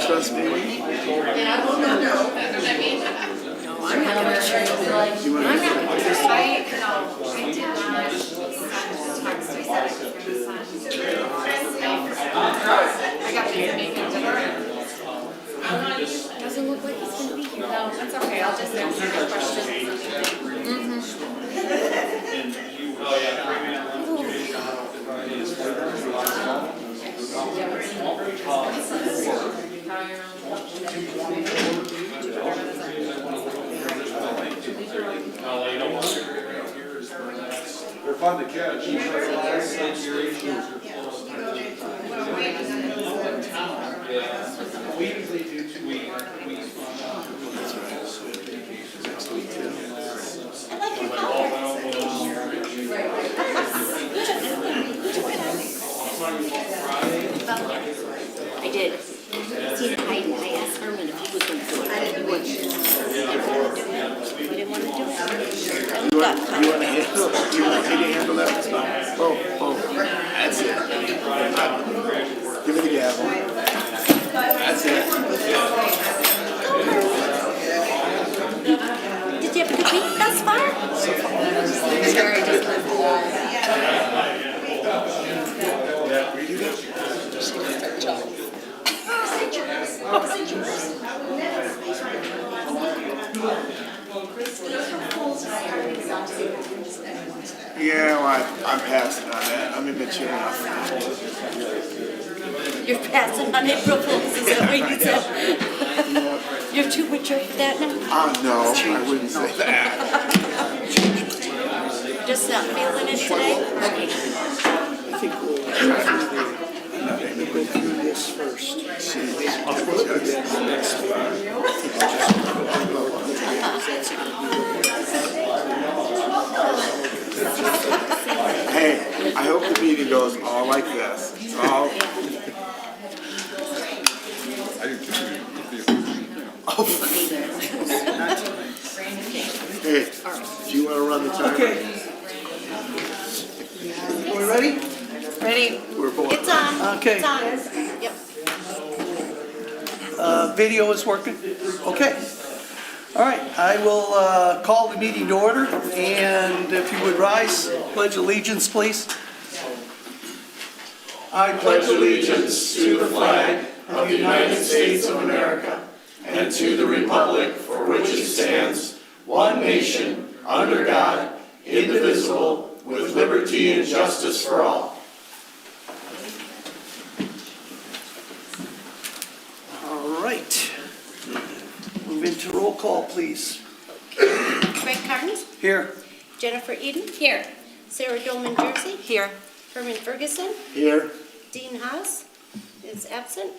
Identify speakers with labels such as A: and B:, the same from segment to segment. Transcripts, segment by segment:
A: Trust me.
B: I'm not gonna show you. I'm not gonna just fight. No, I did not I got to make it dinner. Doesn't look like he's gonna be here. No, that's okay. I'll just answer the questions.
C: They're fun to catch. We usually do 2 weeks.
D: I did. See, I asked Herman if he was going to do it. He wouldn't. He didn't want to do it.
A: You want to handle me to handle that? Oh, that's it. Give me the gavel. That's it.
D: Did you have a good week thus far?
A: Yeah, well, I'm passing on that. I'm immature enough.
D: You're passing on April Fools, is that what you said? You're too mature for that now?
A: No, I wouldn't say that.
D: Just not feeling it today?
A: I think we'll go through this first. See, next Hey, I hope the meeting goes all like this. It's all. Hey, do you want to run the timer?
E: Okay. We ready?
B: Ready?
A: We're both.
D: It's on.
E: Okay.
D: It's on. Yep.
E: Video is working? Okay. All right, I will call the meeting to order, and if you would rise, pledge allegiance, please. I
F: pledge allegiance to the flag of the United States of America and to the republic for which it stands, one nation, under God, indivisible, with liberty and justice for all.
E: All right. Move into roll call, please.
D: Greg Carnes?
E: Here.
D: Jennifer Eden? Here. Sarah Dolman Jersey? Here. Herman Ferguson?
A: Here.
D: Dean Haas is absent.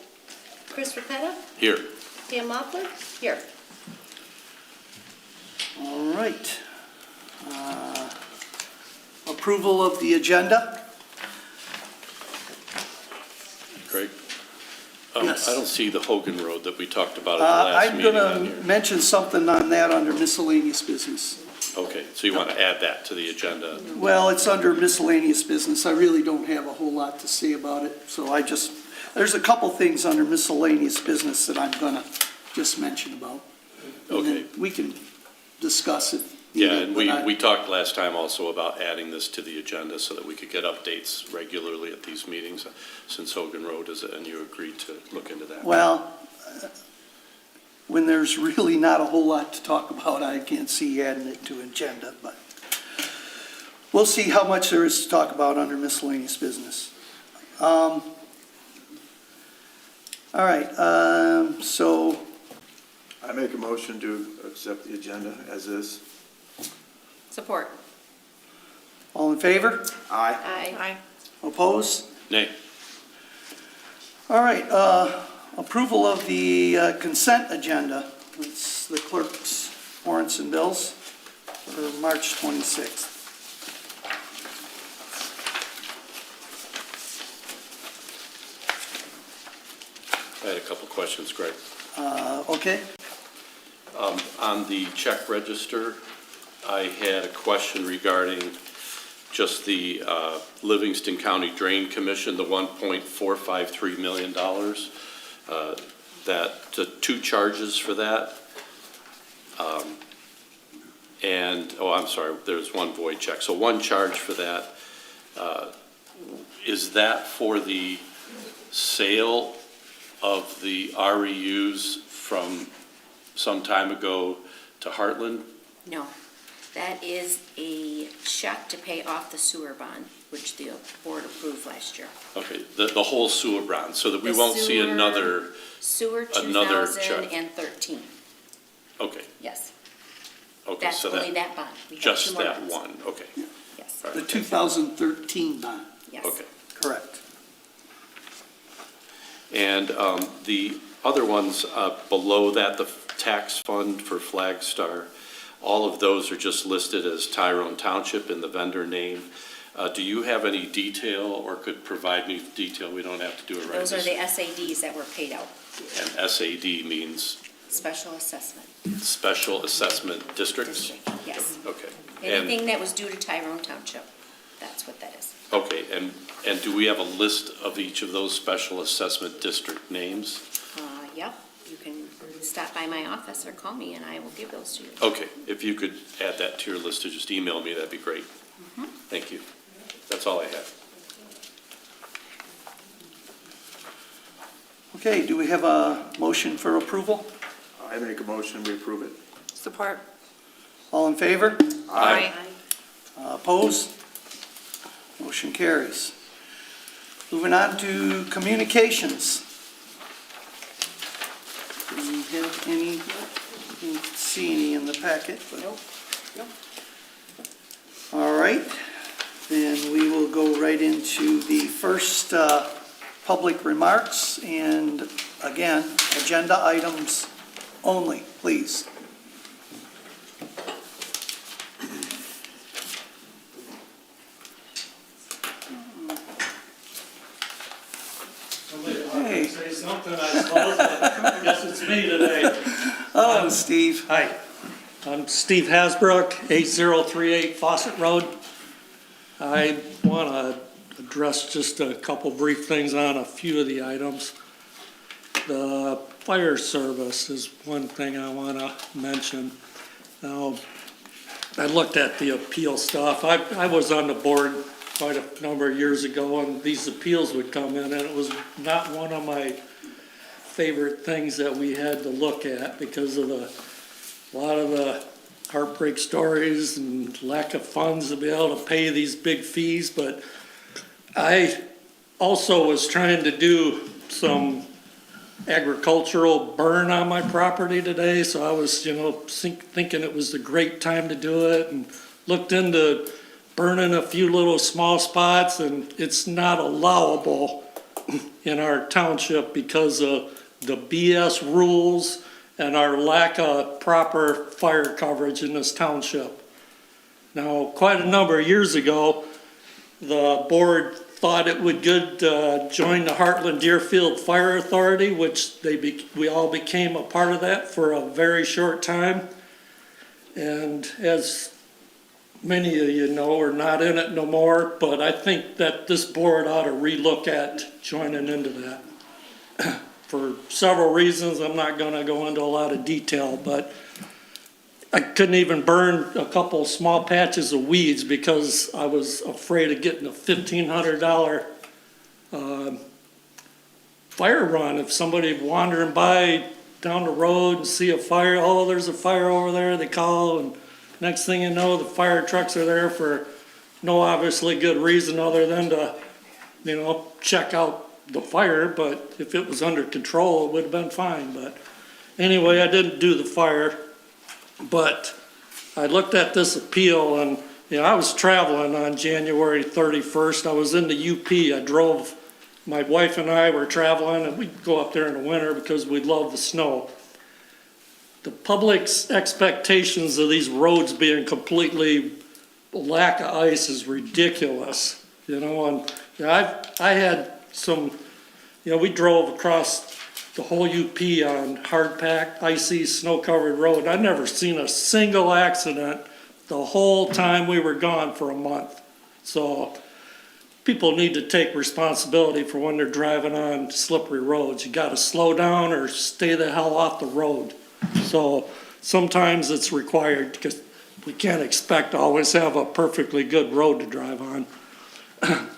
D: Chris Rapetta?
F: Here.
D: Pam Moffler? Here.
E: All right. Approval of the agenda?
F: Craig?
E: Yes.
F: I don't see the Hogan Road that we talked about at the last
E: I'm
F: meeting
E: going
F: on
E: to
F: here.
E: mention something on that under miscellaneous business.
F: Okay, so you want to add that to the agenda?
E: Well, it's under miscellaneous business. I really don't have a whole lot to say about it, so there's a couple things under miscellaneous business that I'm going to just mention about. And then
F: Okay.
E: we can discuss it.
F: Yeah, and
E: But
F: we talked last time also about adding this to the agenda so that we could get updates regularly at these meetings, since Hogan Road is, and you agreed to look into that.
E: Well, when there's really not a whole lot to talk about, I can't see adding it to agenda, but we'll see how much there is to talk about under miscellaneous business. All right, so
A: I make a motion to accept the agenda as is.
B: Support.
E: all in favor?
A: Aye.
B: Aye.
E: Opposed?
F: Nay.
E: All right, approval of the consent agenda. It's the clerk's warrants and bills for March 26th.
F: I had a couple questions, Greg.
E: Okay,
F: On the check register, I had a question regarding just the Livingston County Drain Commission, the $1.453 million. The two charges for that. And, oh, I'm sorry, there's one void check. So one charge for that. Is that for the sale of the REUs from some time ago to Heartland?
B: No, that is a check to pay off the sewer bond, which the board approved last year.
F: Okay, the whole sewer bond, so that we
B: The
F: won't see
B: sewer-
F: another,
B: Sewer
F: Another check.
B: 2013,
F: okay,
B: yes.
F: okay,
B: That's
F: so
B: only
F: that,
B: that bond. We have
F: just
B: two more
F: that
B: bonds.
F: one, okay,
B: Yes,
E: The 2013 bond,
B: yes.
F: okay.
E: correct.
F: And the other ones below that, the tax fund for Flagstar, all of those are just listed as Tyrone Township in the vendor name. Do you have any detail or could provide me detail? We don't have to do it right
B: Those are
F: this.
B: the SADs that were paid out,
F: And SAD means
B: special assessment
F: Special Assessment Districts?
B: district, yes.
F: Okay.
B: Anything that was due to Tyrone Township, that's what that is.
F: Okay, and do we have a list of each of those Special Assessment District names?
B: Yep, you can stop by my office or call me and I will give those to you.
F: Okay, if you could add that to your list or just email me, that'd be great. Thank you. That's all I have.
E: Okay, do we have a motion for approval?
A: I make a motion, we approve it.
D: Support.
E: All in favor?
D: Aye.
E: Opposed? Motion carries. Moving on to communications. Do we have any, didn't see any in the packet, but.
B: Nope.
E: All right, then we will go right into the first public remarks, and again, agenda items only, please. Hey.
G: Say something, I suppose, but I guess it's me today.
E: Oh, Steve.
G: Hi, I'm Steve Hasbrook, 8038 Fawcett Road. I want to address just a couple brief things on a few of the items. The fire service is one thing I want to mention. Now, I looked at the appeal stuff. I was on the board quite a number of years ago, and these appeals would come in, and it was not one of my favorite things that we had to look at because of a lot of the heartbreak stories and lack of funds to be able to pay these big fees. But I also was trying to do some agricultural burn on my property today, so I was, thinking it was a great time to do it, and looked into burning a few little small spots, and it's not allowable in our township because of the BS rules and our lack of proper fire coverage in this township. Now, quite a number of years ago, the board thought it would join the Heartland Deerfield Fire Authority, which we all became a part of that for a very short time. And as many of you know, we're not in it no more, but I think that this board ought to relook at joining into that. For several reasons, I'm not gonna go into a lot of detail, but I couldn't even burn a couple small patches of weeds because I was afraid of getting a $1,500 fire run. If somebody wandering by down the road and see a fire, oh, there's a fire over there, they call, and next thing you know, the fire trucks are there for no obviously good reason other than to, check out the fire. But if it was under control, it would have been fine. But anyway, I didn't do the fire. But I looked at this appeal, and I was traveling on January 31st. I was in the UP. My wife and I were traveling, and we'd go up there in the winter because we love the snow. The public's expectations of these roads being completely lack of ice is ridiculous, and I had some, we drove across the whole UP on hard-packed, icy, snow-covered road. I'd never seen a single accident the whole time we were gone for a month. So people need to take responsibility for when they're driving on slippery roads. You gotta slow down or stay the hell off the road. So sometimes it's required because we can't expect to always have a perfectly good road to drive on.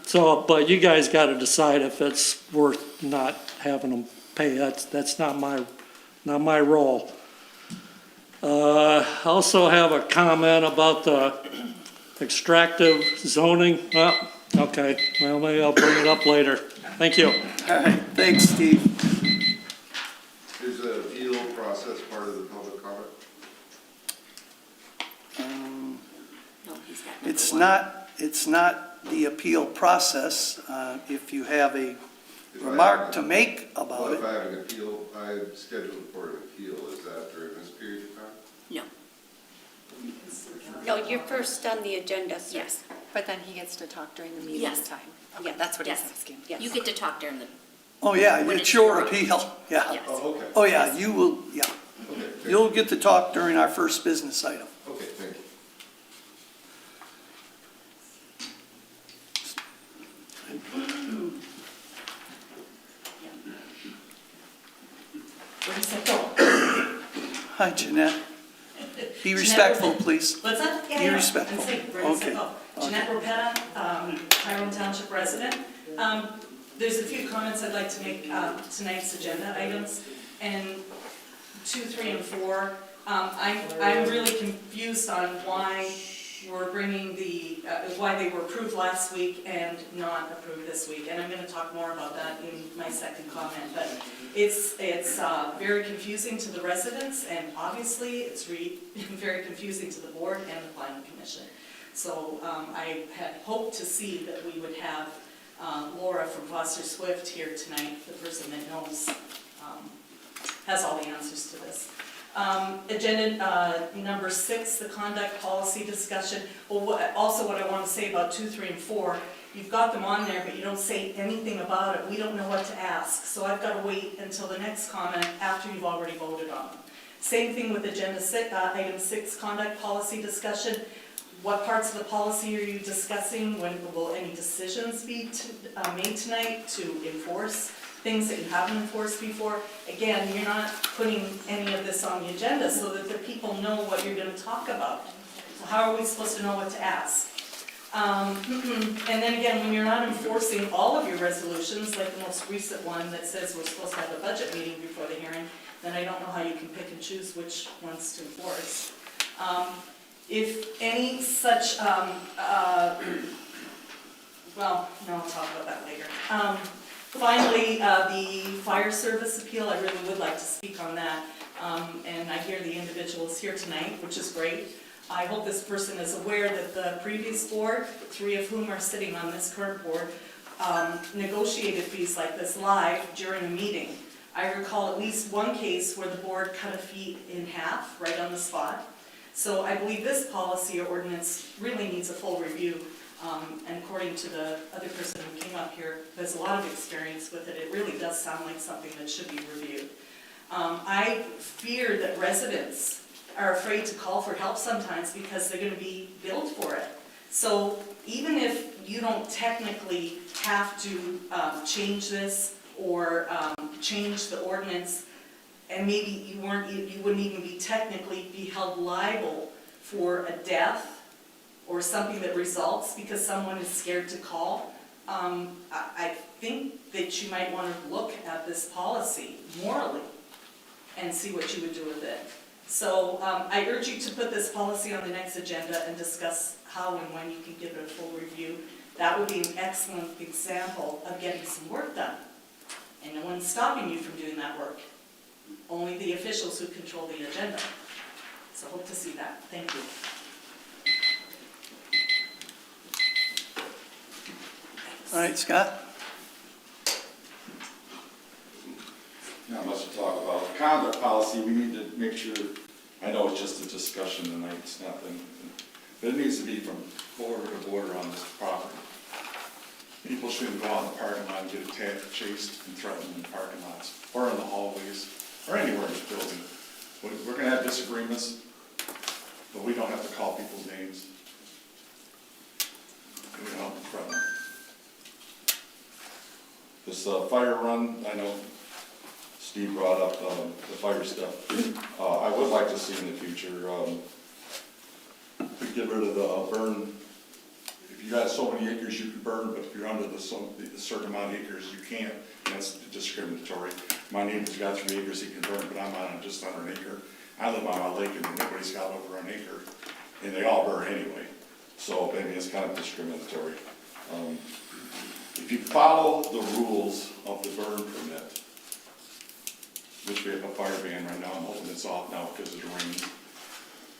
G: So, but you guys gotta decide if it's worth not having them pay. That's not my role. Also have a comment about the extractive zoning. Well, okay, well, maybe I'll bring it up later. Thank you.
E: All right, thanks, Steve.
F: Is the appeal process part of the public comment?
B: No, he's got number
E: It's
B: one.
E: it's not the appeal process. If you have a
F: If I
E: remark
F: have
E: to
F: an-
E: make about
F: Well, if
E: it,
F: I have an appeal, I'm scheduled for an appeal, is that during this period of time?
B: No,
D: No, you're first on the agenda, sir.
B: yes,
H: But then he gets to talk during the meeting
B: Yes.
H: time. Okay,
B: yes.
H: that's what he's
B: yes.
H: asking.
B: You
D: Yes.
B: get to talk during the,
E: oh yeah,
B: When
E: it's
B: it's
E: your
B: your-
E: appeal, yeah.
B: yes.
F: Oh, okay.
E: Oh yeah, you will, yeah.
F: Okay, thank you.
E: You'll get to talk during our first business item.
F: Okay, thank you.
I: Where does that go?
E: Hi, Jeanette. Be respectful, please.
I: What's that? Yeah,
E: Be
I: yeah.
E: respectful.
I: I'm saying, where does
E: Okay.
I: it go? Jeanette Ropetta, Tyrone Township resident. There's a few comments I'd like to make, tonight's agenda items, and 2, 3, and 4. I'm really confused on why we're bringing why they were approved last week and not approved this week, and I'm gonna talk more about that in my second comment, but it's very confusing to the residents, and obviously, it's very confusing to the board and the planning commission. So, I had hoped to see that we would have, Laura from Foster Swift here tonight, the person that knows, has all the answers to this. Agenda number 6, the conduct policy discussion. Well, also what I want to say about 2, 3, and 4, you've got them on there, but you don't say anything about it. We don't know what to ask, so I've got to wait until the next comment after you've already voted on them. Same thing with agenda 6, item 6, conduct policy discussion. What parts of the policy are you discussing? When will any decisions be made tonight to enforce things that you haven't enforced before? Again, you're not putting any of this on the agenda so that the people know what you're going to talk about. So how are we supposed to know what to ask? And then again, when you're not enforcing all of your resolutions, like the most recent one that says we're supposed to have a budget meeting before the hearing, then I don't know how you can pick and choose which ones to enforce. If any such, well, no, I'll talk about that later. Finally, the fire service appeal, I really would like to speak on that. And I hear the individuals here tonight, which is great. I hope this person is aware that the previous board, 3 of whom are sitting on this current board, negotiated fees like this live during a meeting. I recall at least one case where the board cut a fee in half right on the spot. So I believe this policy or ordinance really needs a full review. And according to the other person who came up here, who has a lot of experience with it, it really does sound like something that should be reviewed. I fear that residents are afraid to call for help sometimes because they're going to be billed for it. So even if you don't technically have to change this or change the ordinance, and maybe you wouldn't even be technically be held liable for a death or something that results because someone is scared to call, I think that you might want to look at this policy morally and see what you would do with it. So I urge you to put this policy on the next agenda and discuss how and when you can give it a full review. That would be an excellent example of getting some work done. And no one's stopping you from doing that work. Only the officials who control the agenda. So hope to see that. Thank you.
E: All right, Scott?
C: Not much to talk about. Conduct policy, we need to make sure, I know it's just a discussion tonight, it's nothing, but it needs to be from border to border on this property. People shouldn't go out in the parking lot and get chased and threatened in parking lots, or in the hallways, or anywhere in the building. We're gonna have disagreements, but we don't have to call people's names. You know, This fire run, I know Steve brought up the fire stuff. I would like to see in the future, to get rid of the burn. If you got so many acres, you can burn, but if you're under the certain amount of acres, you can't. That's discriminatory. My neighbor's got 3 acres he can burn, but I'm on just under an acre. I live on a lake and everybody's got over an acre, and they all burn anyway. So maybe it's kind of discriminatory. If you follow the rules of the burn permit, which we have a fire ban right now, I'm hoping it's off now because of the rain,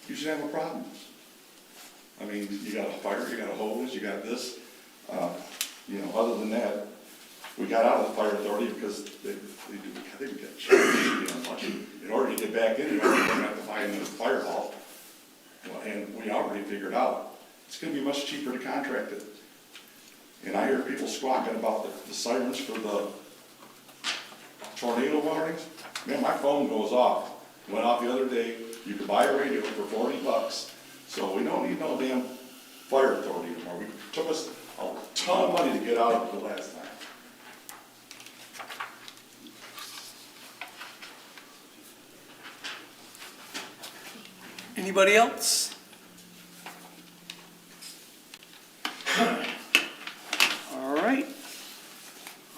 C: you should have a problem. I mean, you got a fire, you got a hose, you got this. You know, other than that, we got out of the fire authority because they get charged. In order to get back in, you're going to have to buy a new fire hall. Well, and we already figured out it's going to be much cheaper to contract it. And I hear people squawking about the sirens for the tornado warnings. Man, my phone goes off. Went off the other day. You could buy a radio for $40. So we don't need no damn fire authority anymore. We took us a ton of money to get out of it the last time.
E: Anybody else? All right.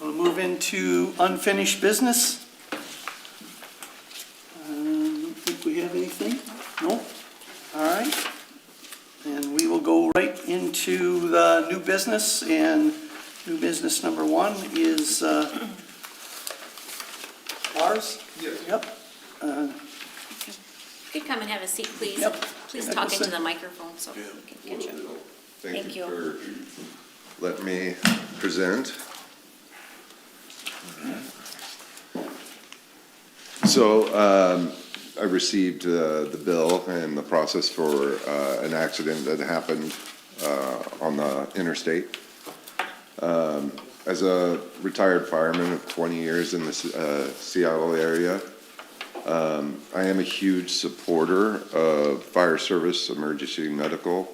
E: We'll move into unfinished business. I don't think we have anything. No? All right. And we will go right into the new business, and new business number 1 is ours?
A: Yes.
E: Yep.
B: You could come and have a seat, please.
E: Yep.
B: Please talk into the microphone so we can catch you.
F: Thank you for letting me present. So I received the bill and the process for an accident that happened on the interstate. As a retired fireman of 20 years in the Seattle area, I am a huge supporter of fire service, emergency medical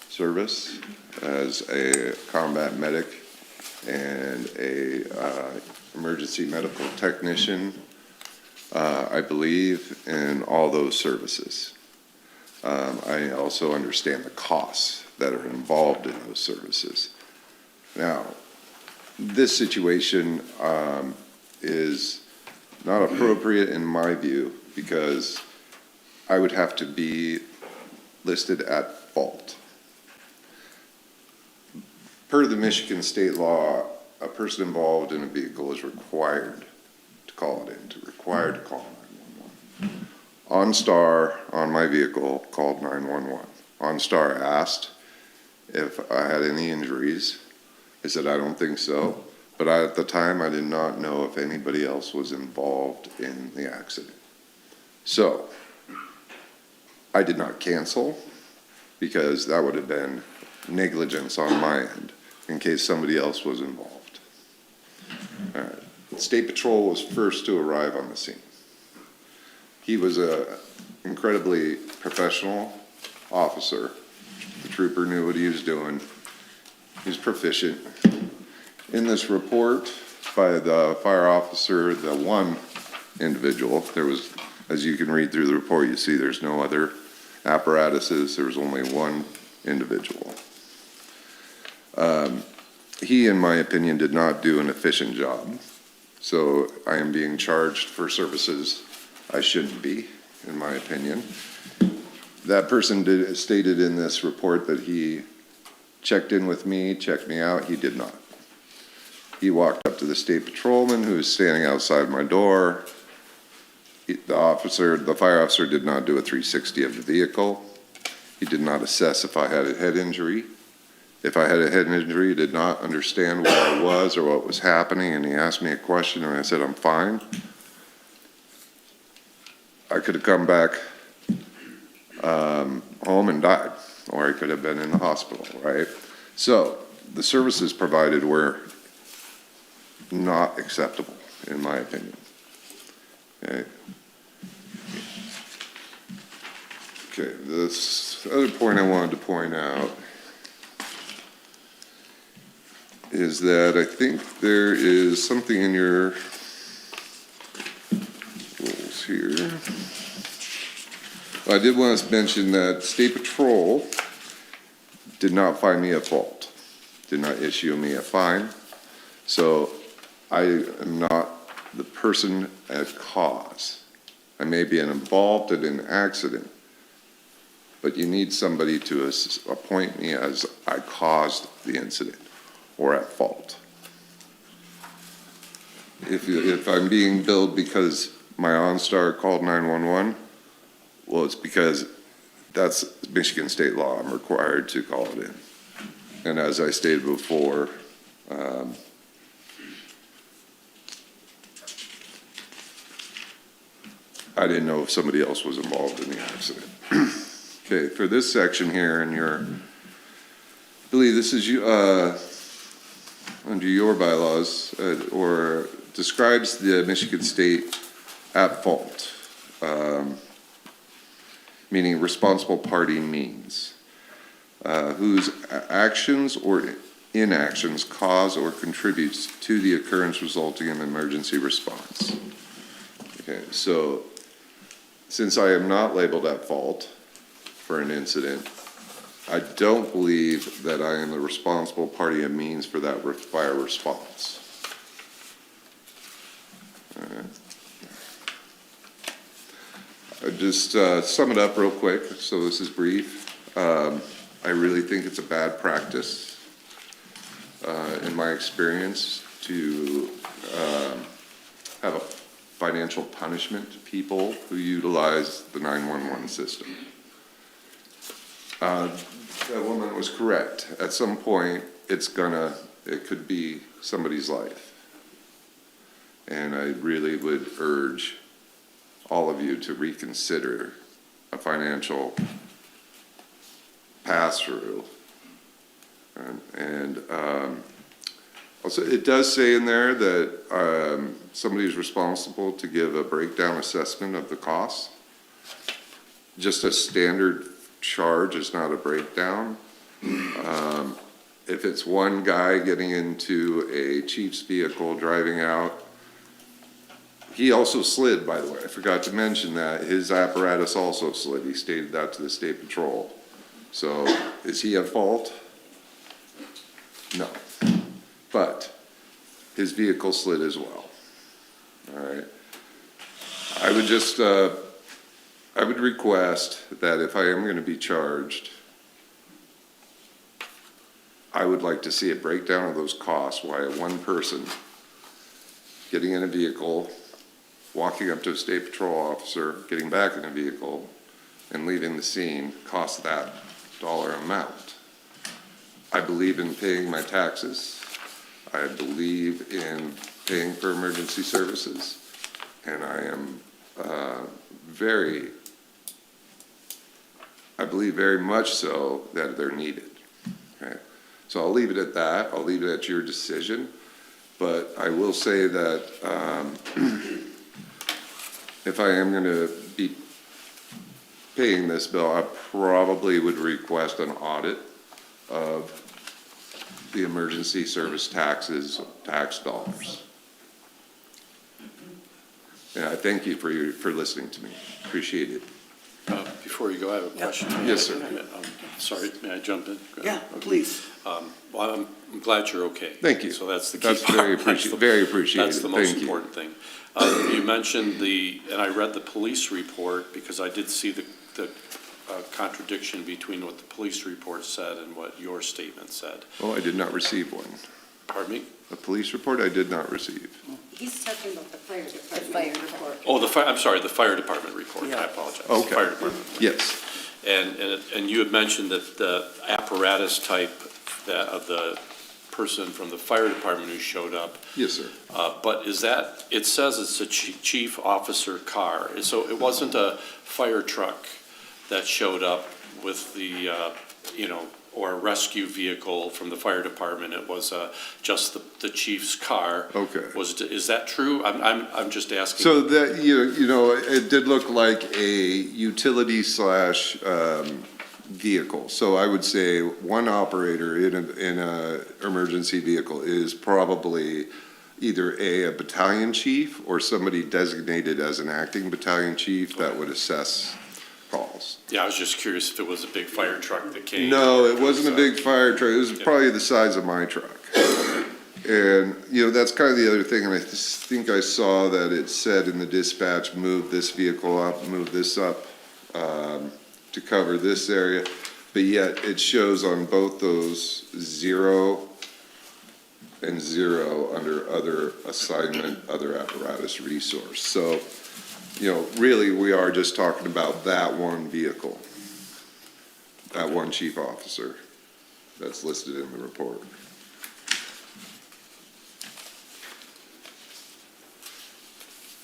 F: service. As a combat medic and a emergency medical technician, I believe in all those services. I also understand the costs that are involved in those services. Now, this situation is not appropriate in my view because I would have to be listed at fault. Per the Michigan state law, a person involved in a vehicle is required to call it in, required to call 911. OnStar on my vehicle called 911. OnStar asked if I had any injuries. I said, I don't think so. But at the time, I did not know if anybody else was involved in the accident. So I did not cancel because that would have been negligence on my end in case somebody else was involved. All right. State Patrol was first to arrive on the scene. He was an incredibly professional officer. The trooper knew what he was doing. He was proficient. In this report by the fire officer, the one individual, there was, as you can read through the report, you see there's no other apparatuses. There was only one individual. He, in my opinion, did not do an efficient job. So I am being charged for services I shouldn't be, in my opinion. That person stated in this report that he checked in with me, checked me out. He did not. He walked up to the state patrolman who was standing outside my door. The fire officer did not do a 360 of the vehicle. He did not assess if I had a head injury. If I had a head injury, he did not understand where I was or what was happening, and he asked me a question, and I said, I'm fine. I could have come back home and died, or I could have been in the hospital, right? So the services provided were not acceptable, in my opinion. Okay. Okay, this other point I wanted to point out
J: is that I think there is something in your rules here. I did want to mention that State Patrol did not find me at fault, did not issue me a fine. So I am not the person at cause. I may be involved in an accident, but you need somebody to appoint me as I caused the incident or at fault. If I'm being billed because my OnStar called 911, well, it's because that's Michigan state law. I'm required to call it in. And as I stated before, I didn't know if somebody else was involved in the accident. Okay, for this section here, and I believe this is under your bylaws, or describes the Michigan state at fault, meaning responsible party means whose actions or inactions cause or contributes to the occurrence resulting in emergency response. Okay, so since I am not labeled at fault for an incident, I don't believe that I am the responsible party and means for that fire response. All right. I just sum it up real quick, so this is brief. I really think it's a bad practice, in my experience, to have a financial punishment to people who utilize the 911 system. That woman was correct. At some point, it could be somebody's life. And I really would urge all of you to reconsider a financial pass-through. And also, it does say in there that somebody is responsible to give a breakdown assessment of the costs. Just a standard charge is not a breakdown. If it's one guy getting into a chief's vehicle driving out, he also slid, by the way. I forgot to mention that his apparatus also slid. He stated that to the State Patrol. So is he at fault? No. But his vehicle slid as well. All right. I would just, I would request that if I am going to be charged, I would like to see a breakdown of those costs. Why one person getting in a vehicle, walking up to a State Patrol officer, getting back in a vehicle, and leaving the scene costs that dollar amount. I believe in paying my taxes. I believe in paying for emergency services. And I am I believe very much so that they're needed. Okay? So I'll leave it at that. I'll leave it at your decision. But I will say that if I am going to be paying this bill, I probably would request an audit of the emergency service tax dollars. And I thank you for listening to me. Appreciate it.
F: Before you go, I have a question.
J: Yes, sir.
F: Sorry, may I jump in?
E: Yeah, please.
F: Well, I'm glad you're okay.
J: Thank you.
F: So that's the key
J: That's
F: part.
J: very appreciated.
F: That's the most important thing. You mentioned and I read the police report because I did see the contradiction between what the police report said and what your statement said.
J: Oh, I did not receive one.
F: Pardon me?
J: A police report I did not receive.
D: He's talking about the fire department report.
F: Oh, I'm sorry, the fire department report. I apologize.
J: Okay.
F: Fire department.
J: Yes.
F: And you had mentioned that the apparatus type of the person from the fire department who showed up.
J: Yes, sir.
F: But it says it's a chief officer car. So it wasn't a fire truck that showed up with the, or a rescue vehicle from the fire department. It was just the chief's car.
J: Okay.
F: Is that true? I'm just asking.
J: So that, it did look like a utility / vehicle. So I would say one operator in a emergency vehicle is probably either a battalion chief or somebody designated as an acting battalion chief that would assess calls.
F: Yeah, I was just curious if it was a big fire truck that came.
J: No, it wasn't a big fire truck. It was probably the size of my truck. And, you know, that's kind of the other thing, and I think I saw that it said in the dispatch, move this vehicle up, move this up, to cover this area, but yet it shows on both those 0 and 0 under other assignment, other apparatus resource. So, you know, really, we are just talking about that one vehicle, that one chief officer that's listed in the report.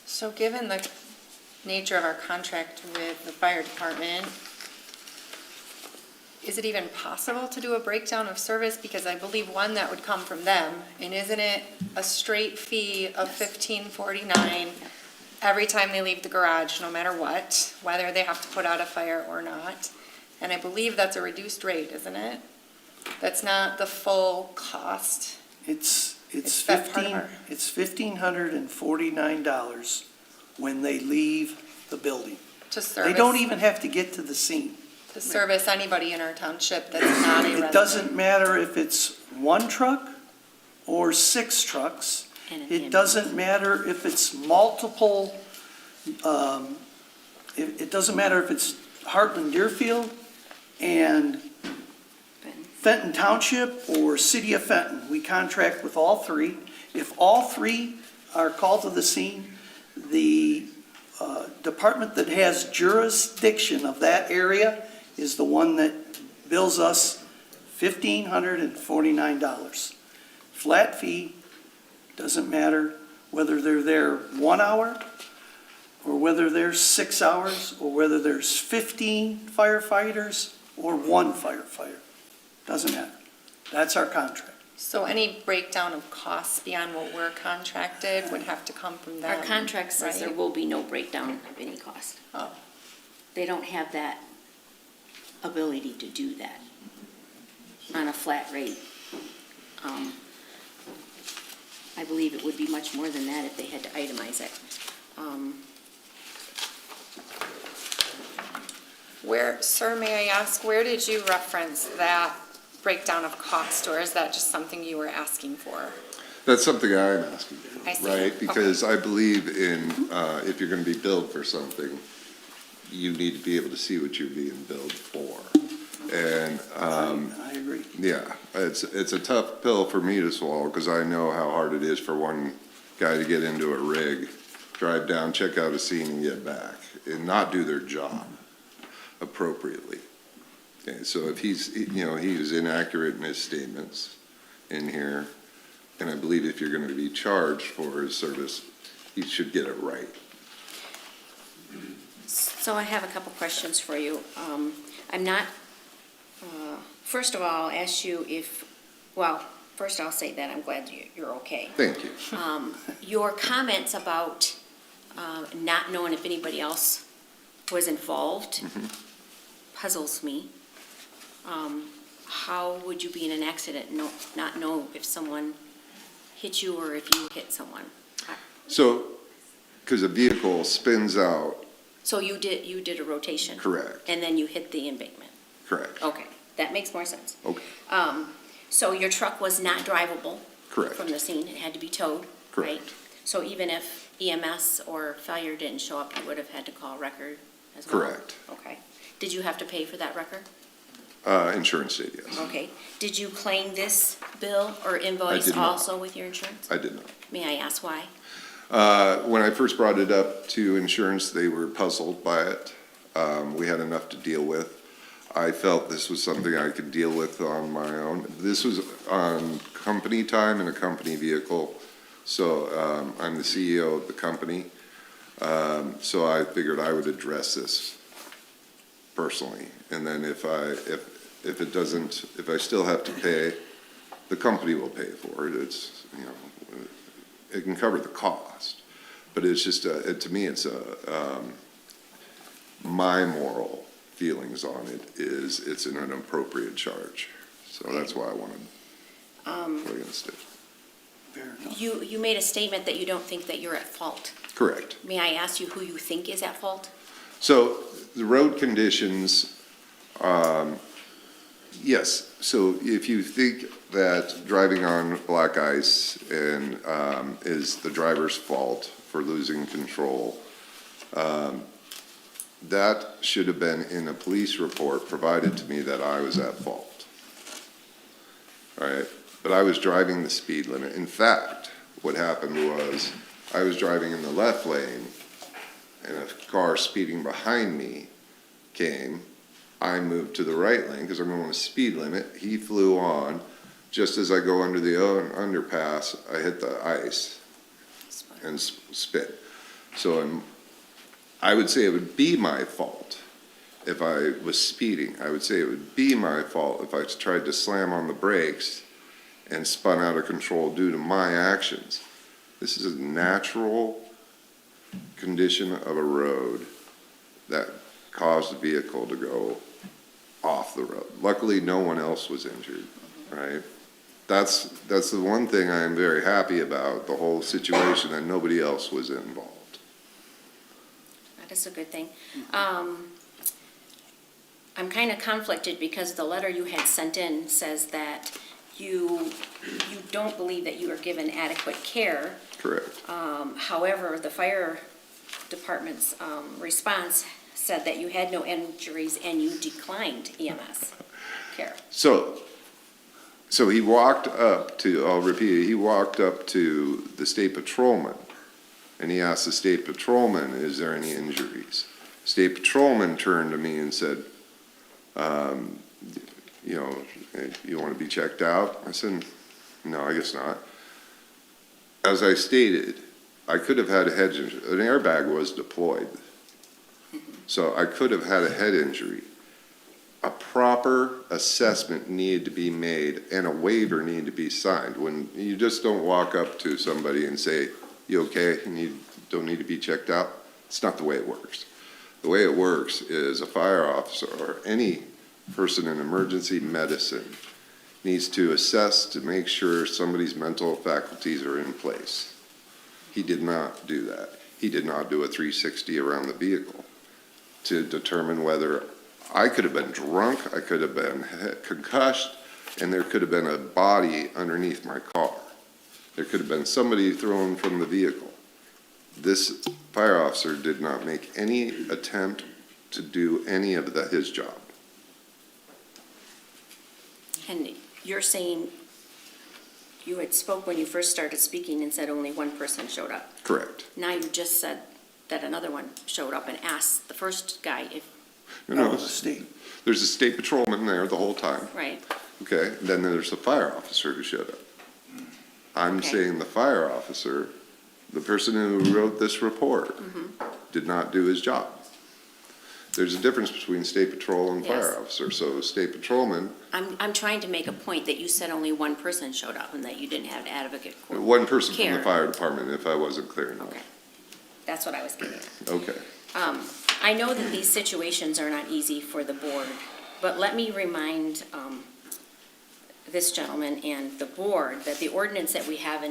H: So given the nature of our contract with the fire department, is it even possible to do a breakdown of service? Because I believe one that would come from them, and isn't it a straight fee of $15.49 every time they leave the garage, no matter what, whether they have to put out a fire or not? And I believe that's a reduced rate, isn't it? That's not the full cost.
E: It's
H: that part of our-
E: $1,549 when they leave the building.
H: To
E: They don't
H: service,
E: even have to get to the scene.
H: to service anybody in our township that's not a resident.
E: It doesn't matter if it's one truck or 6 trucks.
B: And an
E: It doesn't matter if it's multiple, it doesn't matter if it's Heartland Deerfield and Fenton Township or City of Fenton. We contract with all 3. If all 3 are called to the scene, the department that has jurisdiction of that area is the one that bills us $1,549. Flat fee, doesn't matter whether they're there 1 hour or whether there's 6 hours or whether there's 15 firefighters or 1 firefighter. Doesn't matter. That's our contract.
H: So any breakdown of costs beyond what we're contracted would have to come from them?
B: Our contract says there
H: right?
B: will be no breakdown of any cost.
H: Oh.
B: They don't have that ability to do that on a flat rate. I believe it would be much more than that if they had to itemize it.
H: Where, sir, may I ask, where did you reference that breakdown of cost, or is that just something you were asking for?
J: That's something I'm asking for,
H: I see.
J: right? Because I believe in, if you're gonna be billed for something, you need to be able to see what you're being billed for. And,
E: I agree.
J: yeah, it's a tough pill for me to swallow, because I know how hard it is for one guy to get into a rig, drive down, check out a scene, and get back, and not do their job appropriately. Okay, so if he's, you know, he was inaccurate in his statements in here, and I believe if you're gonna be charged for his service, he should get it right.
B: So I have a couple questions for you. I'm not, first of all, I'll ask you if, well, first I'll say that I'm glad you're okay.
J: Thank you.
B: Your comments about not knowing if anybody else was involved puzzles me. How would you be in an accident and not know if someone hit you or if you hit someone?
J: So, because a vehicle spins out,
B: So you did a rotation?
J: correct,
B: And then you hit the embankment?
J: correct,
B: Okay, that makes more sense.
J: okay,
B: So your truck was not drivable?
J: correct,
B: From the scene, it had to be towed, right?
J: correct,
B: So even if EMS or fire didn't show up, you would have had to call record as well?
J: correct.
B: Okay. Did you have to pay for that record?
J: Insurance did, yes.
B: Okay. Did you claim this bill or invoice
J: did not.
B: also with your insurance?
J: I did not.
B: May I ask why?
J: When I first brought it up to insurance, they were puzzled by it. We had enough to deal with. I felt this was something I could deal with on my own. This was on company time in a company vehicle, so I'm the CEO of the company. So I figured I would address this personally, and then if I still have to pay, the company will pay for it. It's, you know, it can cover the cost, but it's just, to me, it's my moral feelings on it is it's an inappropriate charge. So that's why I wanted to weigh against it.
E: Fair enough.
B: You made a statement that you don't think that you're at fault.
J: Correct.
B: May I ask you who you think is at fault?
J: So the road conditions, yes. So if you think that driving on black ice and is the driver's fault for losing control, that should have been in a police report provided to me that I was at fault. All right, but I was driving the speed limit. In fact, what happened was I was driving in the left lane and a car speeding behind me came. I moved to the right lane because I'm going the speed limit. He flew on. Just as I go under the underpass, I hit the ice and spit. So I would say it would be my fault if I was speeding. I would say it would be my fault if I tried to slam on the brakes and spun out of control due to my actions. This is a natural condition of a road that caused the vehicle to go off the road. Luckily, no one else was injured, right? That's the one thing I am very happy about, the whole situation, that nobody else was involved.
B: That is a good thing. I'm kind of conflicted because the letter you had sent in says that you don't believe that you were given adequate care.
J: Correct.
B: However, the fire department's response said that you had no injuries and you declined EMS care.
J: So he walked up to, I'll repeat it, he walked up to the state patrolman and he asked the state patrolman, is there any injuries? State patrolman turned to me and said, you want to be checked out? I said, no, I guess not. As I stated, I could have had a head injury. An airbag was deployed. So I could have had a head injury. A proper assessment needed to be made and a waiver needed to be signed. When you just don't walk up to somebody and say, you okay, and you don't need to be checked out, it's not the way it works. The way it works is a fire officer or any person in emergency medicine needs to assess to make sure somebody's mental faculties are in place. He did not do that. He did not do a 360 around the vehicle to determine whether I could have been drunk, I could have been concussed, and there could have been a body underneath my car. There could have been somebody thrown from the vehicle. This fire officer did not make any attempt to do any of his job.
B: And you're saying you had spoke when you first started speaking and said only one person showed up.
J: Correct.
B: Now you just said that another one showed up and asked the first guy if,
J: No,
E: the state.
J: there's a state patrolman there the whole time.
B: right?
J: Okay, then there's a fire officer who showed up. I'm
B: Okay.
J: saying the fire officer, the person who wrote this report, did not do his job. There's a difference between state patrol and fire
B: Yes.
J: officer. So state patrolman,
B: I'm trying to make a point that you said only one person showed up and that you didn't have adequate
J: one person from the
B: care.
J: fire department, if I wasn't clear enough.
B: Okay, that's what I was getting at.
J: Okay.
B: I know that these situations are not easy for the board, but let me remind this gentleman and the board that the ordinance that we have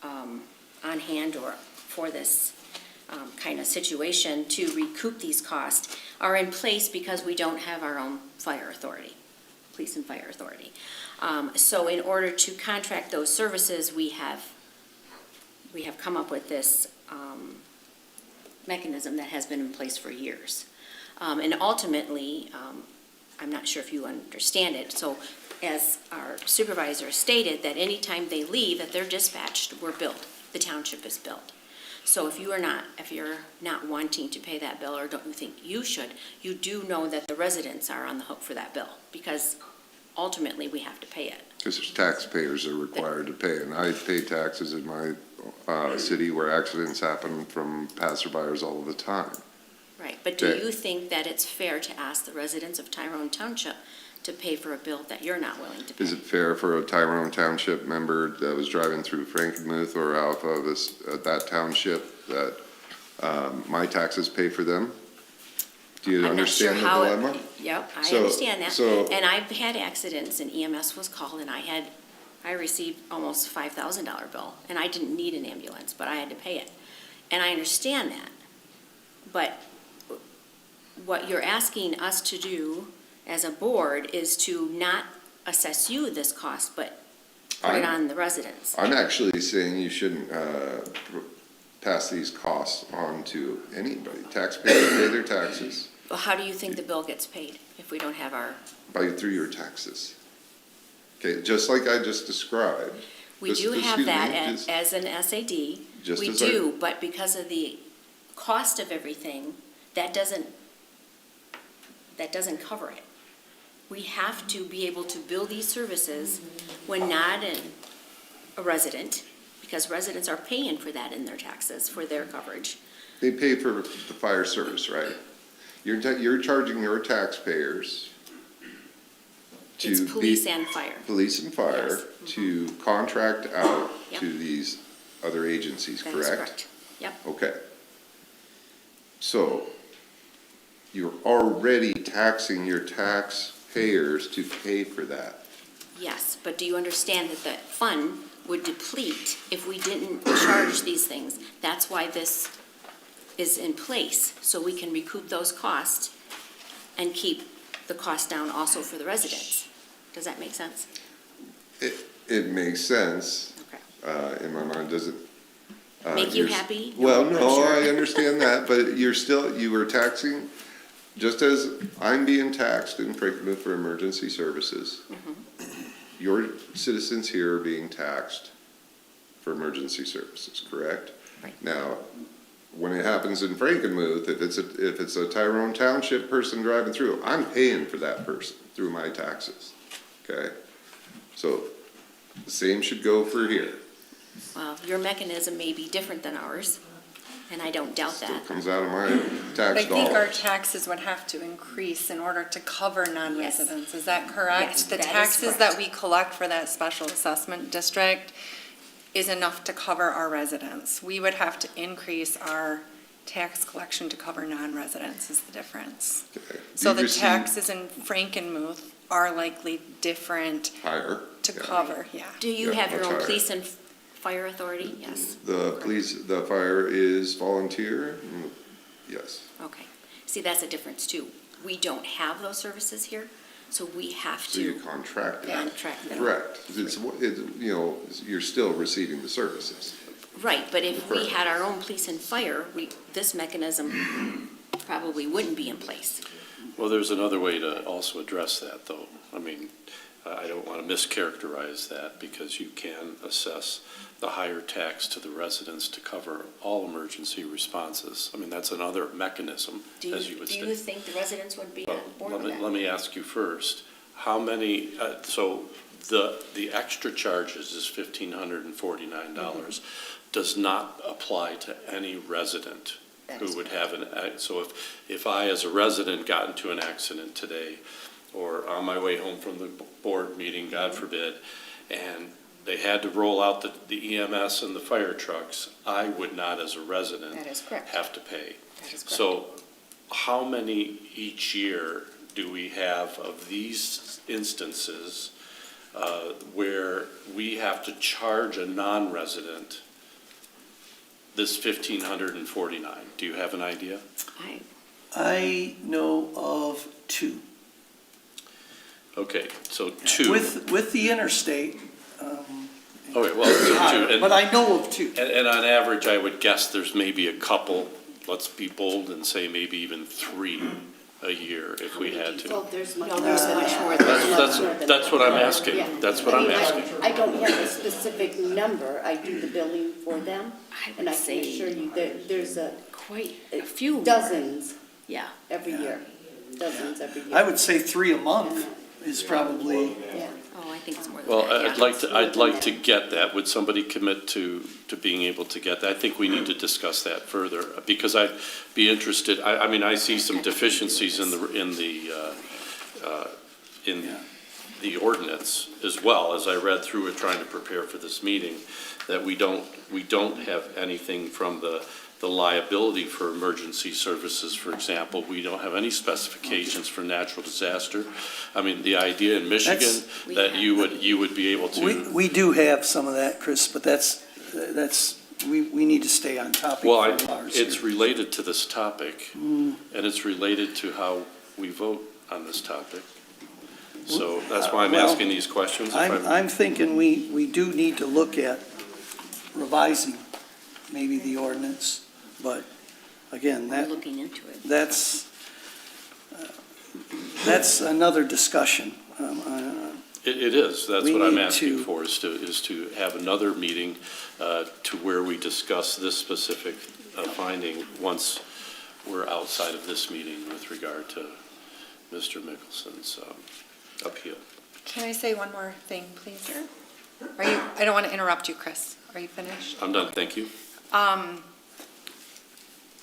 B: on hand or for this kind of situation to recoup these costs are in place because we don't have our own fire authority, police and fire authority. So in order to contract those services, we have come up with this mechanism that has been in place for years. And ultimately, I'm not sure if you understand it, so as our supervisor stated, that anytime they leave, that they're dispatched, we're billed, the township is billed. So if you're not wanting to pay that bill or don't you think you should, you do know that the residents are on the hook for that bill because ultimately we have to pay it.
J: Because there's taxpayers are required to pay, and I pay taxes in my city where accidents happen from passerbyers all the time.
B: Right, but do
J: Okay.
B: you think that it's fair to ask the residents of Tyrone Township to pay for a bill that you're not willing to pay?
J: Is it fair for a Tyrone Township member that was driving through Frankenmuth or Alpha, that township, that my taxes pay for them? Do you
B: I'm not sure
J: understand the
B: how it-
J: dilemma?
B: Yep, I
J: So-
B: understand that.
J: so-
B: And I've had accidents and EMS was called and I received almost $5,000 bill. And I didn't need an ambulance, but I had to pay it. And I understand that. But what you're asking us to do as a board is to not assess you this cost, but put it
J: I'm-
B: on the residents.
J: I'm actually saying you shouldn't pass these costs on to anybody. Taxpayers pay their taxes
B: Well, how do you think the bill gets paid if we don't have our,
J: through your taxes. Okay, just like I just described.
B: we
J: Just-
B: do have
J: excuse
B: that
J: me,
B: as an SAD.
J: Just
B: We
J: as I-
B: do, but because of the cost of everything, that doesn't cover it. We have to be able to bill these services when not a resident, because residents are paying for that in their taxes, for their coverage.
J: They pay for the fire service, right? You're charging your taxpayers to
B: It's
J: be.
B: police and fire.
J: Police and fire
B: Yes.
J: to contract out
B: Yep.
J: to these other agencies,
B: That is
J: correct?
B: correct. Yep,
J: Okay. So you're already taxing your taxpayers to pay for that.
B: yes, but do you understand that the fund would deplete if we didn't charge these things? That's why this is in place, so we can recoup those costs and keep the cost down also for the residents. Does that make sense?
J: It makes sense,
B: Okay.
J: in my mind, does it?
B: Make you
J: you're s-
B: happy?
J: Well,
B: I'm
J: no,
B: sure.
J: I understand that, but you were taxing, just as I'm being taxed in Frankenmuth for emergency services.
B: Mm-hmm.
J: Your citizens here are being taxed for emergency services, correct?
B: Right.
J: Now, when it happens in Frankenmuth, if it's a Tyrone Township person driving through, I'm paying for that person through my taxes, okay? So, the same should go for here.
B: Well, your mechanism may be different than ours, and I don't doubt
J: Still
B: that.
J: comes out of my
H: But
J: tax
H: I think our
J: dollars.
H: taxes would have to increase in order to cover non-residents, is that correct?
B: Yes,
H: The
B: that is
H: taxes
B: correct.
H: that we collect for that special assessment district is enough to cover our residents. We would have to increase our tax collection to cover non-residents is the difference.
J: Okay.
H: So
J: You've
H: the
J: received
H: taxes in Frankenmuth are likely different
J: Higher.
H: to
J: yeah.
H: cover, yeah.
B: Do you
J: Yeah,
B: have your
J: much
B: own
J: higher.
B: police and fire authority? Yes.
J: The fire is volunteer, yes.
B: Okay. See, that's a difference too. We don't have those services here, so we have
J: So you
B: to
J: contract it.
B: contract them.
J: Correct. You're still receiving the services.
B: Right, but if we
J: Correct.
B: had our own police and fire, this mechanism probably wouldn't be in place.
F: Well, there's another way to also address that, though. I mean, I don't want to mischaracterize that, because you can assess the higher tax to the residents to cover all emergency responses. I mean, that's another mechanism, as you would
B: Do
F: state.
B: you think the residents would be on board with
F: Let
B: that?
F: me ask you first, how many, so the extra charges is $1,549 does not apply to any resident
B: That
F: who
B: is
F: would have so if I, as a resident, got into an accident today, or on my way home from the board meeting, God forbid, and they had to roll out the EMS and the fire trucks, I would not, as a resident,
B: That is correct.
F: have to pay.
B: That is correct.
F: So how many each year do we have of these instances where we have to charge a non-resident this $1,549? Do you have an idea?
E: I know of two.
F: Okay, so two.
E: With the interstate,
F: Okay, well, so two.
E: but I know of two.
F: And on average, I would guess there's maybe a couple, let's be bold and say maybe even 3 a year if we had to.
D: Oh, there's much
B: No,
D: more
B: there's
D: than
B: much
D: that.
B: more than
D: There's
B: that.
D: much more than
F: That's
D: that.
F: what I'm asking.
D: Yeah.
F: That's what
D: I
F: I'm
D: mean,
F: asking.
D: I don't have a specific number. I do the billing for them,
B: I
D: and
B: would
D: I can
B: say
D: assure you there's
B: quite a few more.
D: dozens
B: Yeah.
D: every year. Dozens every year.
E: I would say 3 a month is probably,
D: Yeah.
B: Oh, I think it's more than
F: Well,
B: that, yeah.
F: I'd like to get that. Would somebody commit to being able to get that? I think we need to discuss that further, because I'd be interested, I mean, I see some deficiencies in the ordinance as well, as I read through it trying to prepare for this meeting, that we don't have anything from the
K: the liability for emergency services, for example. We don't have any specifications for natural disaster. I mean, the idea in Michigan that you would be able to.
E: We do have some of that, Chris, but we need to stay on topic.
K: Well,
E: for ours
K: it's
E: here.
K: related to this topic, and it's related to how we vote on this topic. So that's why I'm
E: Well,
K: asking these questions.
E: I'm thinking we do need to look at revising maybe the ordinance, but again,
B: We're looking into it.
E: that's another discussion.
K: It is, that's
E: We
K: what I'm
E: need
K: asking
E: to-
K: for, is to have another meeting to where we discuss this specific finding once we're outside of this meeting with regard to Mr. Mickelson's appeal.
H: Can I say one more thing, please? I don't want to interrupt you, Chris. Are you finished?
K: I'm done, thank you.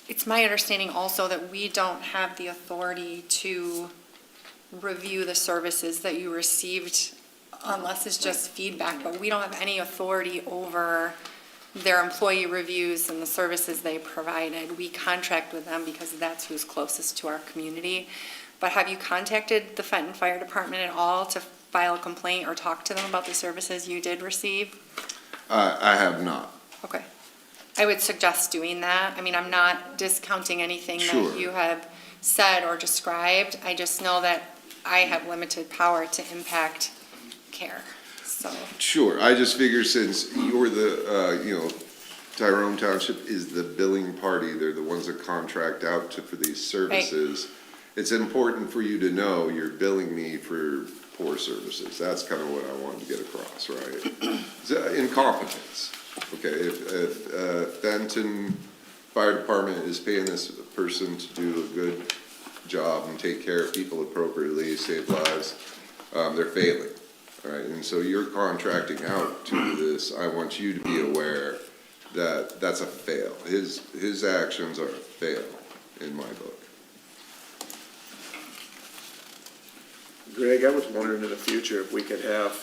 H: It's my understanding also that we don't have the authority to review the services that you received unless it's just feedback, but we don't have any authority over their employee reviews and the services they provided. We contract with them because that's who's closest to our community. But have you contacted the Fenton Fire Department at all to file a complaint or talk to them about the services you did receive?
J: I have not.
H: Okay. I would suggest doing that. I mean, I'm not discounting anything
J: Sure.
H: that you have said or described. I just know that I have limited power to impact care, so.
J: Sure, I just figure since you're the, Tyrone Township is the billing party, they're the ones that contract out for these services. It's important for you to know you're billing me for poor services. That's kind of what I wanted to get across, right? Incompetence. Okay, if Fenton Fire Department is paying this person to do a good job and take care of people appropriately, save lives, they're failing. All right, and so you're contracting out to this, I want you to be aware that that's a fail. His actions are a fail in my book.
A: Greg, I was wondering in the future if we could have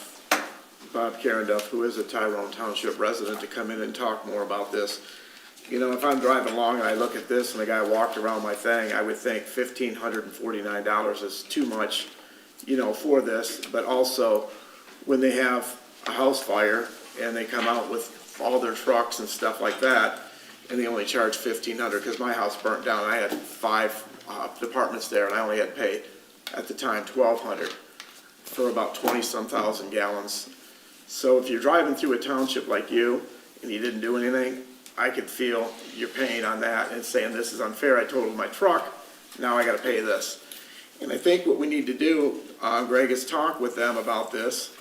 A: Bob Carenduff, who is a Tyrone Township resident, to come in and talk more about this. You know, if I'm driving along and I look at this and the guy walked around my thing, I would think $1,549 is too much, for this. But also, when they have a house fire and they come out with all their trucks and stuff like that, and they only charge $1,500, because my house burnt down, I had 5 departments there, and I only had paid, at the time, $1,200 for about 20-some thousand gallons. So if you're driving through a township like you, and you didn't do anything, I could feel your pain on that and saying, this is unfair, I totaled my truck, now I gotta pay this. And I think what we need to do, Greg, is talk with them about this,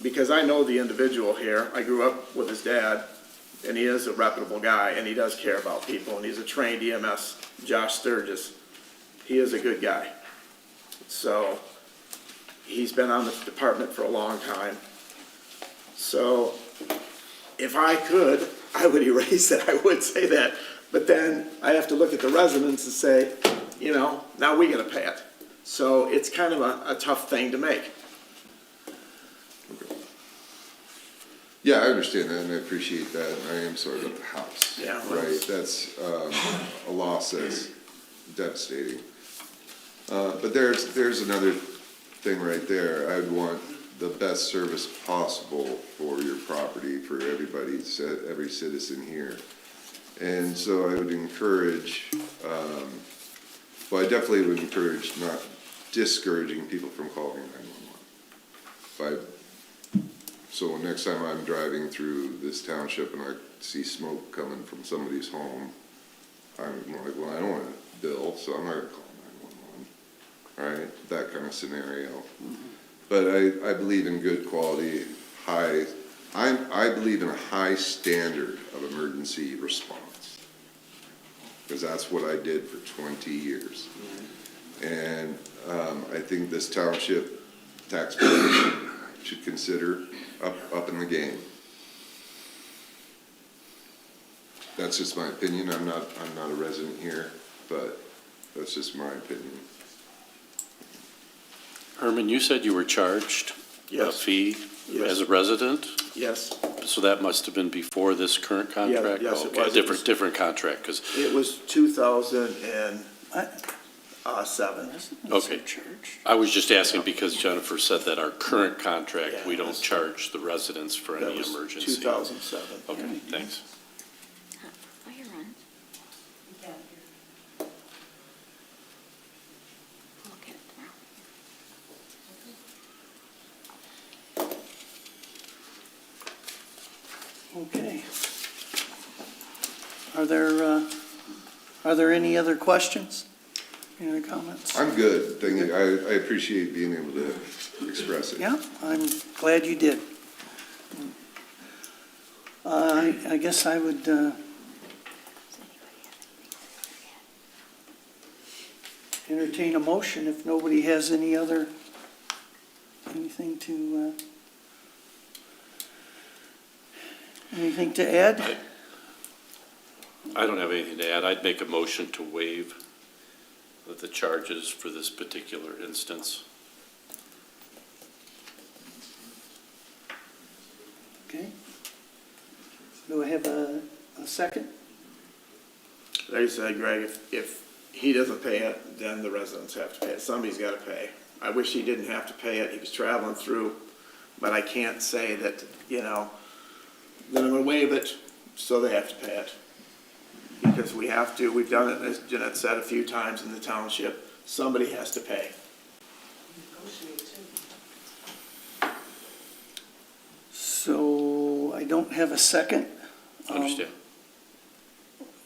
A: because I know the individual here. I grew up with his dad, and he is a reputable guy, and he does care about people, and he's a trained EMS, Josh Sturgis. He is a good guy. So, he's been on the department for a long time. So, if I could, I would erase it, I would say that. But then I have to look at the residents and say, now we gotta pay it. So it's kind of a tough thing to make.
J: Yeah, I understand that and I appreciate that, and I am sorry about the house.
A: Yeah.
J: Right, that's a loss that's devastating. But there's another thing right there. I would want the best service possible for your property, for everybody, every citizen here. And so I would encourage, I definitely would encourage not discouraging people from calling 911. So next time I'm driving through this township and I see smoke coming from somebody's home, I'm like, well, I don't want a bill, so I'm not gonna call 911. All right, that kind of scenario. But I believe in good quality, I believe in a high standard of emergency response. Because that's what I did for 20 years. And I think this township taxpayer should consider up in the game. That's just my opinion. I'm not a resident here, but that's just my opinion.
K: Herman, you said you were charged a
A: Yes.
K: fee
A: Yes.
K: as a resident?
A: Yes.
K: so that must have been before this current contract?
A: yes, it
K: Okay,
A: was.
K: different contract, because,
A: It was 2007.
K: okay. I was just asking because Jennifer said that our current contract, we don't charge the residents for
A: That
K: any
A: was
K: emergency.
A: 2007.
K: Okay, thanks.
B: Fire run. Look at it tomorrow.
E: Okay. Are there any other questions? Any other comments?
J: I'm good, thank you. I appreciate being able to express it.
E: Yeah, I'm glad you did. I guess I would entertain a motion if nobody has anything to add?
K: I don't have anything to add. I'd make a motion to waive the charges for this particular instance.
E: Okay. Do I have a second?
A: Like you said, Greg, if he doesn't pay it, then the residents have to pay it. Somebody's got to pay. I wish he didn't have to pay it. He was traveling through, but I can't say that, that I'm going to waive it, so they have to pay it. Because we have to. We've done it, as Jeanette said, a few times in the township. Somebody has to pay.
E: So I don't have a second.
K: Understand?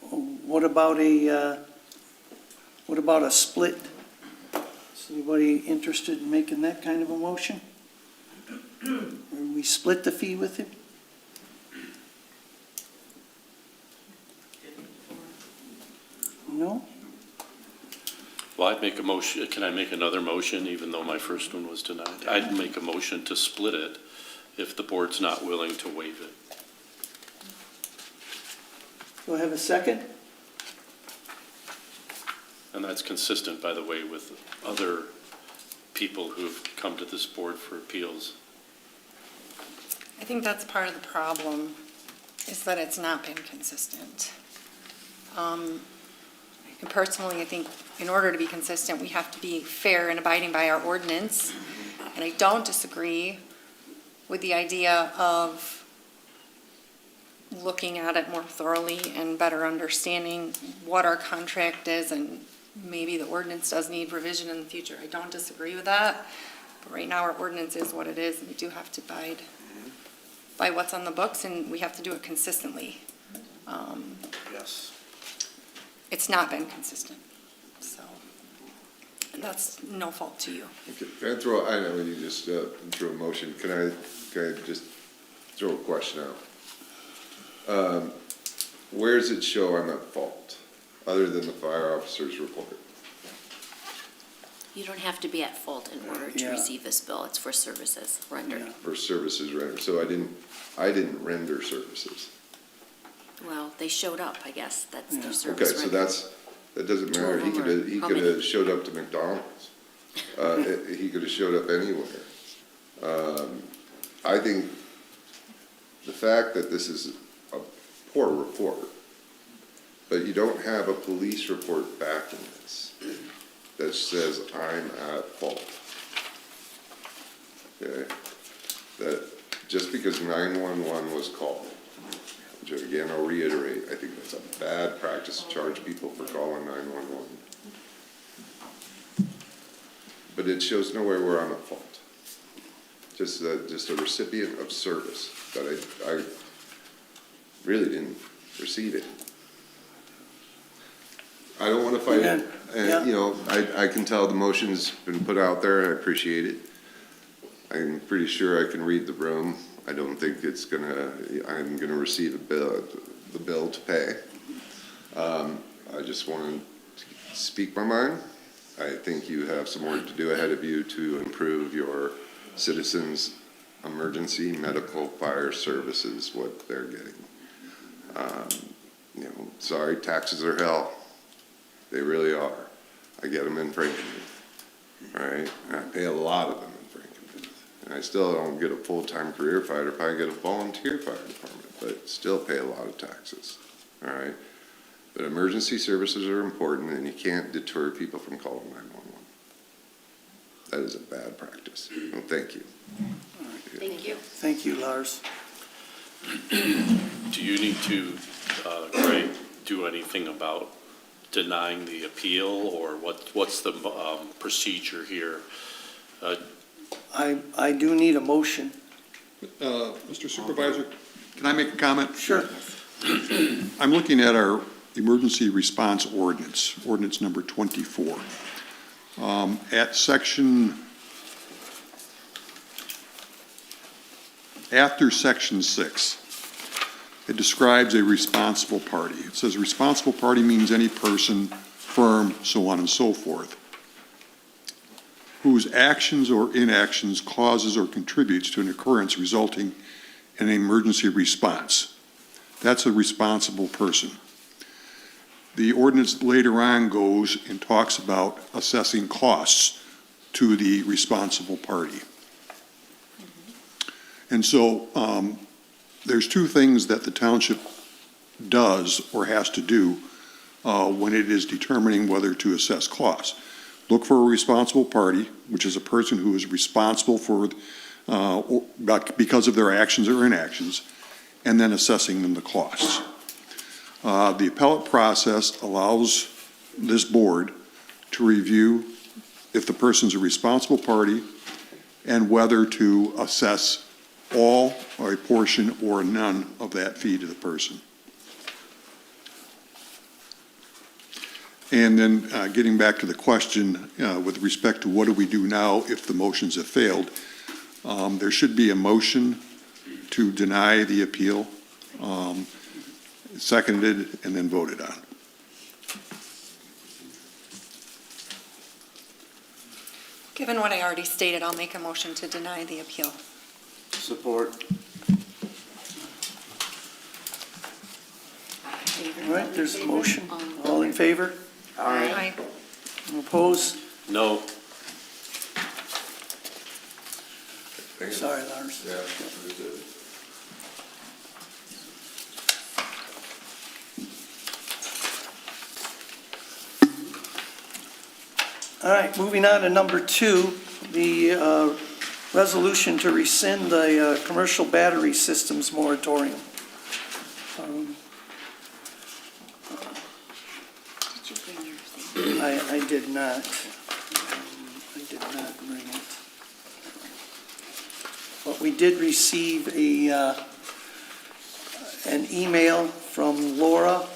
E: What about a split? Is anybody interested in making that kind of a motion? Or we split the fee with him? No?
K: Well, I'd make a motion, can I make another motion, even though my first one was denied? I'd make a motion to split it if the board's not willing to waive it.
E: Do I have a second?
K: And that's consistent, by the way, with other people who've come to this board for appeals.
H: I think that's part of the problem, is that it's not been consistent. And personally, I think in order to be consistent, we have to be fair and abiding by our ordinance. And I don't disagree with the idea of looking at it more thoroughly and better understanding what our contract is, and maybe the ordinance does need revision in the future. I don't disagree with that, but right now our ordinance is what it is, and we do have to abide by what's on the books, and we have to do it consistently.
A: Yes.
H: It's not been consistent, so, and that's no fault to you.
J: Okay, can I throw, I know you just threw a motion, can I just throw a question out? Where does it show I'm at fault, other than the fire officer's report?
B: You don't have to be at fault in order to
E: Yeah.
B: receive this bill. It's for services rendered.
E: Yeah.
J: For services rendered, so I didn't render services.
B: Well, they showed up, I guess. That's
E: Yeah.
B: their service
J: Okay,
B: rendered.
J: so that doesn't
B: Two of
J: matter, he
B: them
J: could
B: are-
J: he
B: how
J: could
B: many?
J: have showed up to McDonald's. He could have showed up anywhere. I think the fact that this is a poor report, but you don't have a police report backing this that says I'm at fault. Okay? That just because 911 was called, which again, I'll reiterate, I think that's a bad practice to charge people for calling 911. But it shows nowhere where I'm at fault. Just a recipient of service that I really didn't receive it. I don't want to fight it.
E: Yeah.
J: And, I can tell the motion's been put out there, I appreciate it. I'm pretty sure I can read the room. I don't think I'm gonna receive the bill to pay. I just want to speak my mind. I think you have some work to do ahead of you to improve your citizens' emergency medical fire services, what they're getting. Sorry, taxes are hell. They really are. I get them in Frankenmuth, all right? I pay a lot of them in Frankenmuth. And I still don't get a full-time career fighter, get a volunteer fire department, but still pay a lot of taxes, all right? But emergency services are important, and you can't deter people from calling 911. That is a bad practice. Well, thank you.
B: Thank you.
E: Thank you, Lars.
K: Do you need to, Greg, do anything about denying the appeal, or what's the procedure here?
E: I do need a motion.
F: Mr. Supervisor, can I make a comment?
E: Sure.
F: I'm looking at our emergency response ordinance, ordinance number 24. At section, after section 6, it describes a responsible party. It says responsible party means any person, firm, so on and so forth, whose actions or inactions causes or contributes to an occurrence resulting in an emergency response. That's a responsible person. The ordinance later on goes and talks about assessing costs to the responsible party. And so there's two things that the township does or has to do when it is determining whether to assess costs. Look for a responsible party, which is a person who is responsible for, because of their actions or inactions, and then assessing them the costs. The appellate process allows this board to review if the person's a responsible party and whether to assess all or a portion or none of that fee to the person. And then getting back to the question with respect to what do we do now if the motions have failed, there should be a motion to deny the appeal, seconded and then voted on.
H: Given what I already stated, I'll make a motion to deny the appeal.
A: Support.
E: All right, there's a motion. All in favor?
H: Aye.
E: Opposed?
K: No.
E: Sorry, Lars. All right, moving on to number 2, the resolution to rescind the commercial battery systems moratorium.
B: Did you bring your thing?
E: I did not. I did not bring it. But we did receive an email from Laura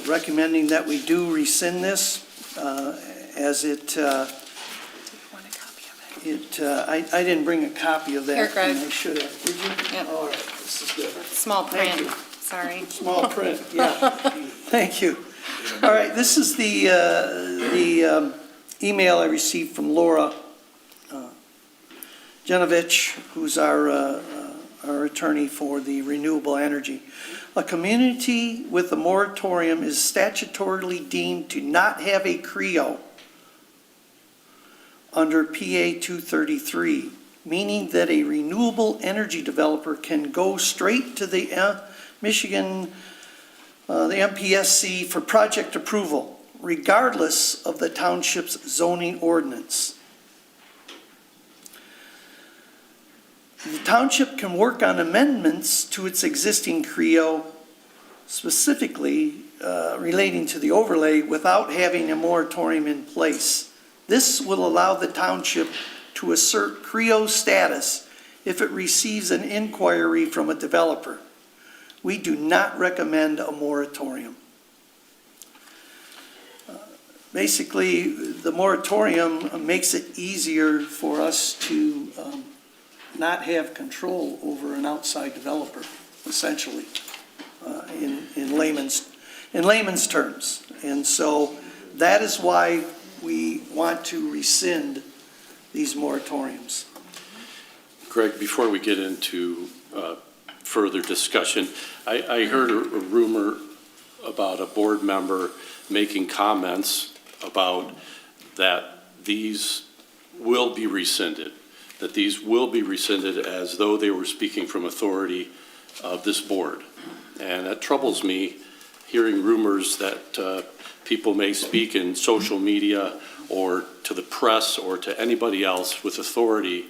E: recommending that we do rescind this as it,
H: Want a copy of it?
E: I didn't bring a copy of that.
H: Here, Greg.
E: and I should have. Did you?
H: Yep.
E: All right, this is good.
H: Small
E: Thank
H: print,
E: you.
H: sorry.
E: Small print, yeah. Thank you. All right, this is the email I received from Laura Genovich, who's our attorney for the renewable energy. A community with a moratorium is statutorily deemed to not have a CREO under PA 233, meaning that a renewable energy developer can go straight to the Michigan, the MPSC for project approval, regardless of the township's zoning ordinance. The township can work on amendments to its existing CREO, specifically relating to the overlay, without having a moratorium in place. This will allow the township to assert CREO status if it receives an inquiry from a developer. We do not recommend a moratorium. Basically, the moratorium makes it easier for us to not have control over an outside developer, essentially, in layman's terms. And so that is why we want to rescind these moratoriums.
K: Greg, before we get into further discussion, I heard a rumor about a board member making comments about that these will be rescinded, that these will be rescinded as though they were speaking from authority of this board. And that troubles me, hearing rumors that people may speak in social media or to the press or to anybody else with authority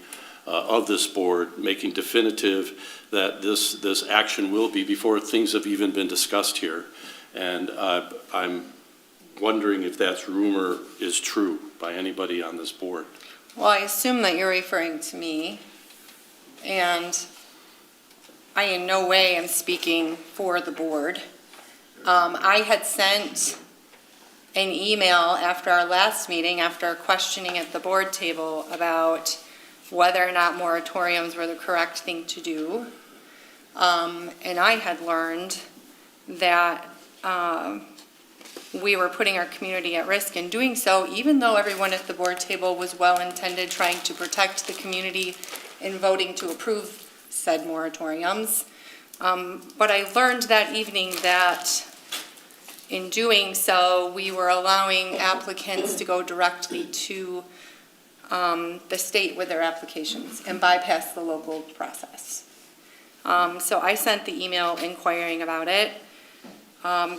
K: of this board, making definitive that this action will be before things have even been discussed here. And I'm wondering if that rumor is true by anybody on this board.
H: Well, I assume that you're referring to me, and I in no way am speaking for the board. I had sent an email after our last meeting, after questioning at the board table about whether or not moratoriums were the correct thing to do. And I had learned that we were putting our community at risk in doing so, even though everyone at the board table was well-intended, trying to protect the community in voting to approve said moratoriums. But I learned that evening that in doing so, we were allowing applicants to go directly to the state with their applications and bypass the local process. So I sent the email inquiring about it.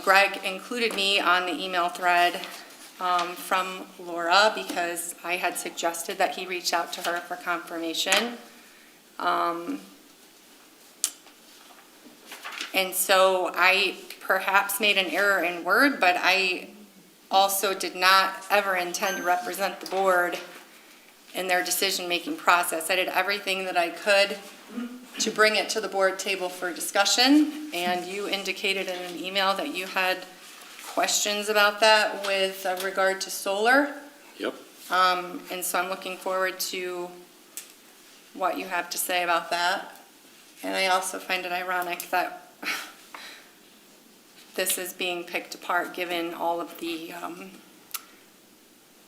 H: Greg included me on the email thread from Laura because I had suggested that he reach out to her for confirmation. And so I perhaps made an error in word, but I also did not ever intend to represent the board in their decision-making process. I did everything that I could to bring it to the board table for discussion, and you indicated in an email that you had questions about that with regard to solar.
K: Yep.
H: And so I'm looking forward to what you have to say about that. And I also find it ironic that this is being picked apart given all of the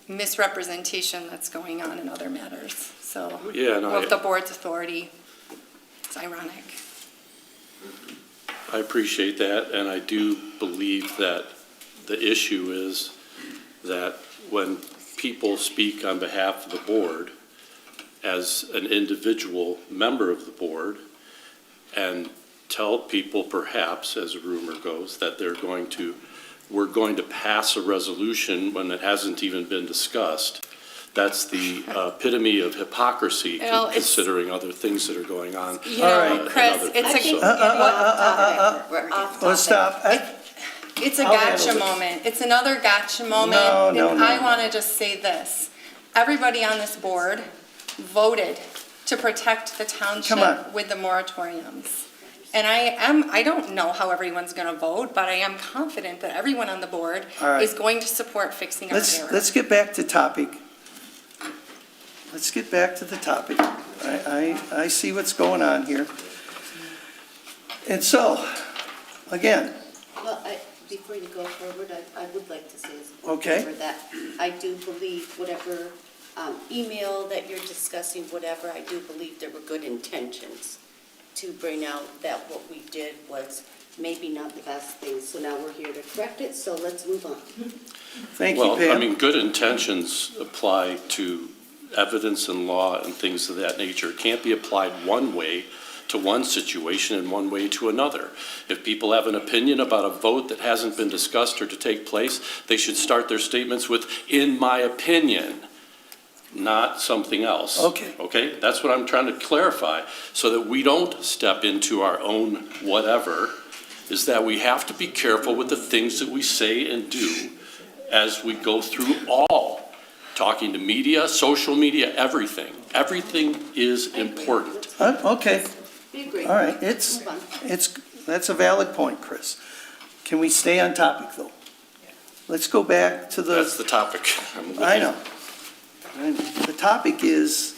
H: misrepresentation that's going on in other matters. So,
K: Yeah, no,
H: with the board's authority, it's ironic.
K: I appreciate that, and I do believe that the issue is that when people speak on behalf of the board as an individual member of the board and tell people perhaps, as a rumor goes, that we're going to pass a resolution when it hasn't even been discussed, that's the epitome of hypocrisy,
H: Well, it's-
K: considering other things that are going on.
H: You know, Chris,
K: and other-
H: it's
D: I think
H: a,
D: we're off
E: Let's
D: topic.
E: stop.
H: it's a
E: I'll handle
H: gotcha
E: this.
H: moment. It's another gotcha moment.
E: No, no,
H: And
E: no,
H: I
E: no.
H: want to just say this. Everybody on this board voted to protect the
E: Come on.
H: township with the moratoriums. And I don't know how everyone's going to vote, but I am confident that everyone on the board
E: All right.
H: is going to support fixing our error.
E: Let's get back to topic. Let's get back to the topic. I see what's going on here. And so, again,
D: Well, before you go forward, I would like to say
E: Okay.
D: that I do believe whatever email that you're discussing, whatever, I do believe there were good intentions to bring out that what we did was maybe not the best thing. So now we're here to correct it, so let's move on.
E: thank you,
K: Well, I
E: Pam.
K: mean, good intentions apply to evidence and law and things of that nature. It can't be applied one way to one situation and one way to another. If people have an opinion about a vote that hasn't been discussed or to take place, they should start their statements with, "in my opinion," not something else.
E: Okay.
K: Okay? That's what I'm trying to clarify, so that we don't step into our own whatever, is that we have to be careful with the things that we say and do as we go through all, talking to media, social media, everything. Everything is important.
E: Okay,
D: We agree.
E: all right,
D: Move on.
E: that's a valid point, Chris. Can we stay on topic, though? Let's go back to
K: That's
E: the,
K: the topic. I'm with
E: I
K: you.
E: know. The topic is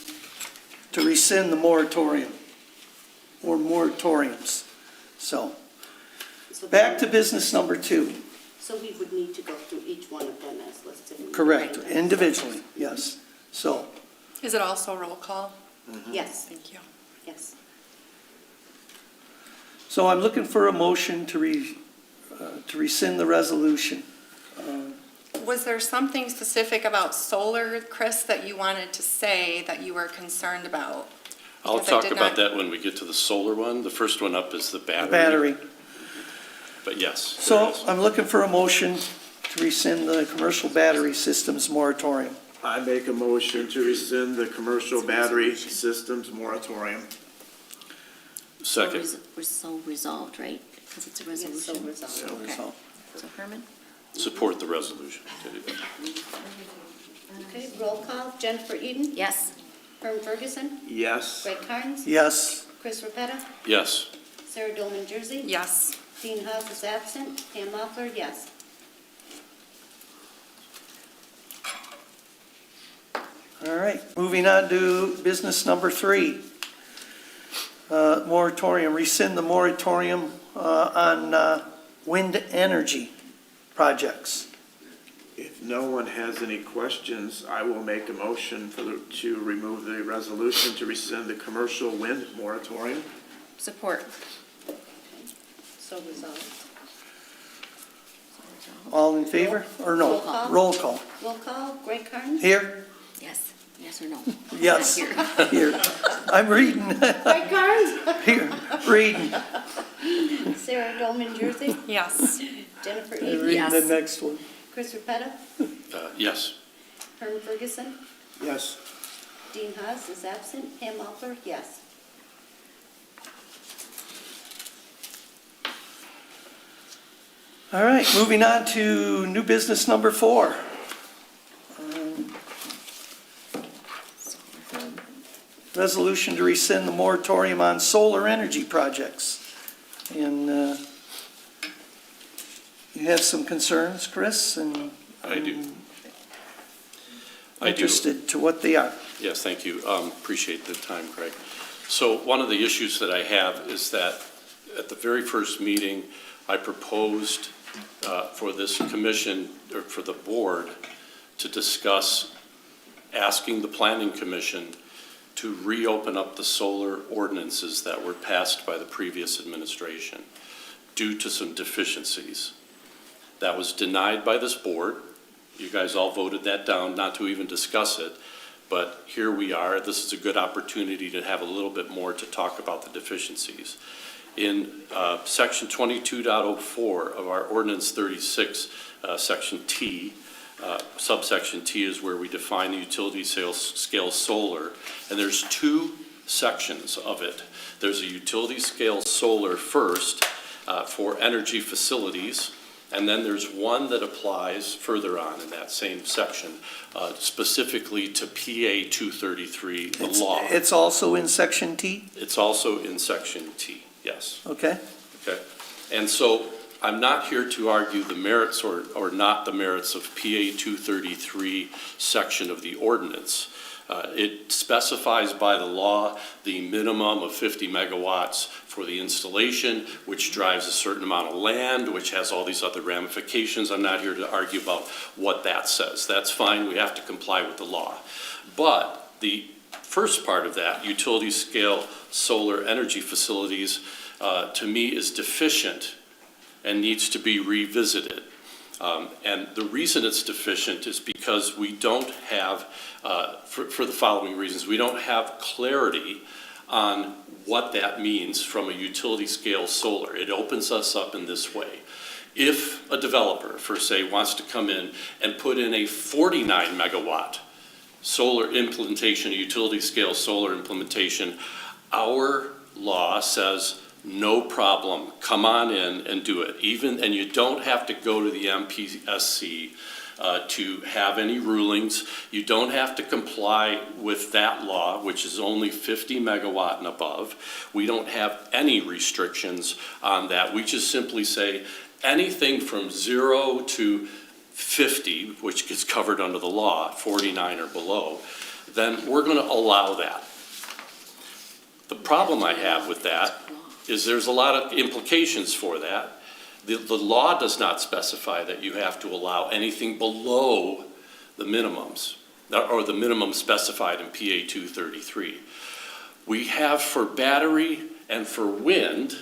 E: to rescind the moratorium, or moratoriums. So,
D: So
E: back to business number 2.
D: So we would need to go through each one of them as listed.
E: Correct, individually, yes. So,
H: Is it also roll call?
D: Yes,
H: Thank you.
D: yes.
E: so I'm looking for a motion to rescind the resolution.
H: Was there something specific about solar, Chris, that you wanted to say that you were concerned about?
K: I'll
H: Because I
K: talk
H: did
K: about
H: not-
K: that when we get to the solar one. The first one up is the battery.
E: Battery.
K: But yes.
E: So
K: there is.
E: I'm looking for a motion to rescind the commercial battery systems moratorium.
A: I make a motion to rescind the commercial battery systems moratorium.
K: Second.
B: We're so resolved, right? Because it's a
D: Yes, so
B: resolution.
D: resolved.
B: Okay.
E: So,
B: So Herman?
K: Support the resolution.
D: Okay, roll call, Jennifer Eden,
B: Yes.
D: Herm Ferguson,
A: Yes.
D: Greg Carnes,
E: yes.
D: Chris Repetta,
K: Yes.
D: Sarah Dolman Jersey.
H: Yes.
D: Dean Haas is absent, Pam Moffler, yes.
E: All right, moving on to business number 3. Moratorium, rescind the moratorium on wind energy projects.
A: If no one has any questions, I will make a motion to remove the resolution to rescind the commercial wind moratorium.
B: Support.
D: So resolved.
E: All in favor, or no?
D: Roll call.
E: Roll call.
D: Roll call, Greg Carnes,
E: Here?
B: Yes. Yes or no?
E: Yes.
B: Not here.
E: Here. I'm reading,
D: Greg Carnes,
E: here, reading.
D: Sarah Dolman Jersey,
H: Yes.
D: Jennifer
E: I'm
D: Eden,
E: reading the
B: Yes.
E: next one.
D: Chris Repetta,
K: Yes.
D: Herm Ferguson,
A: Yes.
D: Dean Haas is absent, Pam Moffler, yes.
E: All right, moving on to new business number 4. Resolution to rescind the moratorium on solar energy projects. And you have some concerns, Chris, and
K: I do.
E: I'm
K: I do.
E: interested to what they are.
K: Yes, thank you. Appreciate the time, Craig. So one of the issues that I have is that at the very first meeting, I proposed for this commission, or for the board, to discuss asking the planning commission to reopen up the solar ordinances that were passed by the previous administration due to some deficiencies. That was denied by this board. You guys all voted that down, not to even discuss it. But here we are. This is a good opportunity to have a little bit more to talk about the deficiencies. In section 22.04 of our ordinance 36, section T, subsection T is where we define the utility scale solar. And there's 2 sections of it. There's a utility scale solar first for energy facilities. And then there's one that applies further on in that same section, specifically to PA 233, the law.
E: It's also in section T?
K: It's also in section T, yes.
E: Okay.
K: Okay. And so I'm not here to argue the merits or not the merits of PA 233 section of the ordinance. It specifies by the law the minimum of 50 megawatts for the installation, which drives a certain amount of land, which has all these other ramifications. I'm not here to argue about what that says. That's fine. We have to comply with the law. But the first part of that, utility scale solar energy facilities, to me is deficient and needs to be revisited. And the reason it's deficient is because we don't have, for the following reasons, we don't have clarity on what that means from a utility scale solar. It opens us up in this way. If a developer, for say, wants to come in and put in a 49 megawatt solar implementation, a utility scale solar implementation, our law says, no problem, come on in and do it. And you don't have to go to the MPSC to have any rulings. You don't have to comply with that law, which is only 50 megawatt and above. We don't have any restrictions on that. We just simply say anything from 0 to 50, which gets covered under the law, 49 or below, then we're going to allow that. The problem I have with that is there's a lot of implications for that. The law does not specify that you have to allow anything below the minimums, or the minimum specified in PA 233. We have for battery and for wind,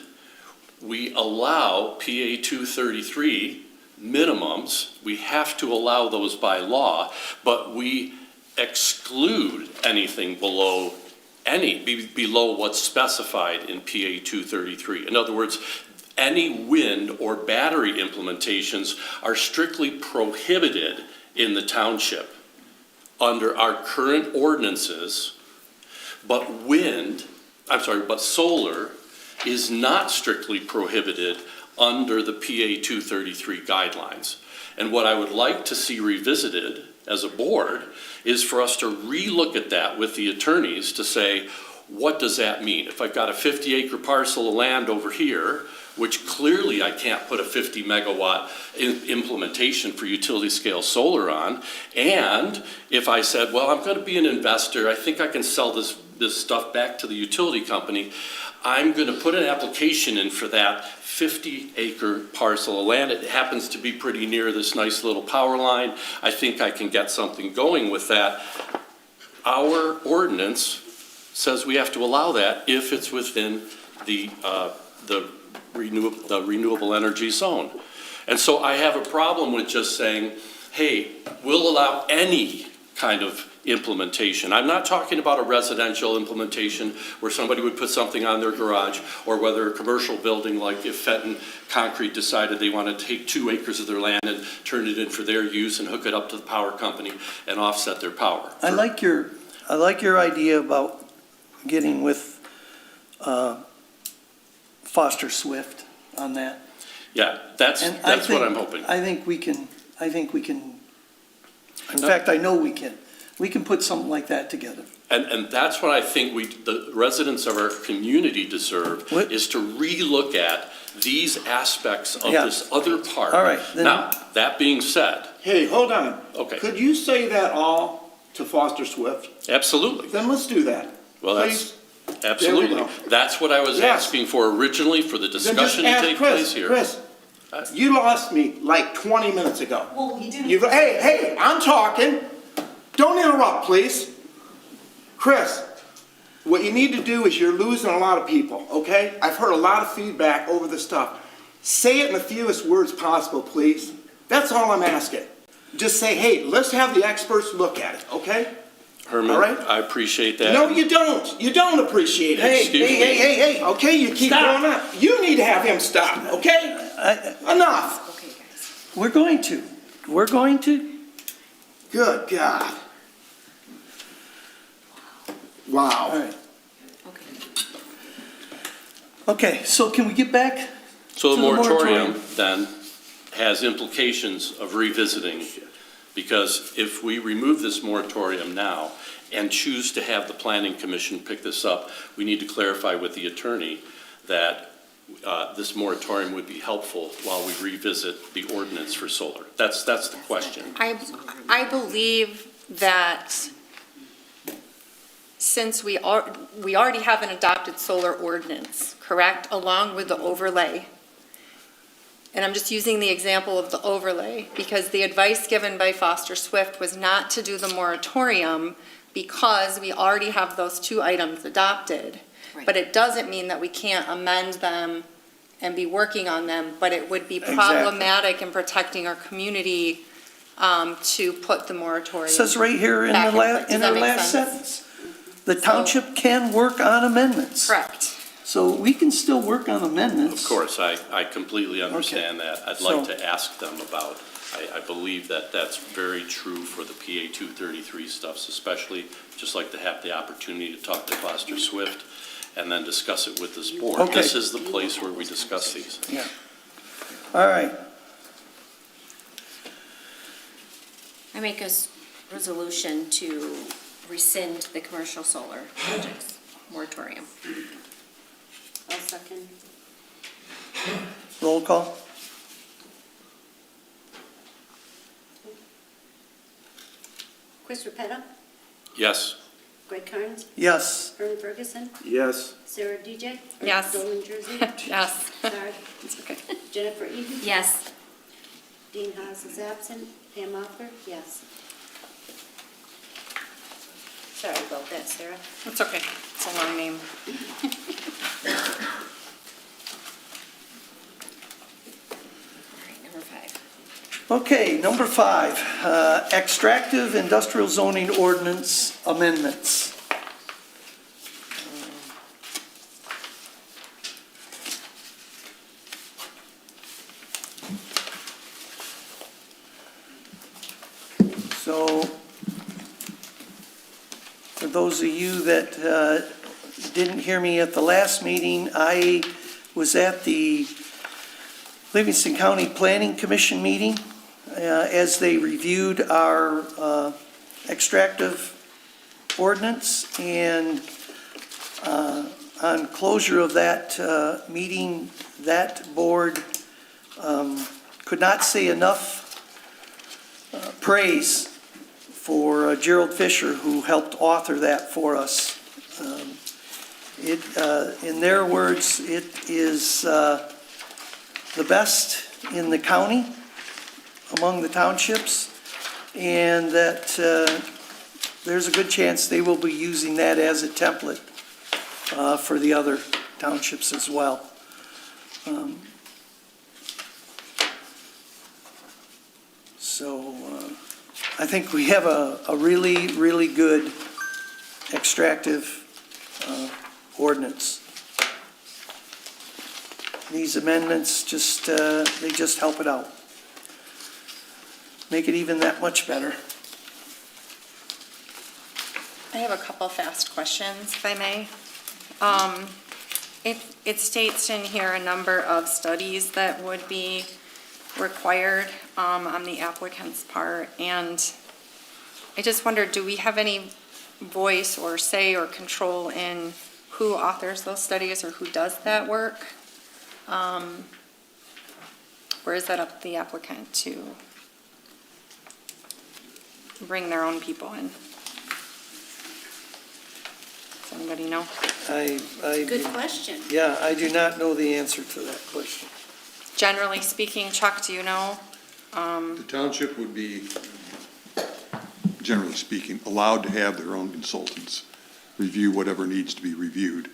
K: we allow PA 233 minimums, we have to allow those by law, but we exclude anything below what's specified in PA 233. In other words, any wind or battery implementations are strictly prohibited in the township under our current ordinances, but solar is not strictly prohibited under the PA 233 guidelines. And what I would like to see revisited as a board is for us to relook at that with the attorneys to say, what does that mean? If I've got a 50-acre parcel of land over here, which clearly I can't put a 50 megawatt implementation for utility scale solar on, and if I said, well, I'm going to be an investor, I think I can sell this stuff back to the utility company, I'm going to put an application in for that 50-acre parcel of land. It happens to be pretty near this nice little power line. I think I can get something going with that. Our ordinance says we have to allow that if it's within the renewable energy zone. And so I have a problem with just saying, hey, we'll allow any kind of implementation. I'm not talking about a residential implementation where somebody would put something on their garage, or whether a commercial building, like if Fenton Concrete decided they want to take 2 acres of their land and turn it in for their use and hook it up to the power company and offset their power.
E: I like your idea about getting with Foster Swift on that.
K: Yeah, that's what I'm hoping.
E: I think we can, in fact, I know we can. We can put something like that together.
K: And that's what I think the residents of our community deserve, is to relook at these aspects of this other part.
E: All right.
K: Now, that being said.
F: Hey, hold on.
K: Okay.
F: Could you say that all to Foster Swift?
K: Absolutely.
F: Then let's do that.
K: Well,
F: Please?
K: absolutely.
F: There we go.
K: That's what I was asking for originally, for the
F: Then just
K: discussion to
F: ask
K: take place here.
F: Chris, you lost me like 20 minutes ago.
I: Well, you didn't.
F: Hey, I'm talking. Don't interrupt, please. Chris, what you need to do is you're losing a lot of people, okay? I've heard a lot of feedback over this stuff. Say it in the fewest words possible, please. That's all I'm asking. Just say, hey, let's have the experts look at it, okay?
K: Herman,
F: All right?
K: I appreciate that.
F: No, you don't. You don't appreciate it.
K: Excuse me.
F: Hey, okay, you keep
E: Stop.
F: going up. You need to have him stop, okay? Enough.
B: Okay, guys.
E: We're going to.
F: Good God. Wow.
E: All right.
B: Okay.
E: Okay, so can we get back?
K: So the
E: to the
K: moratorium then has implications of revisiting, because if we remove this moratorium now and choose to have the planning commission pick this up, we need to clarify with the attorney that this moratorium would be helpful while we revisit the ordinance for solar. That's the question.
H: I believe that since we already have an adopted solar ordinance, correct, along with the overlay, and I'm just using the example of the overlay, because the advice given by Foster Swift was not to do the moratorium because we already have those 2 items adopted.
B: Right.
H: But it doesn't mean that we can't amend them and be working on them, but it would be
E: Exactly.
H: problematic in protecting our community to put the moratorium.
E: It says right here in
H: back
E: the
H: in place. Does
E: in
H: that
E: our
H: make
E: last
H: sense?
E: sentence, the township can work on amendments.
H: Correct.
E: So we can still work on amendments.
K: Of course, I completely understand that. I'd like
E: So-
K: to ask them about, I believe that that's very true for the PA 233 stuffs, especially just like to have the opportunity to talk to Foster Swift and then discuss it with this board.
E: Okay.
K: This is the place where we discuss these.
E: Yeah. All right.
B: I make a resolution to rescind the commercial solar projects moratorium.
D: I'll second.
E: Roll call.
D: Chris Repetta,
K: Yes.
D: Greg Carnes,
E: Yes.
D: Herman Ferguson,
F: Yes.
D: Sarah DJ.
H: Yes.
D: Dolan Jersey.
H: Yes.
D: Sorry.
H: It's okay.
D: Jennifer Eden.
B: Yes.
D: Dean Haas is absent. Pam Offer, yes. Sorry about that, Sarah.
H: It's okay. It's a long name.
B: All right, number 5.
E: Okay, number 5, extractive industrial zoning ordinance amendments. So, for those of you that didn't hear me at the last meeting, I was at the Livingston County Planning Commission meeting as they reviewed our extractive ordinance, and on closure of that meeting, that board could not say enough praise for Gerald Fisher, who helped author that for us. In their words, it is the best in the county among the townships, and that there's a good chance they will be using that as a template for the other townships as well. So I think we have a really, really good extractive ordinance. These amendments just, they just help it out. Make it even that much better.
H: I have a couple fast questions, if I may. It states in here a number of studies that would be required on the applicant's part, and I just wondered, do we have any voice or say or control in who authors those studies or who does that work? Or is that up to the applicant to bring their own people in? Does anybody know?
D: Good question.
E: Yeah, I do not know the answer to that question.
H: Generally speaking, Chuck, do you know?
L: The township would be, generally speaking, allowed to have their own consultants review whatever needs to be reviewed.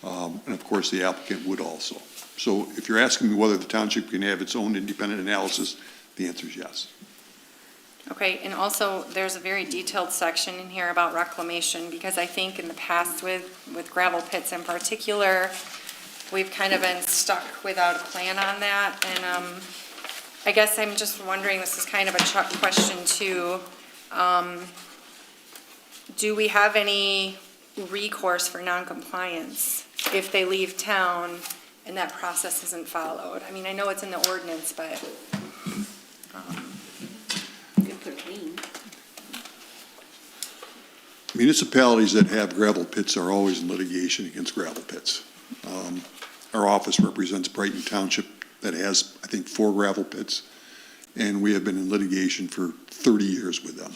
L: And of course, the applicant would also. So if you're asking me whether the township can have its own independent analysis, the answer is yes.
H: Okay, and also, there's a very detailed section in here about reclamation, because I think in the past with gravel pits in particular, we've kind of been stuck without a plan on that, and I guess I'm just wondering, this is kind of a Chuck question too, do we have any recourse for noncompliance if they leave town and that process isn't followed? I mean, I know it's in the ordinance, but
B: You can put a lien.
L: Municipalities that have gravel pits are always in litigation against gravel pits. Our office represents Brighton Township that has, I think, 4 gravel pits, and we have been in litigation for 30 years with them.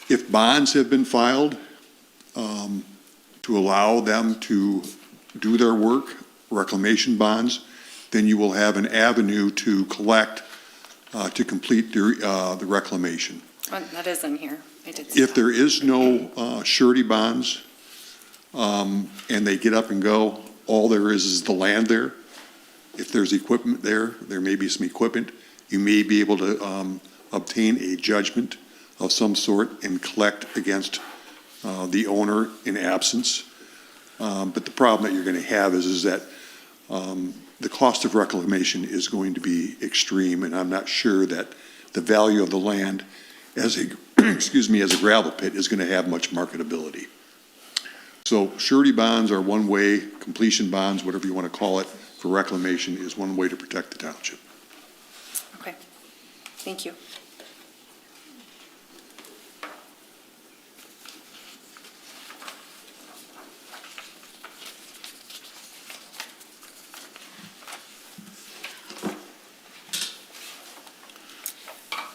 L: If bonds have been filed to allow them to do their work, reclamation bonds, then you will have an avenue to collect, to complete the reclamation.
H: that is in here. I did see
L: If
H: that.
L: there is no surety bonds, and they get up and go, all there is the land there. If there's equipment there, there may be some equipment. You may be able to obtain a judgment of some sort and collect against the owner in absence. But the problem that you're going to have is that the cost of reclamation is going to be extreme, and I'm not sure that the value of the land as a, excuse me, as a gravel pit is going to have much marketability. So surety bonds are one way, completion bonds, whatever you want to call it, for reclamation is one way to protect the township.
H: Okay, thank you.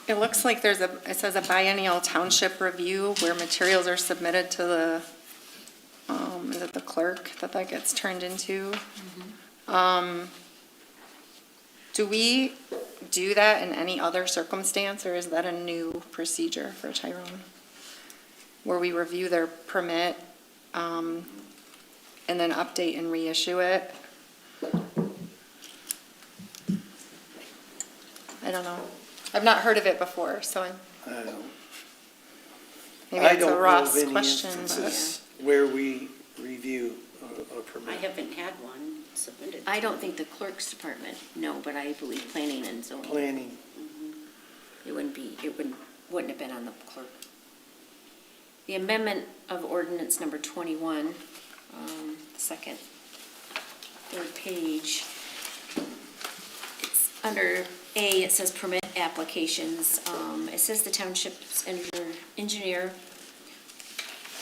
H: It looks like it says a biennial township review where materials are submitted to the, is it the clerk that gets turned into? Do we do that in any other circumstance, or is that a new procedure for Tyrone? Where we review their permit, and then update and reissue it? I don't know. I've not heard of it before, so
E: I don't
H: maybe
E: I
H: it's a
E: don't know
H: Ross
E: of any
H: question. but-
E: instances where we review a
D: I
E: permit.
D: haven't had one submitted.
B: I don't think the clerk's department, no, but I believe planning and zoning.
E: Planning,
B: It wouldn't have been on the clerk. The amendment of ordinance number 21, second, third page. It's under A, it says permit applications. It says the township's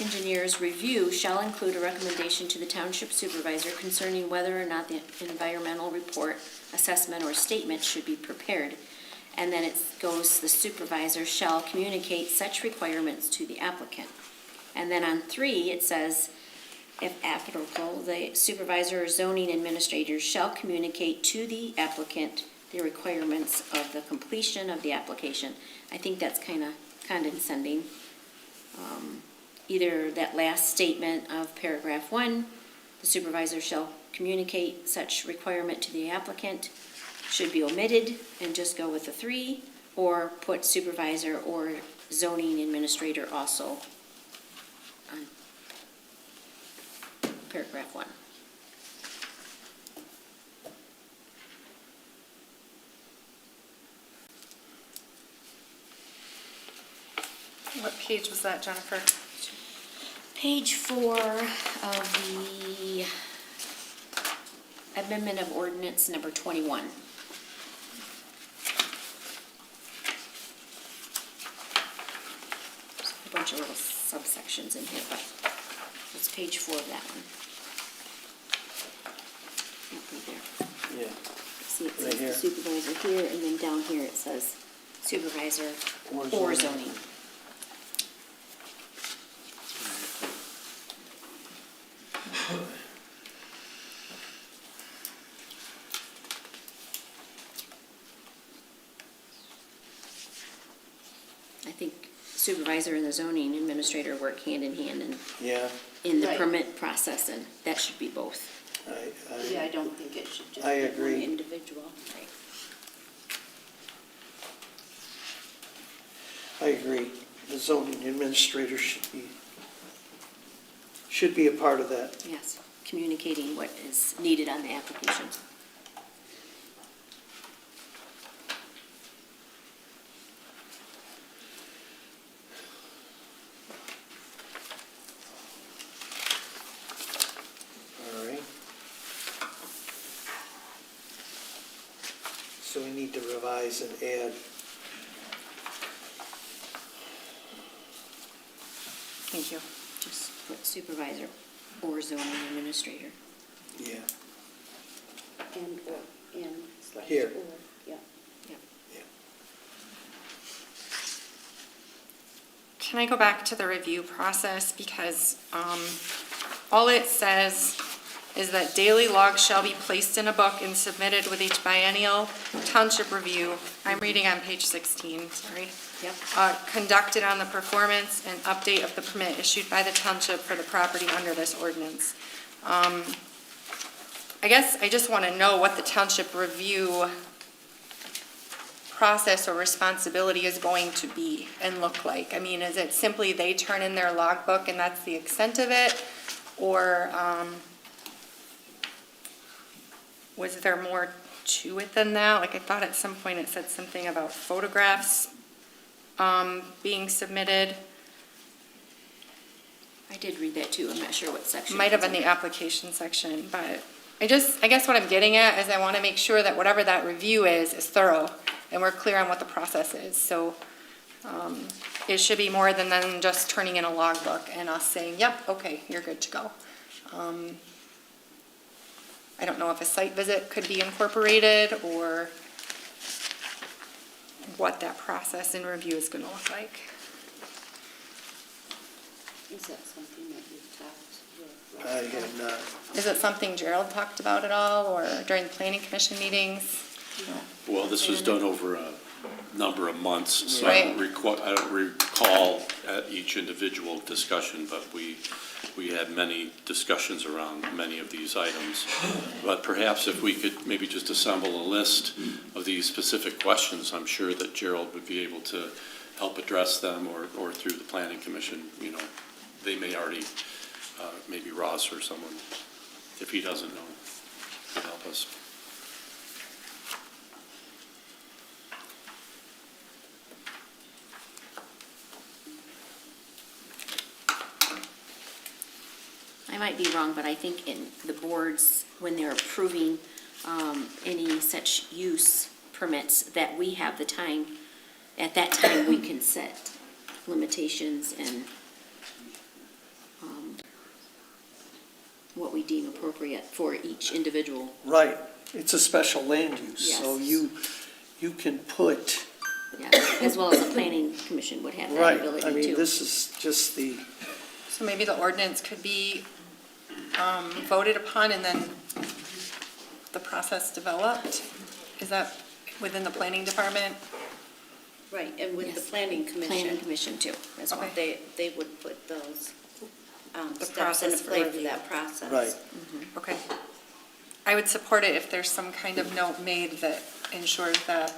B: engineer's review shall include a recommendation to the township supervisor concerning whether or not the environmental report, assessment, or statement should be prepared. And then it goes, the supervisor shall communicate such requirements to the applicant. And then on 3, it says, if applicable, the supervisor or zoning administrator shall communicate to the applicant the requirements of the completion of the application. I think that's kind of condescending. Either that last statement of paragraph 1, the supervisor shall communicate such requirement to the applicant, should be omitted and just go with the 3, or put supervisor or zoning administrator also on paragraph 1.
H: What page was that, Jennifer?
B: Page 4 of the amendment of ordinance number 21. There's a bunch of little subsections in here, but it's page 4 of that one. Right there.
E: yeah.
B: See, it
E: Right
B: says
E: here.
B: the supervisor here, and then down here it says supervisor or zoning. I think supervisor and the zoning administrator work hand in hand
E: Yeah,
B: in the
D: Right.
B: permit process, and that should be both.
D: Yeah, I don't think it should just
E: I
D: be
E: agree.
D: one individual.
B: Right.
E: I agree. The zoning administrator should be a part of that.
B: Yes, communicating what is needed on the application.
E: All right. So we need to revise and add.
H: Thank you.
B: Just put supervisor or zoning administrator.
E: Yeah.
D: And slash
E: Here.
D: or, yeah.
B: Yep.
H: Can I go back to the review process, because all it says is that daily logs shall be placed in a book and submitted with each biennial township review. I'm reading on page 16, sorry.
B: Yep.
H: Conducted on the performance and update of the permit issued by the township for the property under this ordinance. I guess I just want to know what the township review process or responsibility is going to be and look like. I mean, is it simply they turn in their logbook and that's the extent of it? Or was there more to it than that? Like, I thought at some point it said something about photographs being submitted.
B: I did read that too, I'm not sure what section.
H: Might have
B: it's
H: been
B: in.
H: the application section, but I guess what I'm getting at is I want to make sure that whatever that review is thorough and we're clear on what the process is. So it should be more than just turning in a logbook and us saying, yep, okay, you're good to go. I don't know if a site visit could be incorporated or what that process and review is going to look like.
D: Is that something that you've talked with?
E: I have not.
H: Is it something Gerald talked about at all or during the planning commission meetings?
K: Well, this was done over number of months, so I don't
H: Right.
K: I don't recall at each individual discussion, but we had many discussions around many of these items. But perhaps if we could maybe just assemble a list of these specific questions, I'm sure that Gerald would be able to help address them, or through the planning commission, they may already, maybe Ross or someone, if he doesn't know, could help us.
B: I might be wrong, but I think in the boards, when they're approving any such use permits, that we have the time, at that time, we can set limitations and what we deem appropriate for each individual.
E: Right, it's a special land use, so
B: Yes.
E: you can put,
B: Yeah, as well as the planning commission would have that
E: right,
B: ability
E: I
B: too.
E: mean, this is just the,
H: So maybe the ordinance could be voted upon and then the process developed? Is that within the planning department?
D: Right, and with the
B: Yes.
D: planning
B: Planning
D: commission,
B: commission too, as well.
H: Okay.
D: they would put those
H: The
D: steps
H: process
D: into
H: for
D: play for
H: review.
D: that process.
E: right.
H: Okay. I would support it if there's some kind of note made that ensures that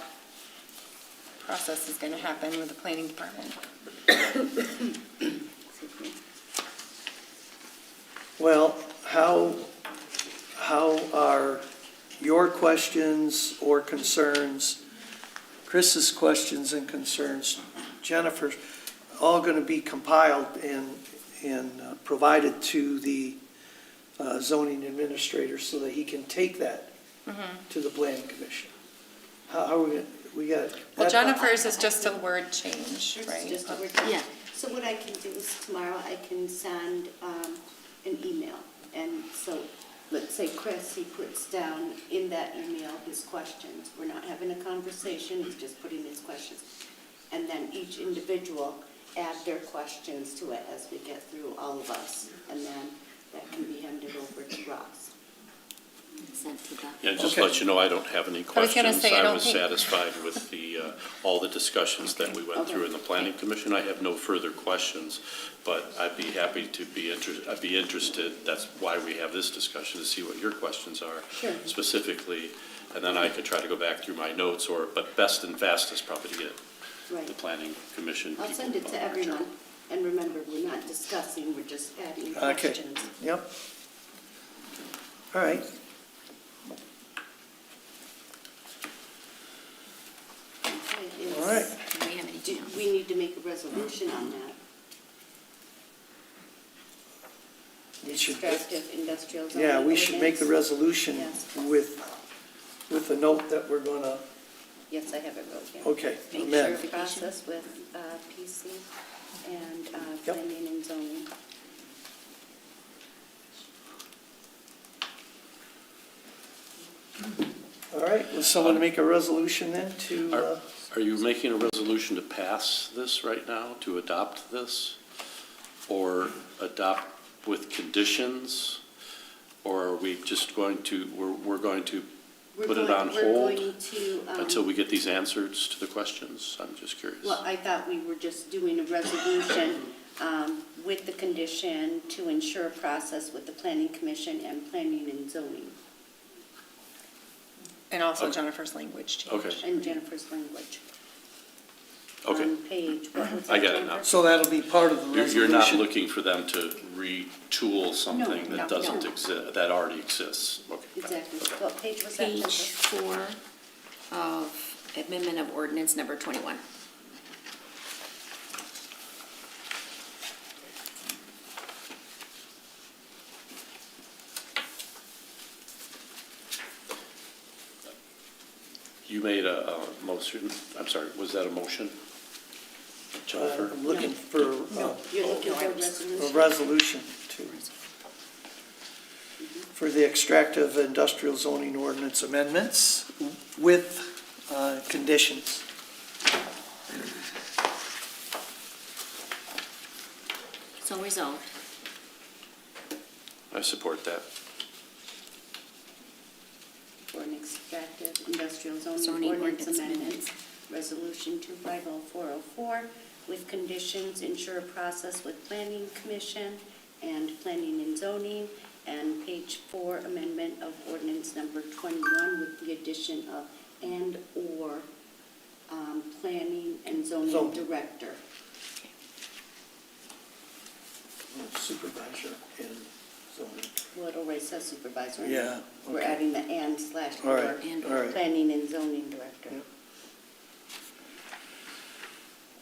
H: process is gonna happen with the planning department.
E: Well, how are your questions or concerns, Chris's questions and concerns, Jennifer's, all going to be compiled and provided to the zoning administrator so that he can take that to the planning commission? How are we got?
H: Well, Jennifer's is just a word change,
D: It's
H: right?
D: just a word.
B: Yeah.
D: So what I can do is tomorrow I can send an email. And so, let's say Chris, he puts down in that email his questions. We're not having a conversation, he's just putting his questions. And then each individual add their questions to it as we get through, all of us. And then that can be handed over to Ross.
B: Sent to the-
K: Yeah, just
E: Okay.
K: let you know, I don't have any
H: I was gonna
K: questions.
H: say, I
K: I
H: don't
K: was
H: think-
K: satisfied with all the discussions that we went through in the planning commission. I have no further questions, but I'd be happy to I'd be interested, that's why we have this discussion, to see what your questions are
D: Sure.
K: specifically. And then I could try to go back through my notes, but best and fastest probably to get
D: Right.
K: the planning commission.
D: I'll send it to everyone. And remember, we're not discussing, we're just adding
E: Okay,
D: questions.
E: yep. All right.
D: Okay, is-
E: All right.
B: Do we have anything
D: Do
B: else?
D: we need to make a resolution on that?
E: We should,
D: Extractive industrial zoning
E: yeah, we should make a
D: ordinance?
E: resolution
D: Yes.
E: with the note that we're gonna,
D: Yes, I have it wrote here.
E: okay,
D: Make
E: amend.
D: sure process with PC and
E: Yep.
D: planning and zoning.
E: All right, will someone make a resolution then to,
K: Are you making a resolution to pass this right now, to adopt this? Or adopt with conditions? Or are we just going to, we're going to put it on
D: We're
K: hold
D: going to,
K: until we get these answers to the questions? I'm just curious.
D: well, I thought we were just doing a resolution with the condition to ensure process with the planning commission and planning and zoning,
H: And also
K: Okay.
H: Jennifer's language change.
K: Okay.
D: and Jennifer's language.
K: Okay,
D: On page, what was
K: I
D: that,
K: get it now.
D: Jennifer?
E: so that'll be part of the resolution?
K: You're not looking for them to retool something
B: no,
K: that doesn't
D: no.
K: exist, that already exists? Okay.
D: Exactly. What page was that,
B: Page
D: Jennifer?
B: 4 of amendment of ordinance number 21.
K: You made a motion, I'm sorry, was that a motion? Jennifer?
E: I'm looking for
D: You're looking for a
E: a
D: resolution?
E: resolution for the extractive industrial zoning ordinance amendments with conditions.
B: So resolved.
K: I support that.
D: For an extractive industrial zoning
B: Zoning
D: ordinance
B: ordinance
D: amendment
B: amendments.
D: Resolution 250404, with conditions, ensure process with Planning Commission and Planning and Zoning, and page 4, amendment of ordinance number 21 with the addition of and/or Planning and Zoning
E: Zoning.
D: Director.
E: Supervisor and zoning.
D: Well, it already says supervisor.
E: Yeah,
D: We're
E: okay.
D: adding the and/or
E: All right, all right.
D: Planning and Zoning Director.
E: Yep.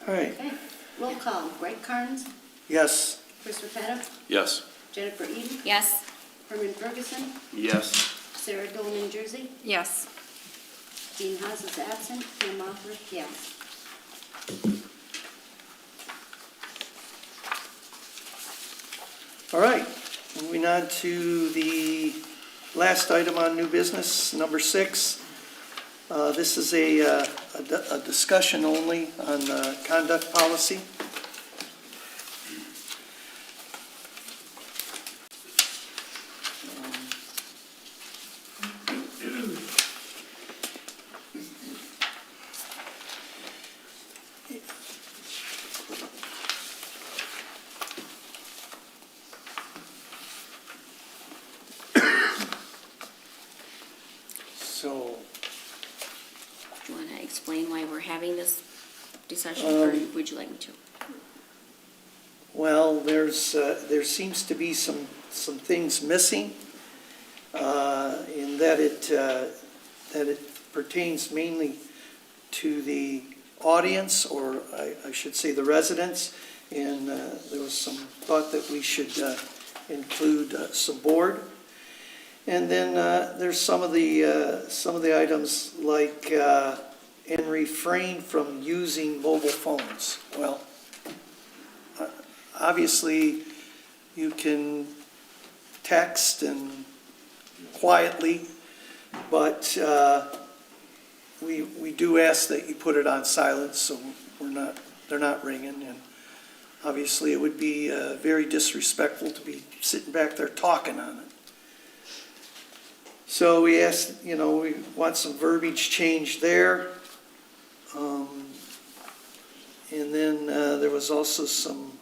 E: All right,
D: Okay, roll call. Greg Carnes,
E: yes.
D: Chris Repetta,
K: Yes.
D: Jennifer Eden,
B: Yes?
D: Herman Ferguson,
A: Yes.
D: Sarah Dolan Jersey,
H: Yes.
D: Dean Haas is absent, Pam Moffett, yes.
E: All right, moving on to the last item on new business, number 6. This is a discussion only on conduct policy. So,
B: Do you want to explain why we're having this discussion, or would you like me to?
E: well, there seems to be some things missing in that it pertains mainly to the audience, or I should say the residents, and there was some thought that we should include some board. And then there's some of the items like and refrain from using mobile phones. Well, obviously you can text and quietly, but we do ask that you put it on silent so they're not ringing. And obviously it would be very disrespectful to be sitting back there talking on it. So we asked, we want some verbiage change there. And then there was also some,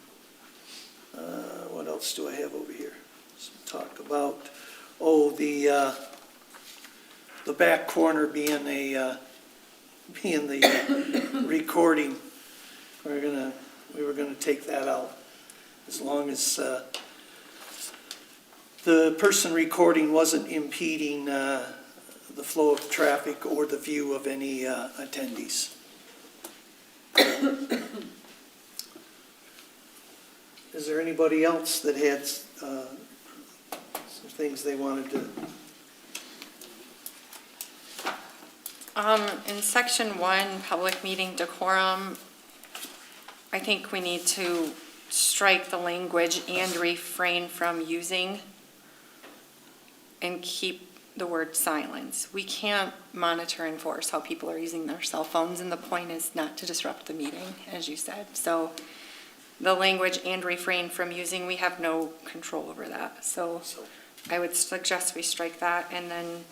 E: what else do I have over here? Some talk about, the back corner being the recording. We were gonna take that out, as long as the person recording wasn't impeding the flow of traffic or the view of any attendees. Is there anybody else that had some things they wanted to?
H: In section 1, public meeting decorum, I think we need to strike the language and refrain from using and keep the word silence. We can't monitor and enforce how people are using their cell phones, and the point is not to disrupt the meeting, as you said. So the language and refrain from using, we have no control over that. So I would suggest we strike that, and then,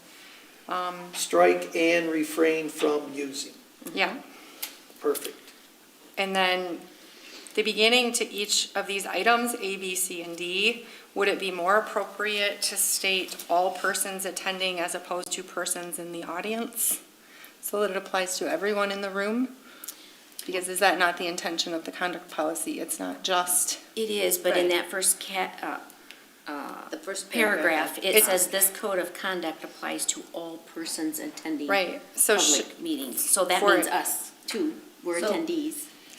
E: Strike and refrain from using.
H: yeah.
E: Perfect.
H: And then the beginning to each of these items, A, B, C, and D, would it be more appropriate to state all persons attending as opposed to persons in the audience? So that it applies to everyone in the room? Because is that not the intention of the conduct policy? It's not just,
B: It is, but in
D: Right.
B: that first
D: The first
B: paragraph, it
H: It's-
B: says this code of conduct applies to all persons attending
H: right, so
B: public meetings. So that
H: for-
B: means us, too, we're
D: So-
B: attendees.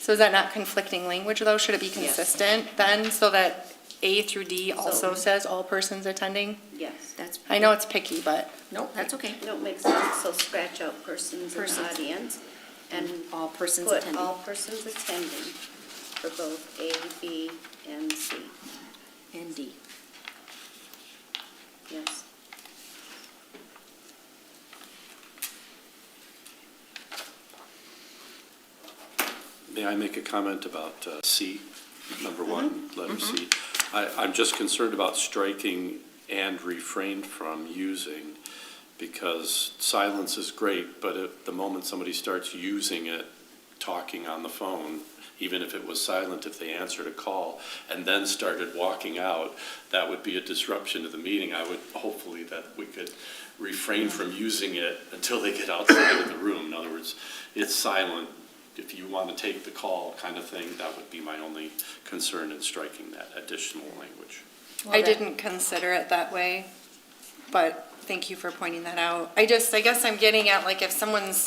H: is that not conflicting language though? Should it be consistent then, so that A through D also says all persons attending?
D: Yes.
B: That's.
H: I know it's picky, but
B: No, that's okay.
D: No, it makes sense, so scratch out persons in the
B: Persons.
D: audience and
B: All persons
D: put
B: attending.
D: all persons attending for both A, B, and C.
B: And D.
D: Yes.
K: May I make a comment about C, number 1, letter C? I'm just concerned about striking and refrain from using, because silence is great, but at the moment somebody starts using it, talking on the phone, even if it was silent, if they answered a call and then started walking out, that would be a disruption to the meeting. I would hopefully that we could refrain from using it until they get outside of the room. In other words, it's silent. If you want to take the call kind of thing, that would be my only concern in striking that additional language.
H: I didn't consider it that way, but thank you for pointing that out. I guess I'm getting at, like, if someone's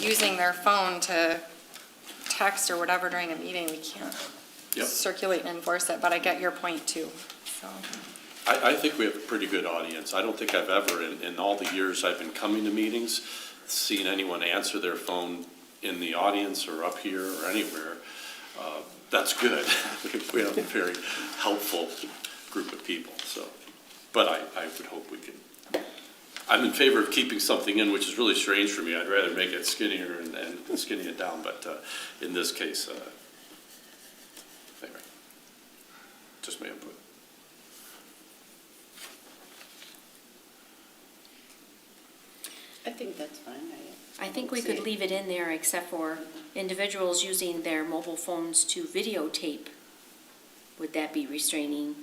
H: using their phone to text or whatever during a meeting, we can't
K: Yep.
H: circulate and enforce it, but I get your point too, so.
K: I think we have a pretty good audience. I don't think I've ever, in all the years I've been coming to meetings, seen anyone answer their phone in the audience or up here or anywhere. That's good. We have a very helpful group of people, so. But I would hope we can. I'm in favor of keeping something in, which is really strange for me. I'd rather make it skinnier and skinny it down, but in this case, anyway, just my input.
D: I think that's fine.
B: I think we could leave it in there except for individuals using their mobile phones to videotape. Would that be refraining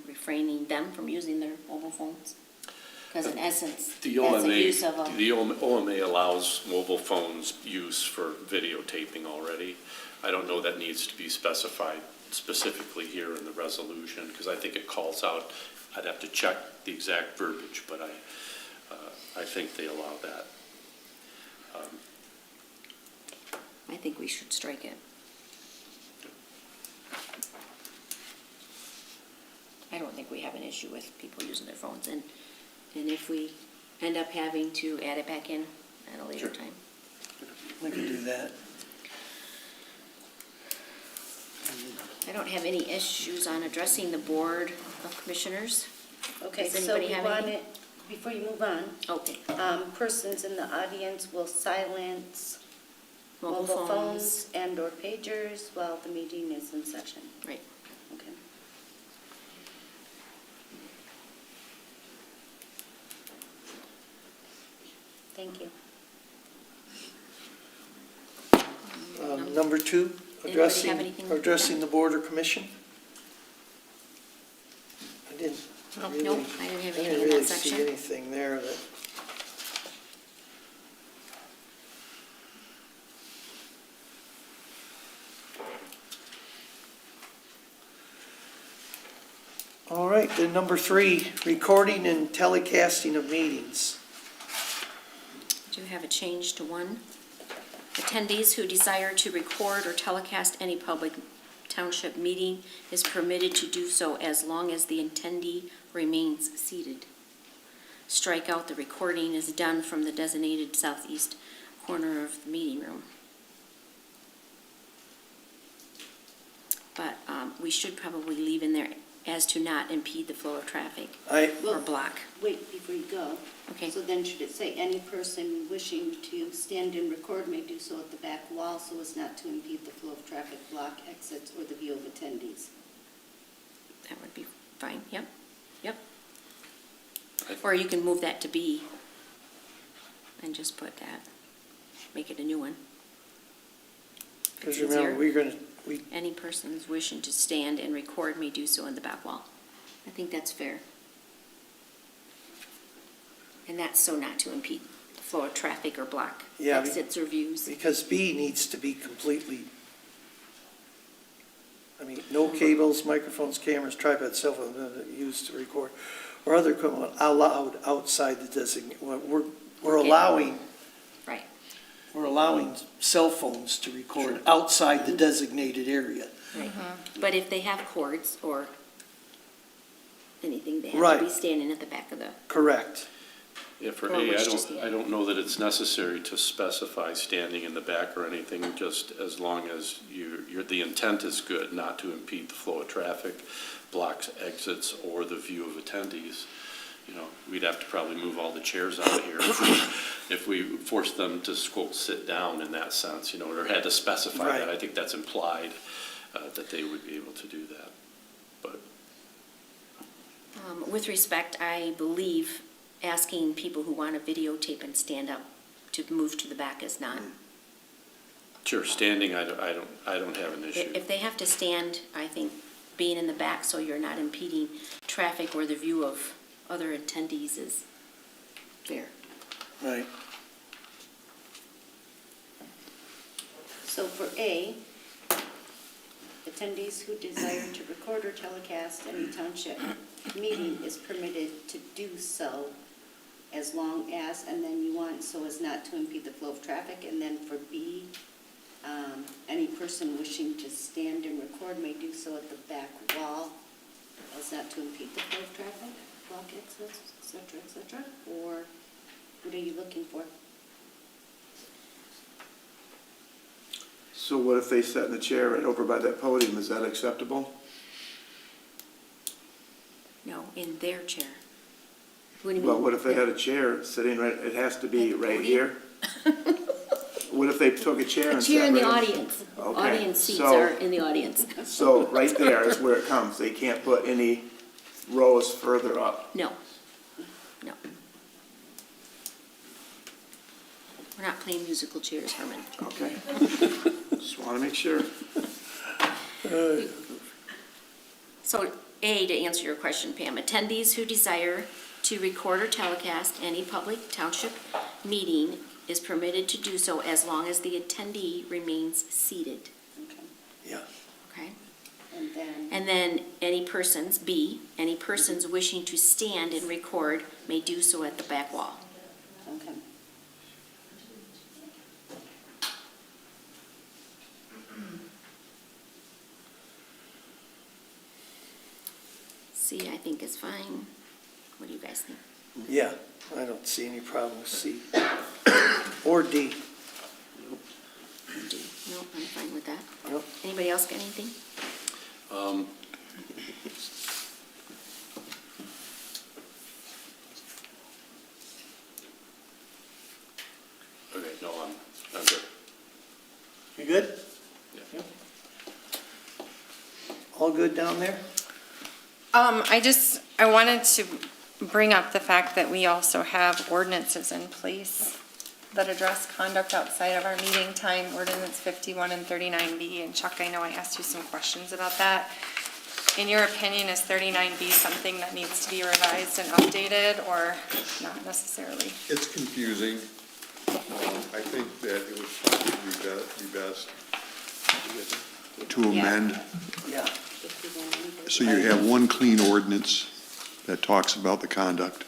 B: them from using their mobile phones? Because in essence,
K: The
B: that's a use of a.
K: the OMA allows mobile phones use for videotaping already. I don't know that needs to be specified specifically here in the resolution, because I think it calls out, I'd have to check the exact verbiage, but I think they allow that.
B: I think we should strike it. I don't think we have an issue with people using their phones, and if we end up having to add it back in at a later
K: Sure.
B: time.
E: We can do that.
B: I don't have any issues on addressing the Board of Commissioners.
D: Okay,
B: Does
D: so
B: anybody
D: we
B: have
D: want
B: anything?
D: it, before you move on,
B: Okay.
D: persons in the audience will silence
B: Mobile phones.
D: and/or pagers while the meeting is in session.
B: Right.
D: Okay. Thank you.
E: Number 2,
B: Anybody have anything?
E: addressing the board or commission. I didn't
B: Oh,
E: really,
B: nope, I didn't have
E: I
B: anything
E: didn't
B: in
E: really
B: that
E: see
B: section.
E: anything there that. All right, then number 3, recording and telecasting of meetings.
B: Do have a change to 1. Attendees who desire to record or telecast any public township meeting is permitted to do so as long as the attendee remains seated. Strike out the recording is done from the designated southeast corner of the meeting room. But we should probably leave in there as to not impede the flow of traffic or
D: Well,
B: block.
D: wait, before you go.
B: Okay.
D: So then should it say, any person wishing to stand and record may do so at the back wall so as not to impede the flow of traffic, block exits, or the view of attendees?
B: That would be fine, yep. Or you can move that to B and just put that, make it a new one.
E: Because
B: It's
E: remember,
B: easier.
E: we
B: Any persons wishing to stand and record may do so in the back wall. I think that's fair. And that's so not to impede the flow of traffic or block
E: Yeah,
B: exits or views.
E: because B needs to be completely, I mean, no cables, microphones, cameras, tripod, cell phone used to record, or other equipment allowed outside the designated, we're
B: Okay.
E: allowing,
B: Right,
E: we're allowing cell phones to record outside the designated area.
B: right. But if they have cords or anything, they have to
E: Right.
B: be standing at the back of the,
E: Correct.
K: Yeah, for
B: Or
K: A,
B: which just-
K: I don't know that it's necessary to specify standing in the back or anything, just as long as the intent is good, not to impede the flow of traffic, blocks exits, or the view of attendees. You know, we'd have to probably move all the chairs out of here if we forced them to, quote, sit down in that sense, you know, or had to specify that.
E: Right.
K: I think that's implied, that they would be able to do that. But
B: with respect, I believe asking people who want to videotape and stand up to move to the back is not.
K: Sure, standing, I don't have an issue.
B: If they have to stand, I think being in the back so you're not impeding traffic or the view of other attendees is fair.
E: Right.
D: So for A, attendees who desire to record or telecast any township meeting is permitted to do so as long as, and then you want so as not to impede the flow of traffic. And then for B, any person wishing to stand and record may do so at the back wall as not to impede the flow of traffic, block access, et cetera, or what are you looking for?
A: So what if they sat in the chair right over by that podium, is that acceptable?
B: No, in their chair. What do you
A: Well,
B: mean?
A: what if they had a chair sitting right, it has to be
B: At the
A: right
B: podium?
A: here? What if they took a chair
B: A
A: and sat
B: chair in the
A: right
B: audience.
A: Okay,
B: Audience seats
A: so-
B: are in the audience.
A: So right there is where it comes, they can't put any rows further up.
B: No, no. We're not playing musical chairs, Herman.
A: Okay. Just want to make sure.
B: So A, to answer your question, Pam, attendees who desire to record or telecast any public township meeting is permitted to do so as long as the attendee remains seated,
D: Okay.
E: Yeah.
B: okay?
D: And then,
B: And then any persons, B, any persons wishing to stand and record may do so at the back wall.
D: okay.
B: C, I think is fine. What do you guys think?
E: Yeah, I don't see any problem with C. Or D.
B: D? No, I'm fine with that.
E: Nope.
B: Anybody else got anything?
K: Um, Okay, no, I'm good.
E: You good?
K: Yeah.
E: All good down there?
H: I wanted to bring up the fact that we also have ordinances in place that address conduct outside of our meeting time, ordinance 51 and 39B. And Chuck, I know I asked you some questions about that. In your opinion, is 39B something that needs to be revised and updated, or not necessarily?
L: It's confusing. I think that it would probably be best to amend,
E: Yeah.
L: so you have one clean ordinance that talks about the conduct.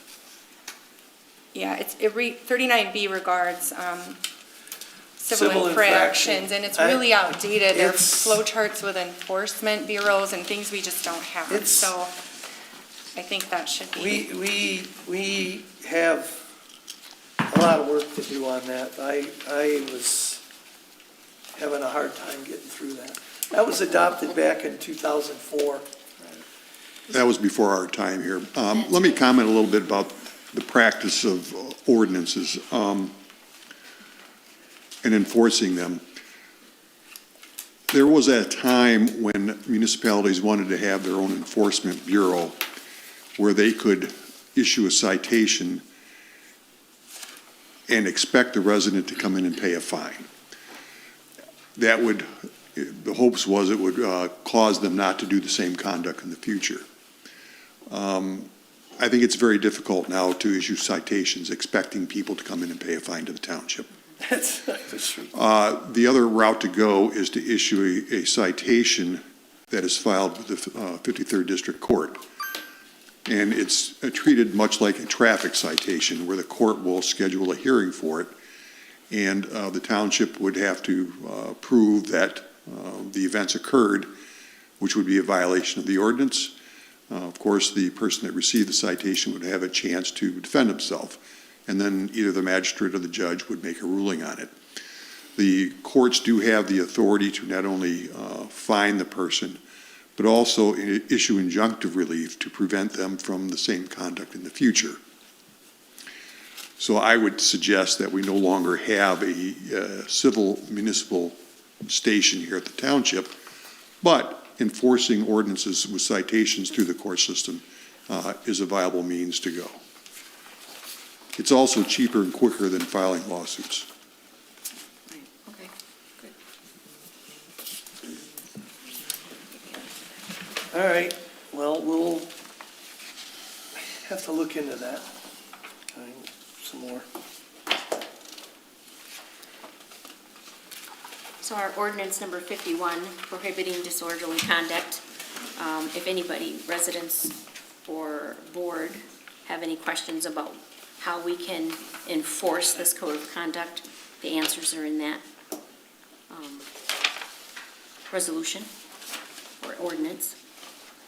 H: Yeah, 39B regards civil
E: Civil
H: infractions, and it's really outdated. There are
E: It's-
H: flow charts with enforcement bureaus and things we just don't have.
E: It's-
H: So I think that should be.
E: We have a lot of work to do on that. I was having a hard time getting through that. That was adopted back in 2004.
L: That was before our time here. Let me comment a little bit about the practice of ordinances and enforcing them. There was a time when municipalities wanted to have their own enforcement bureau where they could issue a citation and expect the resident to come in and pay a fine. That would, the hopes was it would cause them not to do the same conduct in the future. I think it's very difficult now to issue citations expecting people to come in and pay a fine to the township.
E: That's true.
L: The other route to go is to issue a citation that is filed with the 53rd District Court. And it's treated much like a traffic citation, where the court will schedule a hearing for it, and the township would have to prove that the events occurred, which would be a violation of the ordinance. Of course, the person that received the citation would have a chance to defend himself, and then either the magistrate or the judge would make a ruling on it. The courts do have the authority to not only fine the person, but also issue injunctive relief to prevent them from the same conduct in the future. So I would suggest that we no longer have a civil municipal station here at the township, but enforcing ordinances with citations through the court system is a viable means to go. It's also cheaper and quicker than filing lawsuits.
B: Right, okay, good.
E: All right, well, we'll have to look into that. Some more.
B: So our ordinance number 51, prohibiting disorderly conduct. If anybody, residents or board, have any questions about how we can enforce this code of conduct, the answers are in that resolution or ordinance.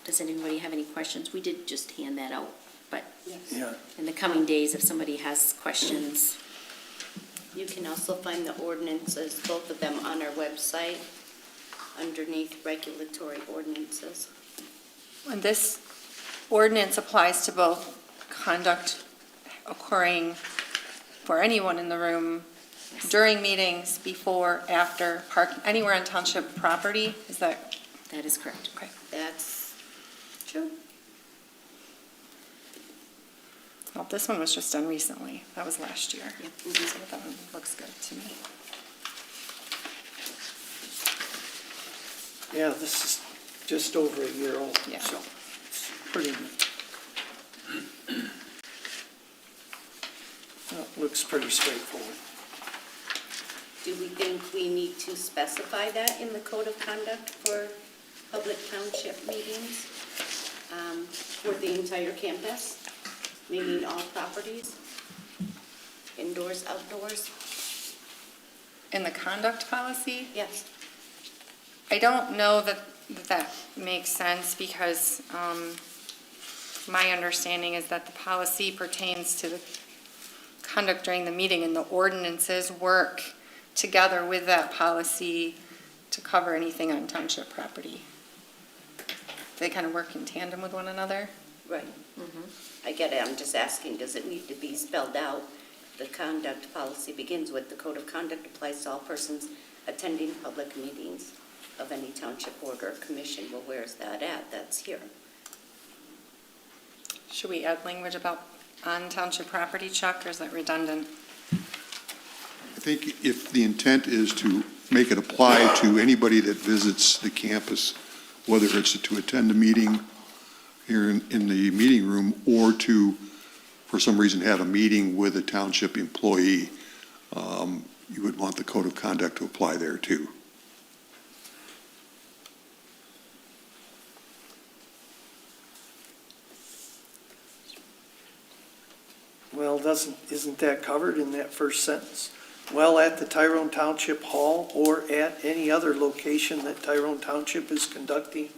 B: Does anybody have any questions? We did just hand that out, but
E: Yeah.
B: in the coming days, if somebody has questions.
D: You can also find the ordinances, both of them on our website, underneath regulatory ordinances.
H: And this ordinance applies to both conduct occurring for anyone in the room during meetings, before, after, park, anywhere on township property, is that?
B: That is correct.
H: Okay.
D: That's true.
H: Well, this one was just done recently. That was last year.
B: Yep.
H: So that one looks good to me.
E: Yeah, this is just over a year old,
H: Yeah.
E: so it's pretty. Well, it looks pretty straightforward.
D: Do we think we need to specify that in the code of conduct for public township meetings? For the entire campus, meaning all properties? Indoors, outdoors?
H: In the conduct policy,
D: Yes.
H: I don't know that makes sense, because my understanding is that the policy pertains to the conduct during the meeting, and the ordinances work together with that policy to cover anything on township property. They kind of work in tandem with one another.
D: Right. I get it, I'm just asking, does it need to be spelled out? The conduct policy begins with, the code of conduct applies to all persons attending public meetings of any township board or commission. Well, where's that at? That's here.
H: Should we add language about on township property, Chuck, or is that redundant?
L: I think if the intent is to make it apply to anybody that visits the campus, whether it's to attend a meeting here in the meeting room, or to, for some reason, have a meeting with a township employee, you would want the code of conduct to apply there too.
E: Well, isn't that covered in that first sentence? Well, at the Tyrone Township Hall or at any other location that Tyrone Township is conducting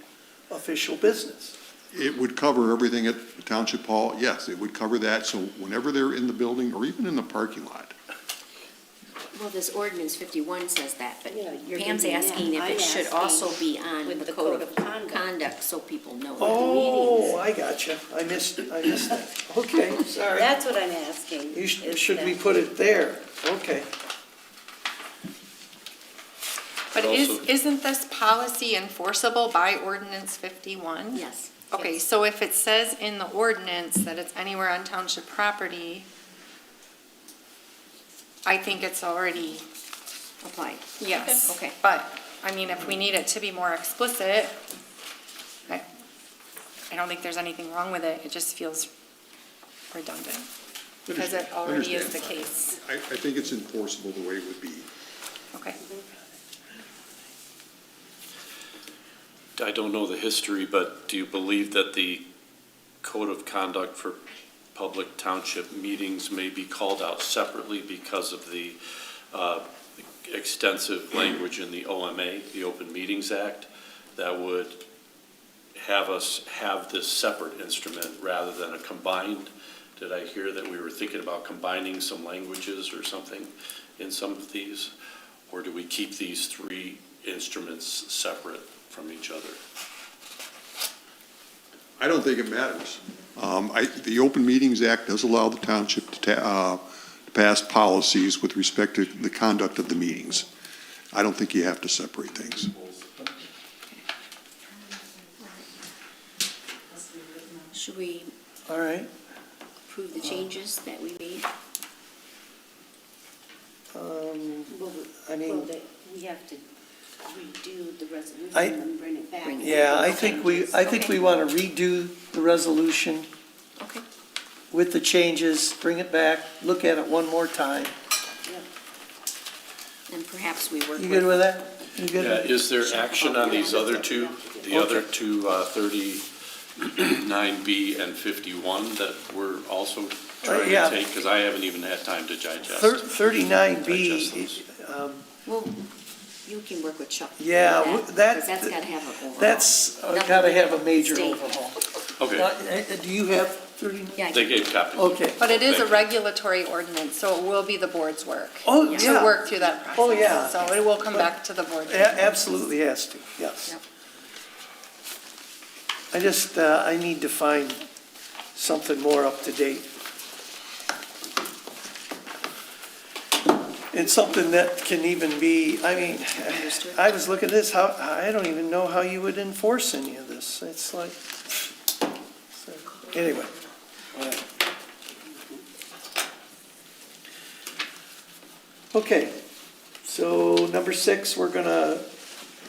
E: official business.
L: It would cover everything at the Township Hall, yes, it would cover that, so whenever they're in the building or even in the parking lot.
B: Well, this ordinance 51 says that, but
D: Yeah, you're
B: Pam's
D: getting that.
B: asking if
D: I'm
B: it should
D: asking
B: also be on
D: with
B: the code of
D: conduct.
B: conduct, so people know that the
E: Oh,
B: meetings.
E: I gotcha. I missed that. Okay, sorry.
D: That's what I'm asking.
E: Should we put it there? Okay.
H: But
K: Also-
H: isn't this policy enforceable by ordinance 51?
B: Yes.
H: Okay,
B: yes.
H: so if it says in the ordinance that it's anywhere on township property, I think it's already,
B: Applied.
H: yes.
B: Okay.
H: But, I mean, if we need it to be more explicit, I don't think there's anything wrong with it. It just feels redundant, because it already is the
L: Understand.
H: case.
L: I think it's enforceable the way it would be.
H: Okay.
K: I don't know the history, but do you believe that the code of conduct for public township meetings may be called out separately because of the extensive language in the OMA, the Open Meetings Act, that would have us have this separate instrument rather than a combined? Did I hear that we were thinking about combining some languages or something in some of these? Or do we keep these three instruments separate from each other?
L: I don't think it matters. The Open Meetings Act does allow the township to pass policies with respect to the conduct of the meetings. I don't think you have to separate things.
B: Should we
E: All right.
B: approve the changes that we made?
E: I
D: Well,
E: mean,
D: we have to redo the resolution
E: I-
D: and bring it back.
E: yeah, I think we want to redo the resolution
B: Okay.
E: with the changes, bring it back, look at it one more time.
D: Yep.
B: And perhaps we work
E: You good
B: with,
E: with that? You good?
K: Yeah,
E: with-
K: is there action on these other two, the other two, 39B and 51 that we're also trying
E: yeah.
K: to take? Because I haven't even had time to digest.
E: 39B,
B: well, you can work with Chuck.
E: Yeah,
B: Because
E: that-
B: that's gotta have an overhaul.
E: that's
B: Nothing
E: got to
B: to
E: have a
B: do
E: major
B: with state.
E: overhaul.
K: Okay,
E: Do you have 39?
B: Yeah,
K: they gave copies.
E: Okay.
H: But it is a
K: Thank you.
H: regulatory ordinance, so it will be the board's work.
E: Oh,
H: To
E: yeah.
H: work through that process.
E: Oh, yeah.
H: So it will come back to the board.
E: Absolutely has to, yes.
B: Yep.
E: I just, I need to find something more up to date. And something that can even be, I mean,
B: Understood.
E: I was looking at this, how, I don't even know how you would enforce any of this. It's like, so, anyway. Whatever. Okay, so number 6, we're gonna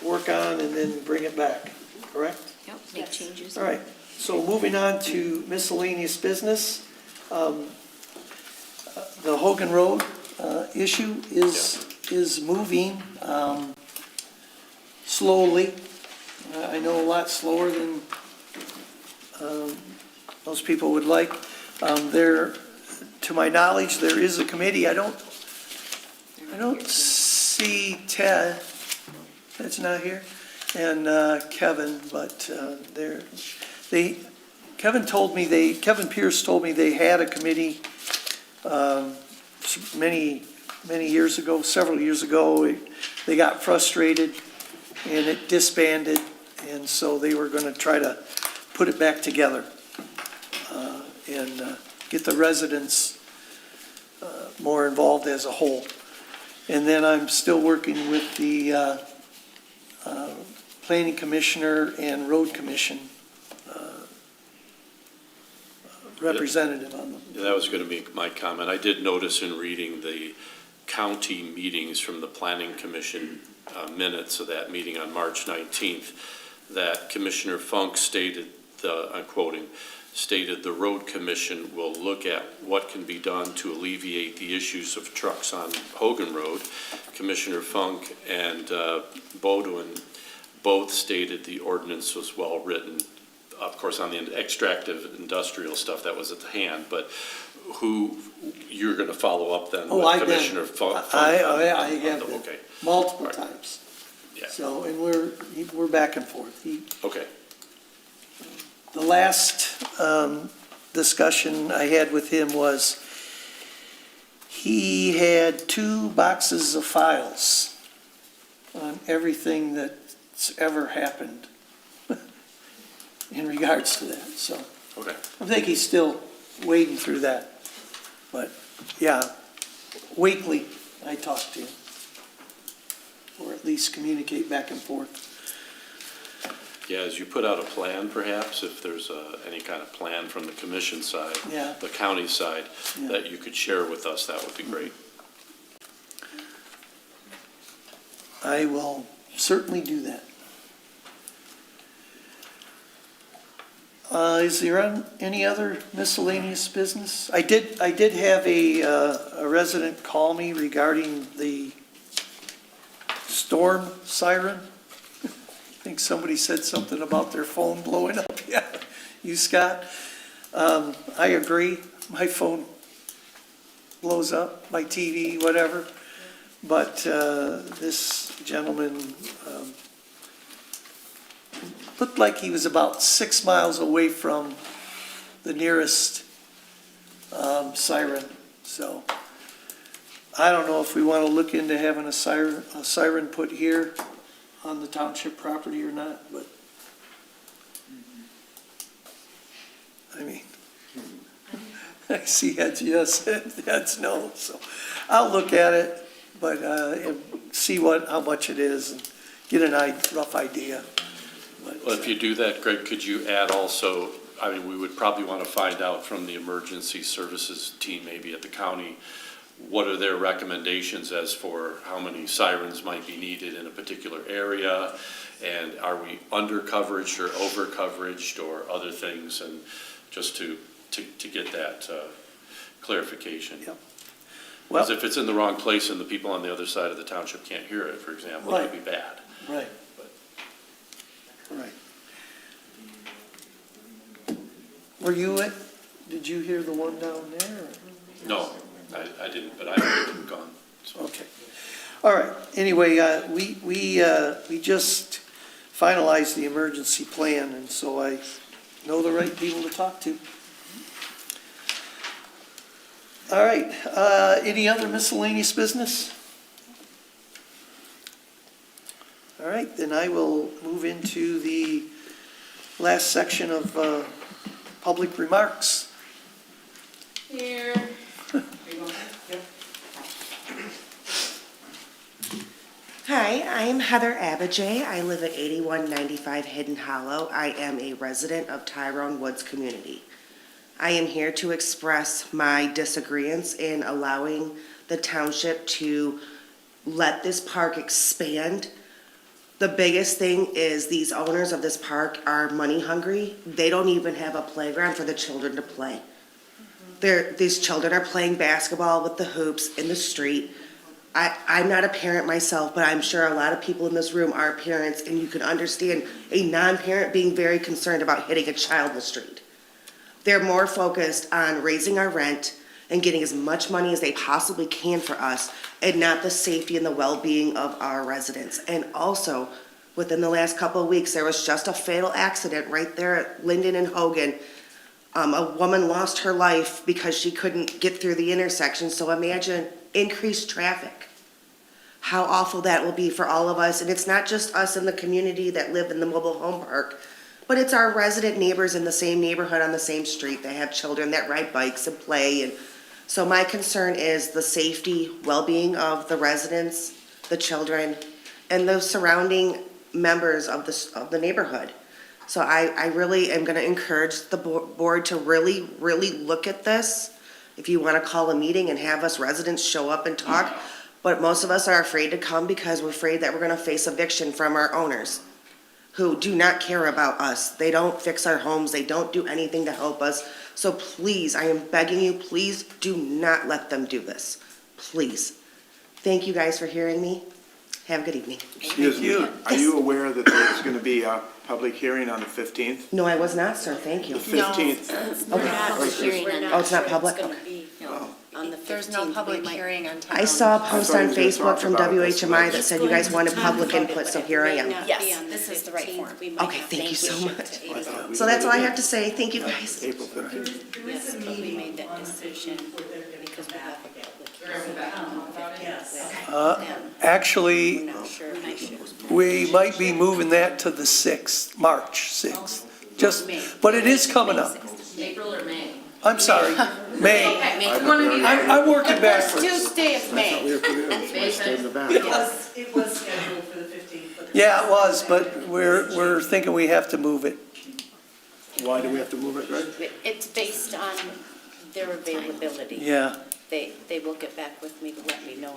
E: work on and then bring it back, correct?
B: Yep, make changes.
E: All right, so moving on to miscellaneous business. The Hogan Road issue is moving slowly. I know a lot slower than most people would like. There, to my knowledge, there is a committee. I don't see Ted, Ted's not here, and Kevin, but Kevin Pierce told me they had a committee many years ago, several years ago. They got frustrated and it disbanded, and so they were going to try to put it back together and get the residents more involved as a whole. And then I'm still working with the planning commissioner and road commission representative on them.
K: Yeah, that was going to be my comment. I did notice in reading the county meetings from the Planning Commission minutes of that meeting on March 19th, that Commissioner Funk stated, I'm quoting, stated the road commission will look at what can be done to alleviate the issues of trucks on Hogan Road. Commissioner Funk and Bodwin both stated the ordinance was well-written. Of course, on the extractive industrial stuff that was at hand, but who, you're going to follow up then
E: Oh, I've
K: with
E: been-
K: Commissioner Funk?
E: I have been.
K: Okay,
E: Multiple
K: Right.
E: times.
K: Yeah.
E: So, and we're back and forth.
K: okay.
E: The last discussion I had with him was he had 2 boxes of files on everything that's ever happened in regards to that, so
K: Okay.
E: I think he's still wading through that. But, yeah, weekly I talk to him, or at least communicate back and forth.
K: Yeah, as you put out a plan, perhaps, if there's any kind of plan from the commission side,
E: Yeah.
K: the county side,
E: Yeah.
K: that you could share with us, that would be great.
E: I will certainly do that. Is there any other miscellaneous business? I did have a resident call me regarding the storm siren. I think somebody said something about their phone blowing up. Yeah, you, Scott? I agree. My phone blows up, my TV, whatever. But this gentleman looked like he was about 6 miles away from the nearest siren. So I don't know if we want to look into having a siren put here on the township property or not, but I mean, I see heads yes, heads no, so I'll look at it, but and see how much it is and get a rough idea. But,
K: Well, if you do that, Greg, could you add also, I mean, we would probably want to find out from the emergency services team, maybe at the county, what are their recommendations as for how many sirens might be needed in a particular area? And are we under coveraged or over coveraged or other things? And just to get that clarification.
E: Yep.
K: Because
E: Well,
K: if it's in the wrong place and the people on the other side of the township can't hear it, for example, that'd be
E: Right.
K: bad.
E: right,
K: But-
E: right. Were you did you hear the one down there? or-
K: No, I didn't, but I heard them gone. So.
E: Okay. All right. Anyway, we just finalized the emergency plan, and so I know the right people to talk to. All right. Any other miscellaneous business? All right, then I will move into the last section of public remarks.
B: Here.
M: Hi, I'm Heather Abijay. I live at 8195 Hidden Hollow. I am a resident of Tyrone Woods community. I am here to express my disagreements in allowing the township to let this park expand. The biggest thing is these owners of this park are money hungry. They don't even have a playground for the children to play. These children are playing basketball with the hoops in the street. I'm not a parent myself, but I'm sure a lot of people in this room are parents, and you can understand a non-parent being very concerned about hitting a child in the street. They're more focused on raising our rent and getting as much money as they possibly can for us, and not the safety and the well-being of our residents. And also, within the last couple of weeks, there was just a fatal accident right there at Linden and Hogan. A woman lost her life because she couldn't get through the intersection, so imagine increased traffic. How awful that will be for all of us, and it's not just us in the community that live in the mobile home park, but it's our resident neighbors in the same neighborhood on the same street that have children that ride bikes and play. And so my concern is the safety, well-being of the residents, the children, and the surrounding members of the neighborhood. So I really am gonna encourage the board to really, really look at this. If you wanna call a meeting and have us residents show up and talk, but most of us are afraid to come because we're afraid that we're gonna face eviction from our owners who do not care about us. They don't fix our homes, they don't do anything to help us. So please, I am begging you, please do not let them do this, please. Thank you guys for hearing me. Have a good evening.
A: Excuse me, are you aware that there's going to be a public hearing on the 15th?
M: No, I was not, sir, thank you.
A: The 15th?
B: We're not hearing on
M: Oh, it's not public?
D: We're not sure it's gonna be on the 15th.
H: There's no public
D: We might-
H: hearing on
M: I
H: Tyrone.
M: saw a post
A: thought
M: on
A: you were gonna
M: Facebook
A: talk
M: from
A: about this.
M: WHMI that said you guys wanted public input, so here I am.
B: Yes, this is the right form.
M: Okay, thank you so much.
A: I thought we
M: So that's all I
A: did
M: have to say, thank you guys.
A: April 15th.
I: There is a
D: But we
I: meeting
D: made that
I: on the
D: decision
I: 15th where they're gonna
D: because
I: come
D: we have
I: back.
D: a public
I: They're gonna
D: hearing.
I: come about it, yes.
E: Actually,
D: We're not sure if we should.
E: we might be moving that to the 6th, March 6th. Just, but it is coming up.
B: April or May?
E: I'm sorry, May.
B: One of you.
E: I'm working backwards.
D: Tuesday of May.
A: We have to do it. Let's stay in the back.
I: It was scheduled for the 15th. but
E: Yeah, it was, but we're thinking we have to move it.
A: Why do we have to move it, Greg?
D: It's based on their availability.
E: Yeah,
D: They will get back with me to let me know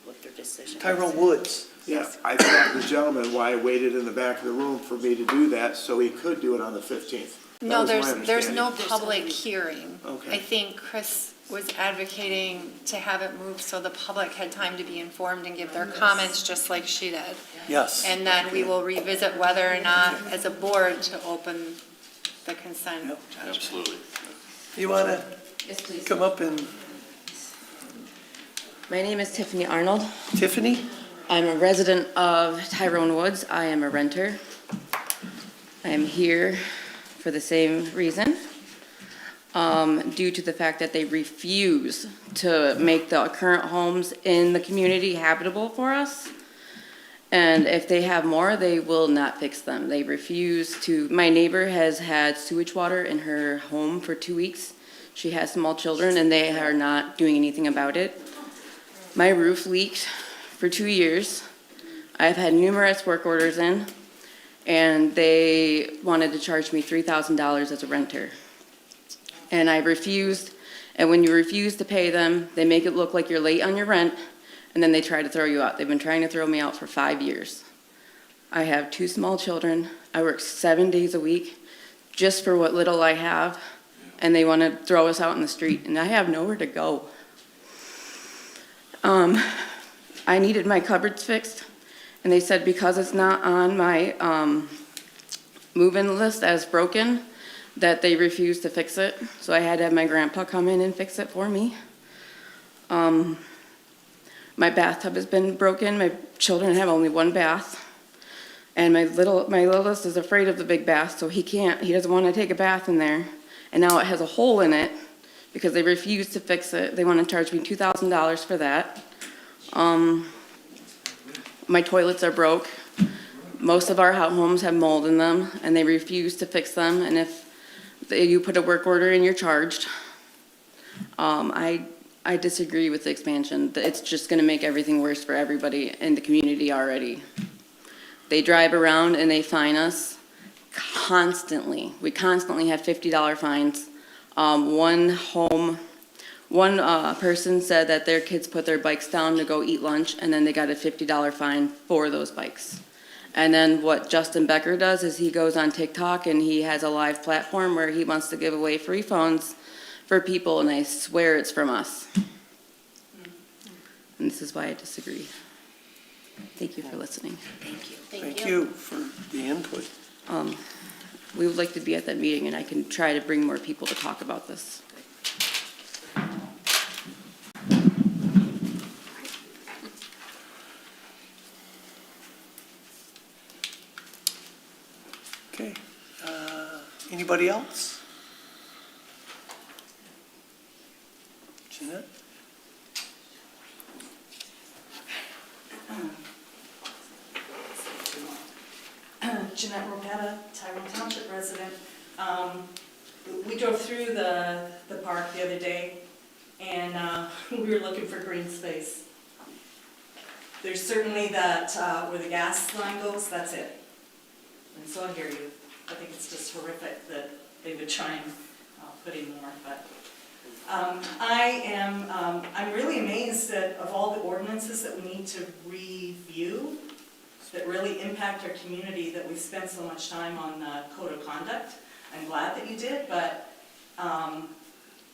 D: what their decision is.
E: Tyrone Woods.
A: Yeah, I thought the gentleman, why waited in the back of the room for me to do that, so he could do it on the 15th.
H: No,
A: That was my
H: there's no
A: understanding.
H: public hearing.
A: Okay.
H: I think Chris was advocating to have it moved so the public had time to be informed and give their comments just like she did.
E: Yes.
H: And then we will revisit whether or not, as a board, to open the consent.
K: Absolutely.
E: You want to
N: Yes, please.
E: come up and,
N: My name is Tiffany Arnold.
E: Tiffany?
N: I'm a resident of Tyrone Woods. I am a renter. I am here for the same reason, due to the fact that they refuse to make the current homes in the community habitable for us. And if they have more, they will not fix them. They refuse to. My neighbor has had sewage water in her home for 2 weeks. She has small children, and they are not doing anything about it. My roof leaked for 2 years. I've had numerous work orders in, and they wanted to charge me $3,000 as a renter. And I refused, And when you refuse to pay them, they make it look like you're late on your rent, and then they try to throw you out. They've been trying to throw me out for 5 years. I have 2 small children. I work 7 days a week just for what little I have, and they want to throw us out in the street, and I have nowhere to go. I needed my cupboards fixed, and they said because it's not on my move-in list as broken, that they refused to fix it. So I had to have my grandpa come in and fix it for me. My bathtub has been broken. My children have only 1 bath. And my littlest is afraid of the big bath, so he doesn't want to take a bath in there. And now it has a hole in it because they refuse to fix it. They want to charge me $2,000 for that. My toilets are broke. Most of our homes have mold in them, and they refuse to fix them. And if you put a work order in, you're charged. I disagree with the expansion. It's just going to make everything worse for everybody in the community already. They drive around and they fine us constantly. We constantly have $50 fines. One person said that their kids put their bikes down to go eat lunch, and then they got a $50 fine for those bikes. And then what Justin Becker does is he goes on TikTok and he has a live platform where he wants to give away free phones for people, and I swear it's from us. And this is why I disagree. Thank you for listening.
B: Thank you.
E: Thank you for the input.
N: We would like to be at that meeting, and I can try to bring more people to talk about this.
E: Okay. Anybody else? Jeanette?
I: Jeanette Ropetta, Tyrone Township resident. We drove through the park the other day, and we were looking for green space. There's certainly that, where the gas line goes, that's it. And so I hear you. I think it's just horrific that they would try and put in more, but I'm really amazed that of all the ordinances that we need to review, that really impact our community, that we spend so much time on code of conduct. I'm glad that you did, but I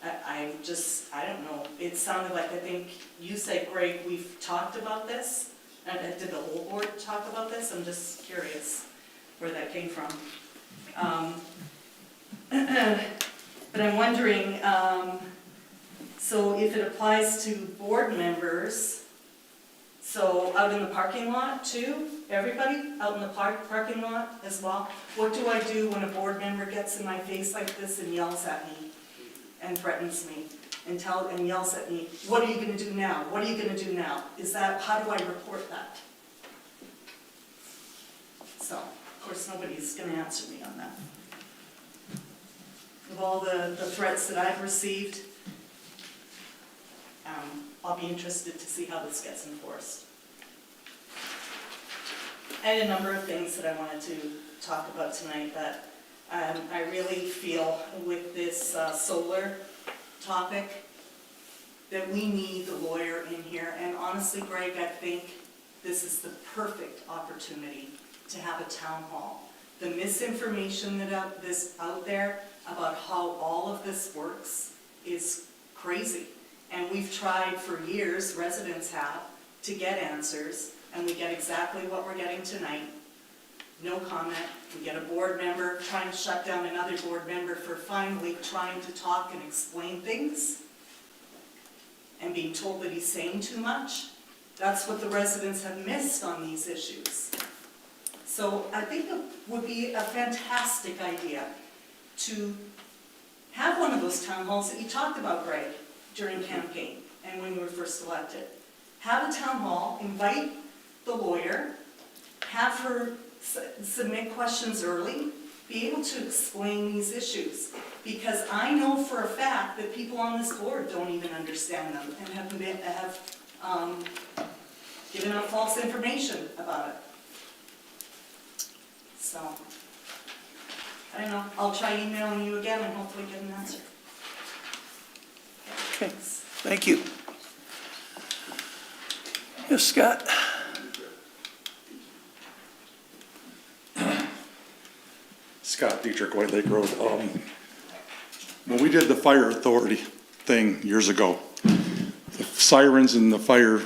I: don't know. It sounded like, I think you said, Greg, we've talked about this, and did the whole board talk about this? I'm just curious where that came from. But I'm wondering, so if it applies to board members, so out in the parking lot too, everybody out in the parking lot as well, what do I do when a board member gets in my face like this and yells at me and threatens me and yells at me, what are you gonna do now? What are you gonna do now? How do I report that? So, of course, nobody's gonna answer me on that. Of all the threats that I've received, I'll be interested to see how this gets enforced. I had a number of things that I wanted to talk about tonight, but I really feel with this solar topic that we need the lawyer in here. And honestly, Greg, I think this is the perfect opportunity to have a town hall. The misinformation that's out there about how all of this works is crazy. And we've tried for years, residents have, to get answers, and we get exactly what we're getting tonight. No comment. We get a board member trying to shut down another board member for finally trying to talk and explain things, and being told that he's saying too much. That's what the residents have missed on these issues. So I think it would be a fantastic idea to have one of those town halls that you talked about, Greg, during campaign and when you were first elected. Have a town hall, invite the lawyer, have her submit questions early, be able to explain these issues. Because I know for a fact that people on this board don't even understand them and have given out false information about it. So, I don't know, I'll try emailing you again and hopefully get an answer.
E: Okay, thank you. Yes, Scott?
C: Scott Dietrich, White Lake Road. When we did the fire authority thing years ago, the sirens and the fire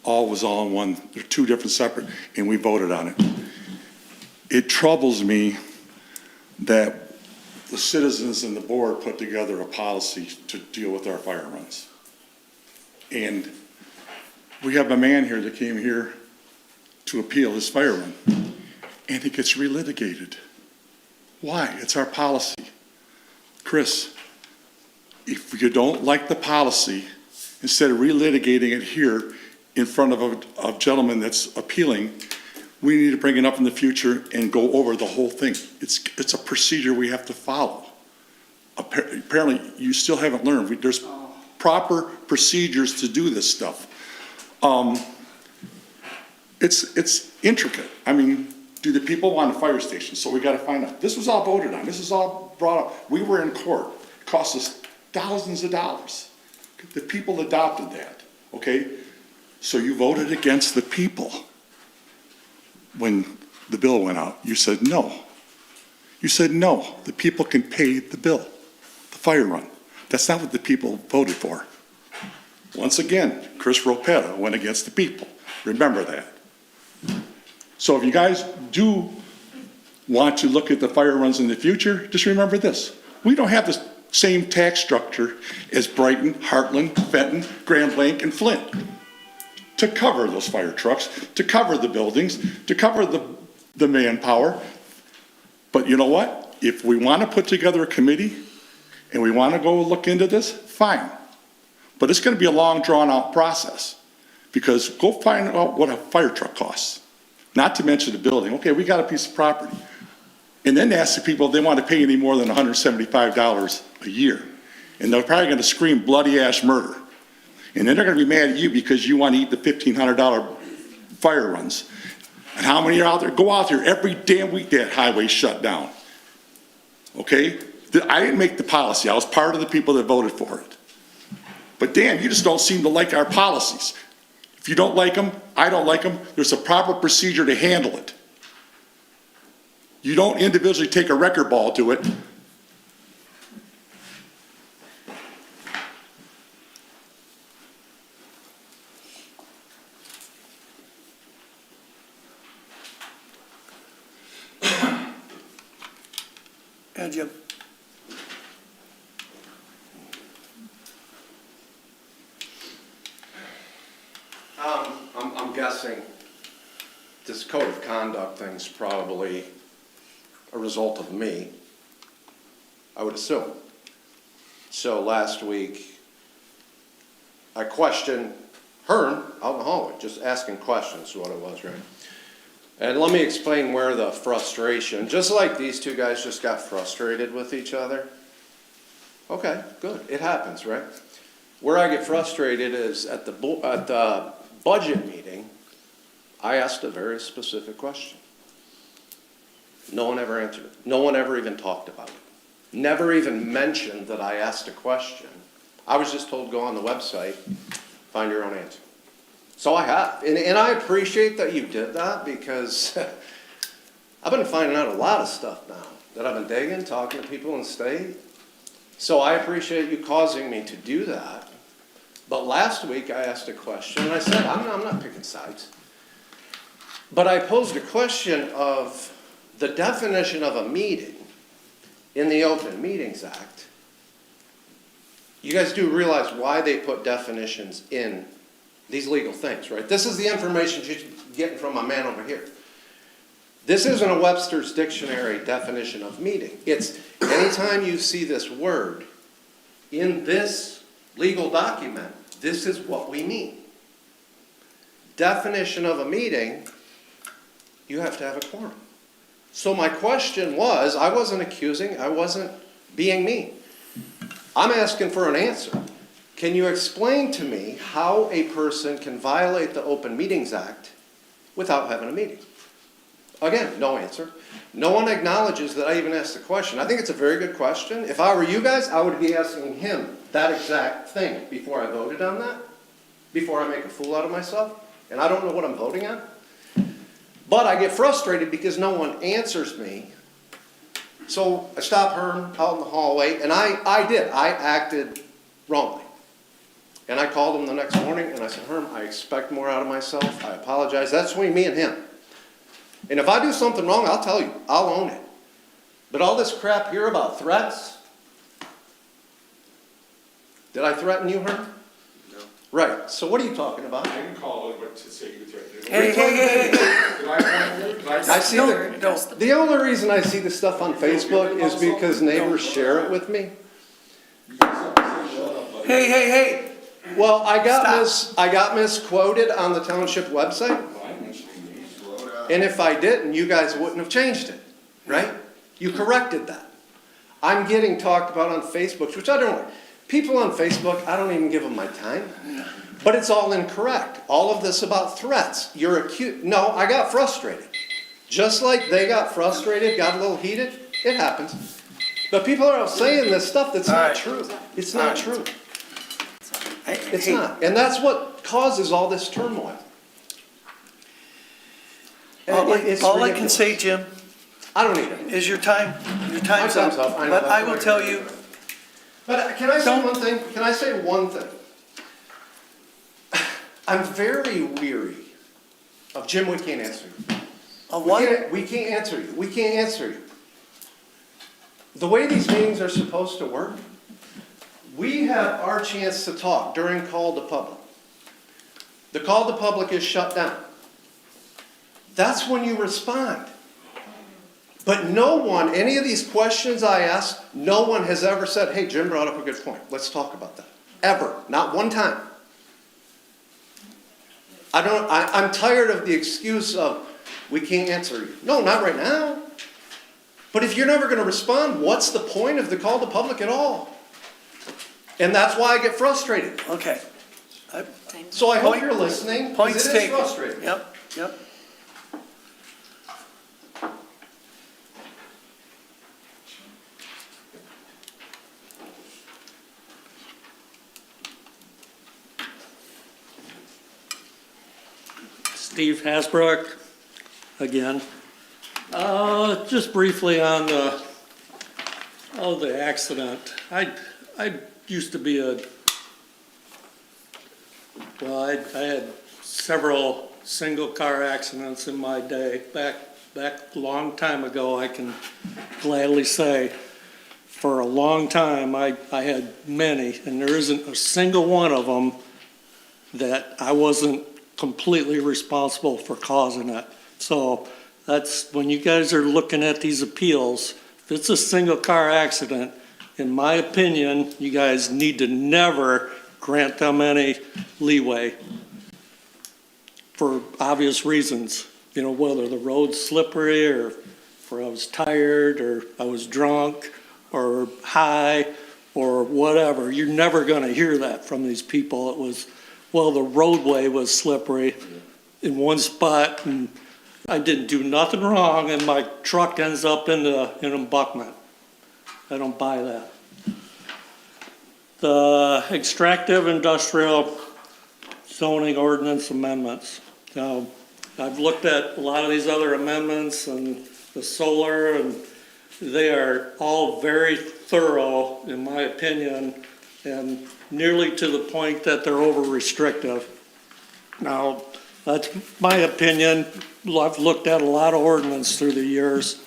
C: was all in one. They're two different separate, and we voted on it. It troubles me that the citizens and the board put together a policy to deal with our fire runs. And we have a man here that came here to appeal his fire run, and it gets relitigated. Why? It's our policy. Chris, if you don't like the policy, instead of relitigating it here in front of a gentleman that's appealing, we need to bring it up in the future and go over the whole thing. It's a procedure we have to follow. Apparently, you still haven't learned. There's proper procedures to do this stuff. It's intricate. I mean, do the people want a fire station? So we got to find out. This was all voted on. This was all brought up. We were in court. It cost us thousands of dollars. The people adopted that, okay? So you voted against the people when the bill went out. You said no. You said no, the people can pay the bill, the fire run. That's not what the people voted for. Once again, Chris Ropetta went against the people. Remember that. So if you guys do want to look at the fire runs in the future, just remember this. We don't have the same tax structure as Brighton, Heartland, Fenton, Grand Blanc, and Flint to cover those fire trucks, to cover the buildings, to cover the manpower. But you know what? If we want to put together a committee and we want to go look into this, fine. But it's going to be a long, drawn-out process, because go find out what a fire truck costs, not to mention the building. Okay, we got a piece of property. And then ask the people if they want to pay any more than $175 a year. And they're probably going to scream bloody ass murder. And then they're going to be mad at you because you want to eat the $1,500 fire runs. And how many are out there? Go out there every damn week that highway's shut down. Okay? I didn't make the policy. I was part of the people that voted for it. But damn, you just don't seem to like our policies. If you don't like them, I don't like them, there's a proper procedure to handle it. You don't individually take a wrecker ball to it.
E: And Jim?
F: I'm guessing this code of conduct thing's probably a result of me, I would assume. So last week, I questioned Hearn out in the hallway, just asking questions is what it was, right? And let me explain where the frustration, just like these two guys just got frustrated with each other. Okay, good, it happens, right? Where I get frustrated is at the budget meeting, I asked a very specific question. No one ever answered it. No one ever even talked about it. Never even mentioned that I asked a question. I was just told, go on the website, find your own answer. So I have. And I appreciate that you did that, because I've been finding out a lot of stuff now that I've been digging, talking to people in the state. So I appreciate you causing me to do that. But last week I asked a question, and I said, I'm not picking sides. But I posed a question of the definition of a meeting in the Open Meetings Act. You guys do realize why they put definitions in these legal things, right? This is the information you're getting from my man over here. This isn't a Webster's Dictionary definition of meeting. It's anytime you see this word in this legal document, this is what we mean. Definition of a meeting, you have to have a quorum. So my question was, I wasn't accusing, I wasn't being mean. I'm asking for an answer. Can you explain to me how a person can violate the Open Meetings Act without having a meeting? Again, no answer. No one acknowledges that I even asked the question. I think it's a very good question. If I were you guys, I would be asking him that exact thing before I voted on that, before I make a fool out of myself, and I don't know what I'm voting on. But I get frustrated because no one answers me. So I stopped Herm out in the hallway, and I acted wrongly. And I called him the next morning, and I said, Herm, I expect more out of myself. I apologize. That's between me and him. And if I do something wrong, I'll tell you. I'll own it. But all this crap here about threats, did I threaten you, Herm?
C: No.
F: Right. So what are you talking about?
C: I didn't call it, but to say you threatened.
E: Hey.
F: I see the only reason I see the stuff on Facebook is because neighbors share it with me.
E: Hey.
F: Well, I got misquoted on the township website, and if I didn't, you guys wouldn't have changed it, right? You corrected that. I'm getting talked about on Facebook, which I don't. People on Facebook, I don't even give them my time. But it's all incorrect. All of this about threats. You're accused. No, I got frustrated. Just like they got frustrated, got a little heated. It happens. But people are saying this stuff that's not true. It's not true. It's not. And that's what causes all this turmoil.
E: All I can say, Jim,
F: I don't need it.
E: is your time's
F: time's
E: up.
F: up. I know,
E: But
F: that's
E: I
F: why
E: will
F: I
E: tell
F: did
E: you,
F: it. But can I say one thing? Can I say one thing? I'm very weary of, Jim, we can't answer you.
E: of what?
F: We can't answer you. We can't answer you. The way these meetings are supposed to work, we have our chance to talk during call to public. The call to public is shut down. That's when you respond. But no one, any of these questions I asked, no one has ever said, hey, Jim brought up a good point. Let's talk about that. Ever. Not one time. I'm tired of the excuse of, we can't answer you. No, not right now. But if you're never going to respond, what's the point of the call to public at all? And that's why I get frustrated.
E: Okay.
F: So I hope you're listening, because
E: Point's
F: it is
E: taken.
F: frustrating.
E: Yep.
G: Steve Hasbrook, again. Just briefly on the accident. I used to be I had several single car accidents in my day. Back a long time ago, I can gladly say. For a long time, I had many, and there isn't a single one of them that I wasn't completely responsible for causing it. So that's, when you guys are looking at these appeals, if it's a single car accident, in my opinion, you guys need to never grant them any leeway for obvious reasons. You know, whether the road's slippery or I was tired or I was drunk or high or whatever. You're never going to hear that from these people. It was, well, the roadway was slippery in one spot and I didn't do nothing wrong and my truck ends up in an embankment. I don't buy that. The extractive industrial zoning ordinance amendments. Now, I've looked at a lot of these other amendments and the solar, and they are all very thorough, in my opinion, and nearly to the point that they're over-restrictive. Now, that's my opinion. I've looked at a lot of ordinance through the years,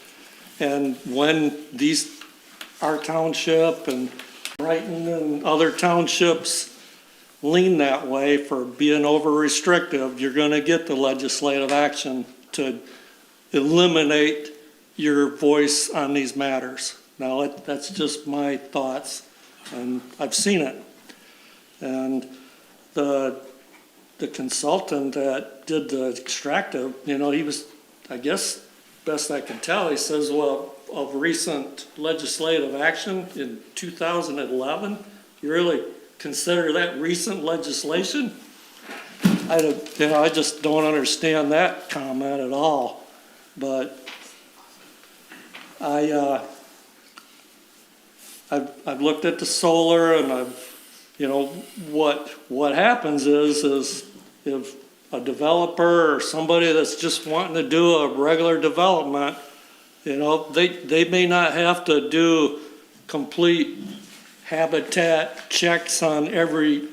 G: and when our township and Brighton and other townships lean that way for being over-restrictive, you're going to get the legislative action to eliminate your voice on these matters. Now, that's just my thoughts, and I've seen it. And the consultant that did the extractive, you know, he was, I guess, best I can tell, he says, well, of recent legislative action in 2011, you really consider that recent legislation? I just don't understand that comment at all. But I've looked at the solar and I've you know, what happens is if a developer or somebody that's just wanting to do a regular development, you know, they may not have to do complete habitat checks on every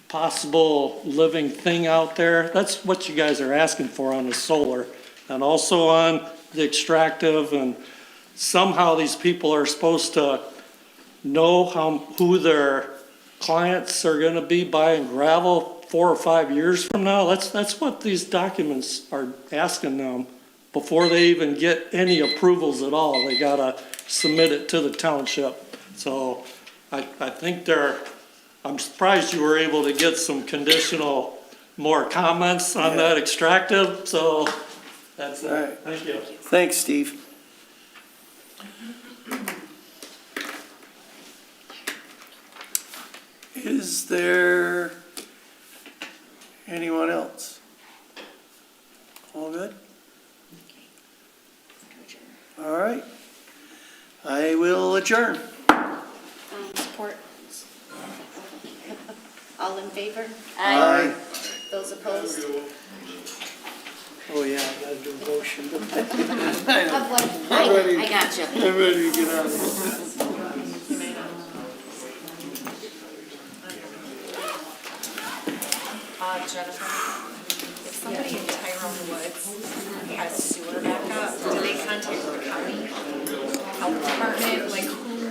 G: possible living thing out there. That's what you guys are asking for on the solar, and also on the extractive, and somehow these people are supposed to know who their clients are gonna be buying gravel 4 or 5 years from now. That's what these documents are asking them before they even get any approvals at all. They gotta submit it to the township. So I think I'm surprised you were able to get some conditional, more comments on that extractive, so that's
E: All right.
G: it. Thank you.
E: Thanks, Steve. Is there anyone else? All good? All right. I will adjourn.
D: Support. All in favor?
E: Aye.
D: Those opposed?
E: Oh, yeah, I gotta do a motion.
B: I got you.
E: I'm ready to get out of here.
H: Jennifer, if somebody in Tyrone Woods has sewer backup, do they contact the county health department, like who?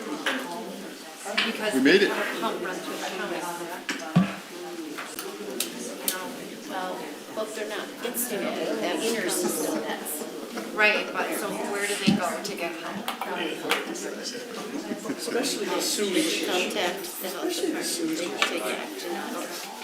H: Because
L: We made it.
H: they have a pump run through the county.
D: Well, if they're not fixing it, that inner system, that's.
H: Right, but so where do they go to get help?
E: Especially the sewage.
D: Contact the health department, they can take action on it.